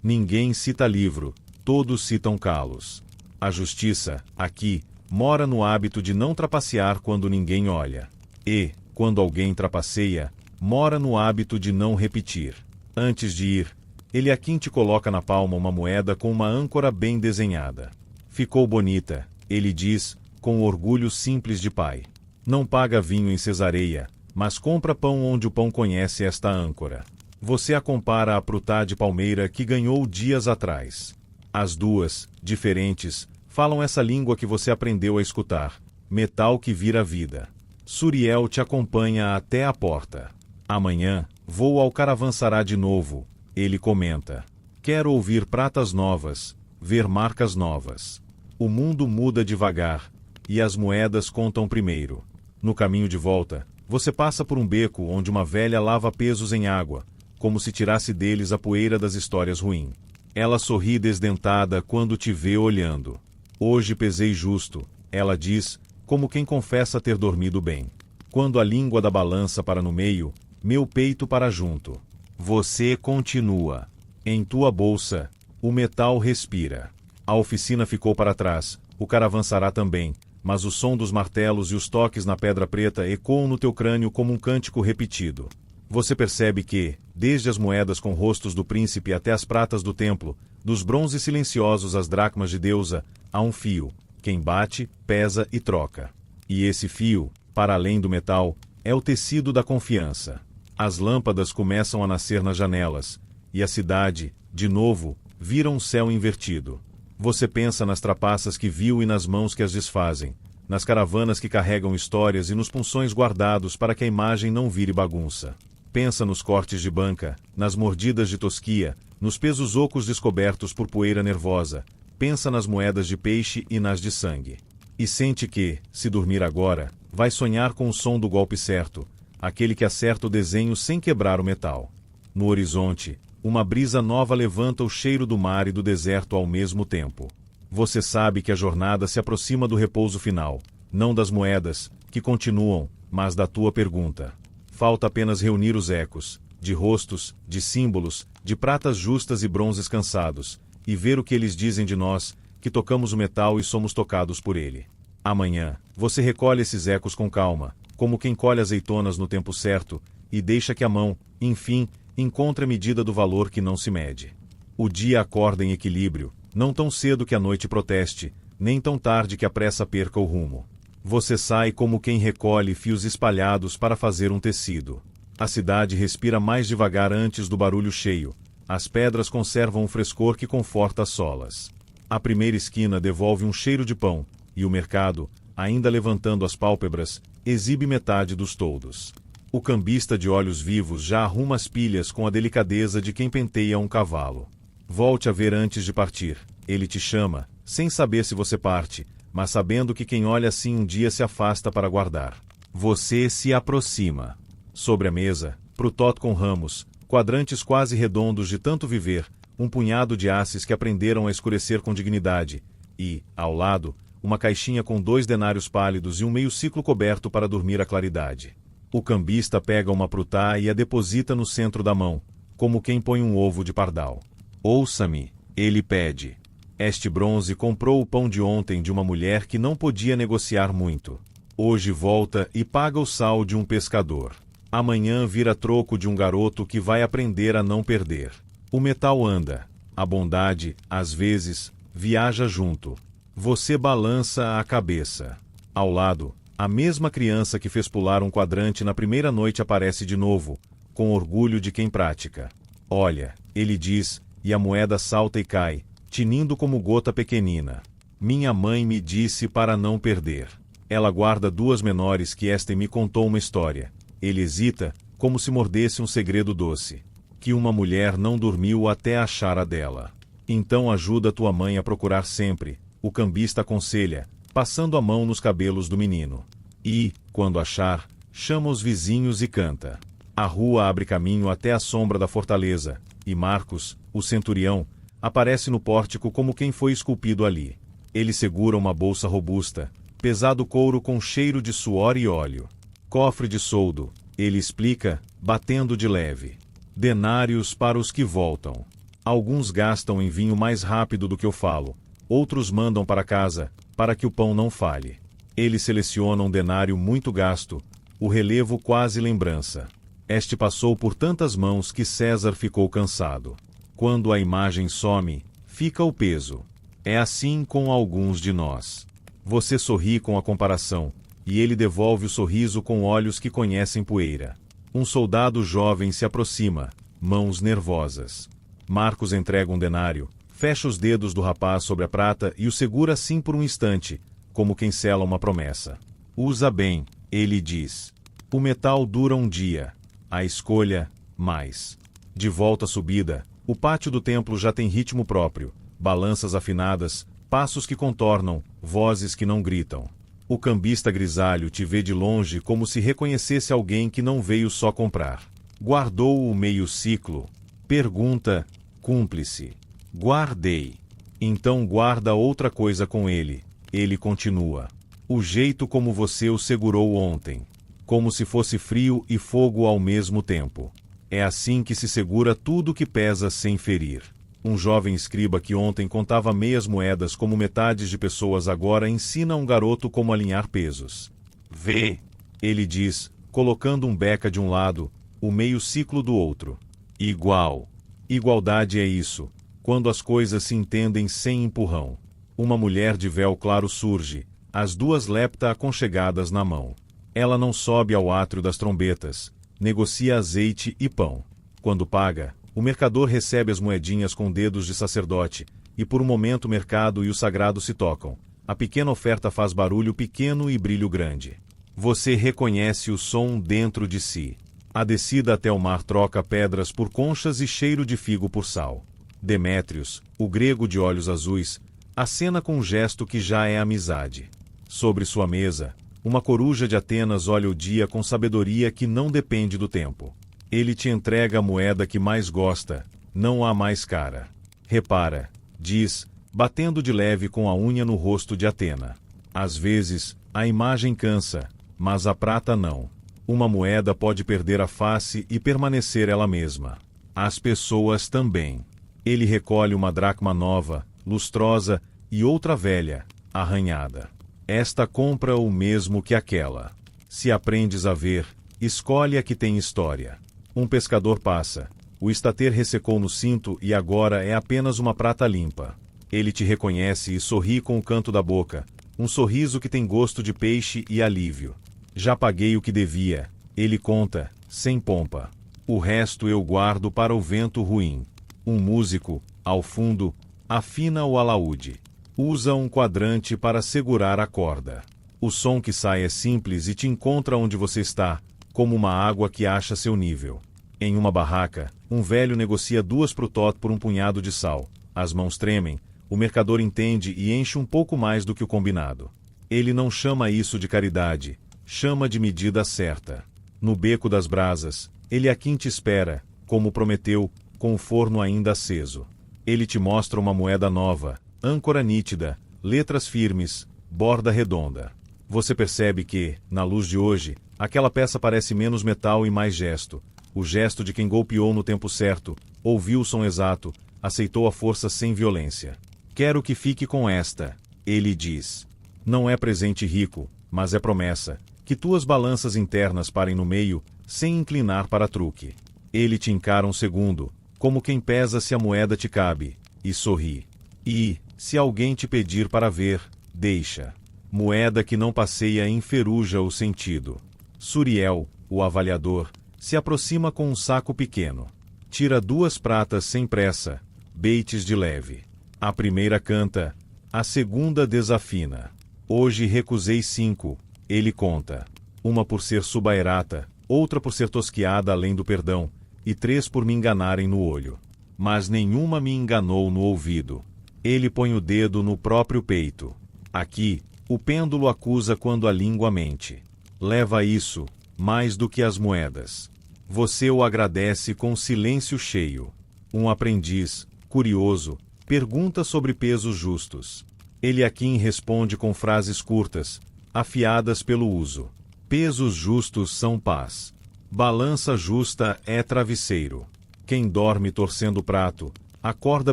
S1: Ninguém cita livro, todos citam calos. A justiça, aqui, mora no hábito de não trapacear quando ninguém olha. E, quando alguém trapaceia, mora no hábito de não repetir. Antes de ir, Eliaquim te coloca na palma uma moeda com uma âncora bem desenhada. Ficou bonita, ele diz, com orgulho simples de pai. Não paga vinho em Cesareia, mas compra pão onde o pão conhece esta âncora. Você a compara à prutá de palmeira que ganhou dias atrás. As 2, diferentes, falam essa língua que você aprendeu a escutar, metal que vira vida. Suriel te acompanha até a porta. Amanhã, vou ao caravansará de novo, ele comenta. Quero ouvir pratas novas, ver marcas novas. O mundo muda devagar, e as moedas contam primeiro. No caminho de volta, você passa por um beco onde uma velha lava pesos em água, como se tirasse deles a poeira das histórias ruins. Ela sorri desdentada quando te vê olhando. Hoje pesei justo, ela diz, como quem confessa ter dormido bem. Quando a língua da balança para no meio, meu peito para junto. Você continua. Em tua bolsa, o metal respira. A oficina ficou para trás, o caravansará também, mas o som dos martelos e os toques na pedra preta ecoam no teu crânio como um cântico repetido. Você percebe que, desde as moedas com rostos do príncipe até as pratas do templo, dos bronzes silenciosos às dracmas de deusa, há um fio. Quem bate, pesa e troca. E esse fio, para além do metal, é o tecido da confiança. As lâmpadas começam a nascer nas janelas, e a cidade, de novo, vira um céu invertido. Você pensa nas trapaças que viu e nas mãos que as desfazem, nas caravanas que carregam histórias e nos punções guardados para que a imagem não vire bagunça. Pensa nos cortes de banca, nas mordidas de tosquia, nos pesos ocos descobertos por poeira nervosa. Pensa nas moedas de peixe e nas de sangue. E sente que, se dormir agora, vai sonhar com o som do golpe certo, aquele que acerta o desenho sem quebrar o metal. No horizonte, uma brisa nova levanta o cheiro do mar e do deserto ao mesmo tempo. Você sabe que a jornada se aproxima do repouso final, não das moedas, que continuam, mas da tua pergunta. Falta apenas reunir os ecos, de rostos, de símbolos, de pratas justas e bronzes cansados, e ver o que eles dizem de nós, que tocamos o metal e somos tocados por ele. Amanhã, você recolhe esses ecos com calma, como quem colhe azeitonas no tempo certo, e deixa que a mão, enfim, encontre a medida do valor que não se mede. O dia acorda em equilíbrio, não tão cedo que a noite proteste, nem tão tarde que a pressa perca o rumo. Você sai como quem recolhe fios espalhados para fazer um tecido. A cidade respira mais devagar antes do barulho cheio. As pedras conservam um frescor que conforta as solas. A primeira esquina devolve um cheiro de pão, e o mercado, ainda levantando as pálpebras, exibe metade dos toldos. O cambista de olhos vivos já arruma as pilhas com a delicadeza de quem penteia um cavalo. Volte a ver antes de partir. Ele te chama, sem saber se você parte, mas sabendo que quem olha assim um dia se afasta para guardar. Você se aproxima. Sobre a mesa, prutot com ramos, quadrantes quase redondos de tanto viver, um punhado de asses que aprenderam a escurecer com dignidade, e, ao lado, uma caixinha com 2 denários pálidos e um meio ciclo coberto para dormir à claridade. O cambista pega uma prutá e a deposita no centro da mão, como quem põe um ovo de pardal. Ouça-me, ele pede. Este bronze comprou o pão de ontem de uma mulher que não podia negociar muito. Hoje volta e paga o sal de um pescador. Amanhã vira troco de um garoto que vai aprender a não perder. O metal anda. A bondade, às vezes, viaja junto. Você balança a cabeça. Ao lado, a mesma criança que fez pular um quadrante na primeira noite aparece de novo, com orgulho de quem pratica. Olha, ele diz, e a moeda salta e cai, tinindo como gota pequenina. Minha mãe me disse para não perder. Ela guarda duas menores que esta me contou uma história. Ele hesita, como se mordesse um segredo doce. Que uma mulher não dormiu até achar a dela. Então ajuda tua mãe a procurar sempre, o cambista aconselha, passando a mão nos cabelos do menino. E, quando achar, chama os vizinhos e canta. A rua abre caminho até a sombra da fortaleza, e Marcos, o centurião, aparece no pórtico como quem foi esculpido ali. Ele segura uma bolsa robusta, pesado couro com cheiro de suor e óleo. Cofre de soldo, ele explica, batendo de leve. Denários para os que voltam. Alguns gastam em vinho mais rápido do que eu falo, outros mandam para casa, para que o pão não falhe. Ele seleciona um denário muito gasto, o relevo quase lembrança. Este passou por tantas mãos que César ficou cansado. Quando a imagem some, fica o peso. É assim com alguns de nós. Você sorri com a comparação, e ele devolve o sorriso com olhos que conhecem poeira. Um soldado jovem se aproxima, mãos nervosas. Marcos entrega um denário, fecha os dedos do rapaz sobre a prata e o segura assim por um instante, como quem sela uma promessa. Usa bem, ele diz. O metal dura um dia. A escolha, mais. De volta à subida, o pátio do templo já tem ritmo próprio, balanças afinadas, passos que contornam, vozes que não gritam. O cambista grisalho te vê de longe como se reconhecesse alguém que não veio só comprar. Guardou o meio ciclo? Pergunta, cúmplice. Guardei. Então guarda outra coisa com ele. Ele continua. O jeito como você o segurou ontem. Como se fosse frio e fogo ao mesmo tempo. É assim que se segura tudo que pesa sem ferir. Um jovem escriba que ontem contava meias moedas como metades de pessoas agora ensina um garoto como alinhar pesos. Vê, ele diz, colocando um beca de um lado, o meio ciclo do outro. Igual. Igualdade é isso, quando as coisas se entendem sem empurrão. Uma mulher de véu claro surge, as duas lepta aconchegadas na mão. Ela não sobe ao átrio das trombetas, negocia azeite e pão. Quando paga, o mercador recebe as moedinhas com dedos de sacerdote, e por um momento o mercado e o sagrado se tocam. A pequena oferta faz barulho pequeno e brilho grande. Você reconhece o som dentro de si. A descida até o mar troca pedras por conchas e cheiro de figo por sal. Demétrios, o grego de olhos azuis, acena com um gesto que já é amizade. Sobre sua mesa, uma coruja de Atenas olha o dia com sabedoria que não depende do tempo. Ele te entrega a moeda que mais gosta, não a mais cara. Repara, diz, batendo de leve com a unha no rosto de Atena. Às vezes, a imagem cansa, mas a prata não. Uma moeda pode perder a face e permanecer ela mesma. As pessoas também. Ele recolhe uma dracma nova, lustrosa, e outra velha, arranhada. Esta compra o mesmo que aquela. Se aprendes a ver, escolhe a que tem história. Um pescador passa. O estater ressecou no cinto e agora é apenas uma prata limpa. Ele te reconhece e sorri com o canto da boca, um sorriso que tem gosto de peixe e alívio. Já paguei o que devia, ele conta, sem pompa. O resto eu guardo para o vento ruim. Um músico, ao fundo, afina o alaúde. Usa um quadrante para segurar a corda. O som que sai é simples e te encontra onde você está, como uma água que acha seu nível. Em uma barraca, um velho negocia 2 prutós por um punhado de sal. As mãos tremem, o mercador entende e enche um pouco mais do que o combinado. Ele não chama isso de caridade, chama de medida certa. No beco das brasas, ele aqui te espera, como prometeu, com o forno ainda aceso. Ele te mostra uma moeda nova, âncora nítida, letras firmes, borda redonda. Você percebe que, na luz de hoje, aquela peça parece menos metal e mais gesto. O gesto de quem golpeou no tempo certo, ouviu o som exato, aceitou a força sem violência. Quero que fique com esta, ele diz. Não é presente rico, mas é promessa, que tuas balanças internas parem no meio, sem inclinar para truque. Ele te encara um segundo, como quem pesa se a moeda te cabe, e sorri. E, se alguém te pedir para ver, deixa. Moeda que não passeia enferruja o sentido. Suriel, o avaliador, se aproxima com um saco pequeno. Tira 2 pratas sem pressa, beites de leve. A primeira canta, a segunda desafina. Hoje recusei 5, ele conta. Uma por ser subaerata, outra por ser tosquiada além do perdão, e 3 por me enganarem no olho. Mas nenhuma me enganou no ouvido. Ele põe o dedo no próprio peito. Aqui, o pêndulo acusa quando a língua mente. Leva isso, mais do que as moedas. Você o agradece com silêncio cheio. Um aprendiz, curioso, pergunta sobre pesos justos. Eliaquim responde com frases curtas, afiadas pelo uso. Pesos justos são paz. Balança justa é travesseiro. Quem dorme torcendo o prato, acorda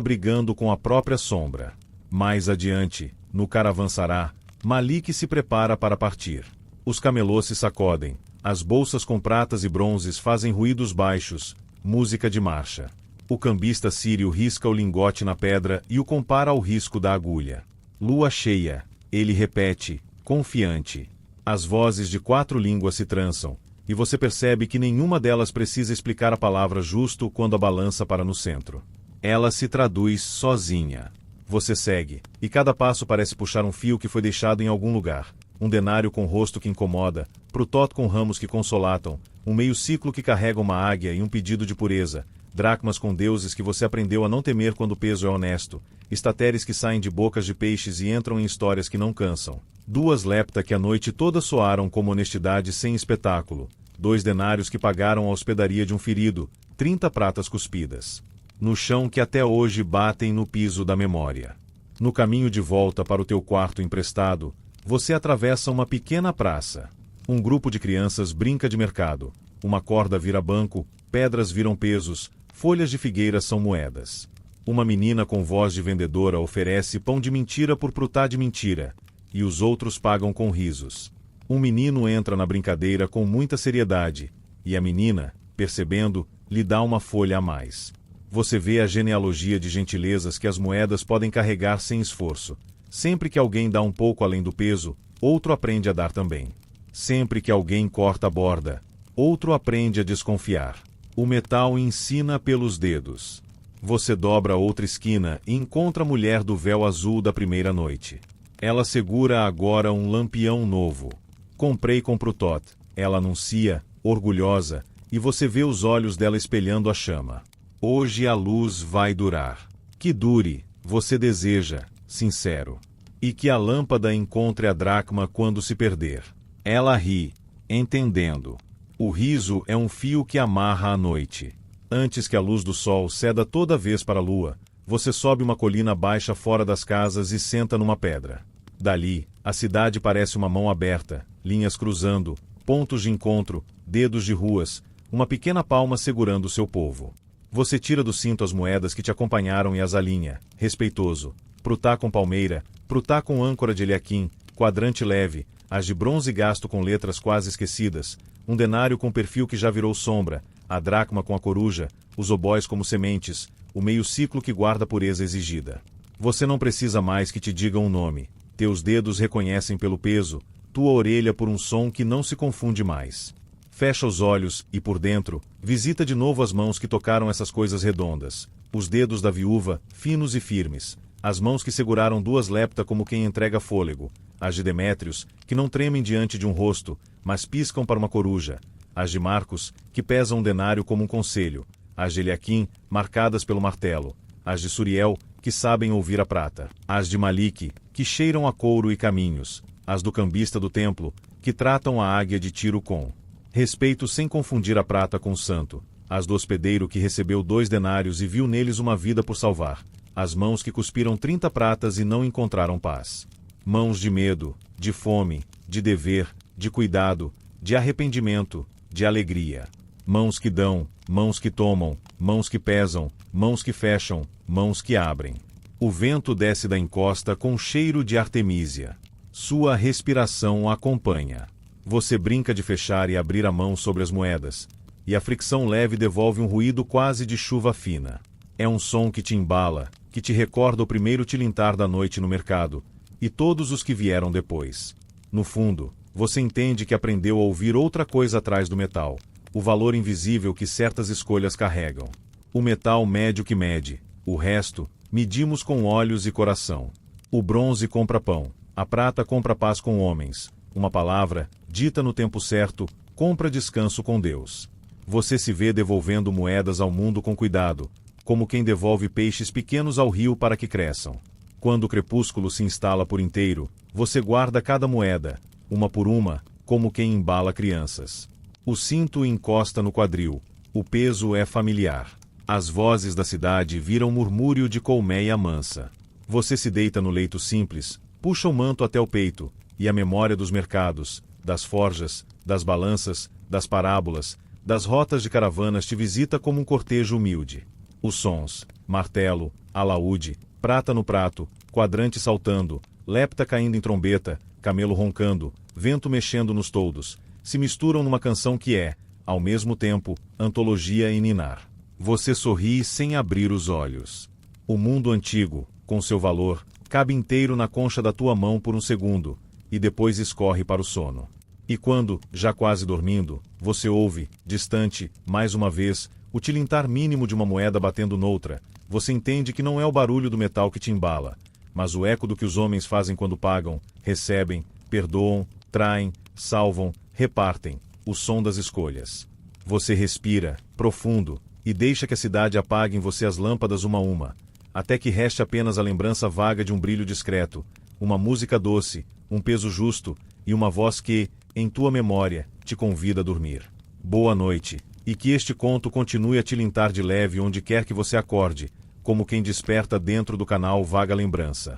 S1: brigando com a própria sombra. Mais adiante, no caravansará, Malik se prepara para partir. Os camelôs se sacodem, as bolsas com pratas e bronzes fazem ruídos baixos, música de marcha. O cambista sírio risca o lingote na pedra e o compara ao risco da agulha. Lua cheia, ele repete, confiante. As vozes de 4 línguas se trançam, e você percebe que nenhuma delas precisa explicar a palavra justo quando a balança para no centro. Ela se traduz sozinha. Você segue, e cada passo parece puxar um fio que foi deixado em algum lugar. Um denário com rosto que incomoda, prutot com ramos que consolatam, um meio ciclo que carrega uma águia e um pedido de pureza, dracmas com deuses que você aprendeu a não temer quando o peso é honesto, estateres que saem de bocas de peixes e entram em histórias que não cansam. 2 lepta que a noite toda soaram como honestidade sem espetáculo, 2 denários que pagaram a hospedaria de um ferido, 30 pratas cuspidas. No chão que até hoje batem no piso da memória. No caminho de volta para o teu quarto emprestado, você atravessa uma pequena praça. Um grupo de crianças brinca de mercado. Uma corda vira banco, pedras viram pesos, folhas de figueira são moedas. Uma menina com voz de vendedora oferece pão de mentira por prutá de mentira, e os outros pagam com risos. Um menino entra na brincadeira com muita seriedade, e a menina, percebendo, lhe dá uma folha a mais. Você vê a genealogia de gentilezas que as moedas podem carregar sem esforço. Sempre que alguém dá um pouco além do peso, outro aprende a dar também. Sempre que alguém corta a borda, outro aprende a desconfiar. O metal ensina pelos dedos. Você dobra outra esquina e encontra a mulher do véu azul da primeira noite. Ela segura agora um lampião novo. Comprei com Prutot. Ela anuncia, orgulhosa, e você vê os olhos dela espelhando a chama. Hoje a luz vai durar. Que dure, você deseja, sincero. E que a lâmpada encontre a dracma quando se perder. Ela ri, entendendo. O riso é um fio que amarra a noite. Antes que a luz do sol ceda toda vez para a lua, você sobe uma colina baixa fora das casas e senta numa pedra. Dali, a cidade parece uma mão aberta, linhas cruzando, pontos de encontro, dedos de ruas, uma pequena palma segurando seu povo. Você tira do cinto as moedas que te acompanharam e as alinha, respeitoso. Prutá com palmeira, prutá com âncora de Eliaquim, quadrante leve, as de bronze gasto com letras quase esquecidas, um denário com perfil que já virou sombra, a dracma com a coruja, os obóis como sementes, o meio ciclo que guarda a pureza exigida. Você não precisa mais que te digam um nome. Teus dedos reconhecem pelo peso, tua orelha por um som que não se confunde mais. Fecha os olhos e, por dentro, visita de novo as mãos que tocaram essas coisas redondas. Os dedos da viúva, finos e firmes. As mãos que seguraram 2 lepta como quem entrega fôlego. As de Demétrios, que não tremem diante de um rosto, mas piscam para uma coruja. As de Marcos, que pesam um denário como um conselho. As de Eliaquim, marcadas pelo martelo. As de Suriel, que sabem ouvir a prata. As de Malik, que cheiram a couro e caminhos. As do cambista do templo, que tratam a águia de tiro com respeito sem confundir a prata com o santo. As do hospedeiro que recebeu 2 denários e viu neles uma vida por salvar. As mãos que cuspiram 30 pratas e não encontraram paz. Mãos de medo, de fome, de dever, de cuidado, de arrependimento, de alegria. Mãos que dão, mãos que tomam, mãos que pesam, mãos que fecham, mãos que abrem. O vento desce da encosta com cheiro de artemísia. Sua respiração o acompanha. Você brinca de fechar e abrir a mão sobre as moedas, e a fricção leve devolve um ruído quase de chuva fina. É um som que te embala, que te recorda o primeiro tilintar da noite no mercado, e todos os que vieram depois. No fundo, você entende que aprendeu a ouvir outra coisa atrás do metal, o valor invisível que certas escolhas carregam. O metal mede o que mede, o resto, medimos com olhos e coração. O bronze compra pão, a prata compra paz com homens. Uma palavra, dita no tempo certo, compra descanso com Deus. Você se vê devolvendo moedas ao mundo com cuidado, como quem devolve peixes pequenos ao rio para que cresçam. Quando o crepúsculo se instala por inteiro, você guarda cada moeda, uma por uma, como quem embala crianças. O cinto encosta no quadril, o peso é familiar. As vozes da cidade viram murmúrio de colmeia mansa. Você se deita no leito simples, puxa o manto até o peito, e a memória dos mercados, das forjas, das balanças, das parábolas, das rotas de caravanas te visita como um cortejo humilde. Os sons, martelo, alaúde, prata no prato, quadrante saltando, lepta caindo em trombeta, camelo roncando, vento mexendo nos toldos, se misturam numa canção que é, ao mesmo tempo, antologia e ninar. Você sorri sem abrir os olhos. O mundo antigo, com seu valor, cabe inteiro na concha da tua mão por um segundo, e depois escorre para o sono. E quando, já quase dormindo, você ouve, distante, mais uma vez, o tilintar mínimo de uma moeda batendo noutra, você entende que não é o barulho do metal que te embala, mas o eco do que os homens fazem quando pagam, recebem, perdoam, traem, salvam, repartem, o som das escolhas. Você respira, profundo, e deixa que a cidade apague em você as lâmpadas uma a uma, até que reste apenas a lembrança vaga de um brilho discreto, uma música doce, um peso justo, e uma voz que, em tua memória, te convida a dormir. Boa noite, e que este conto continue a tilintar de leve onde quer que você acorde, como quem desperta dentro do canal vaga lembrança.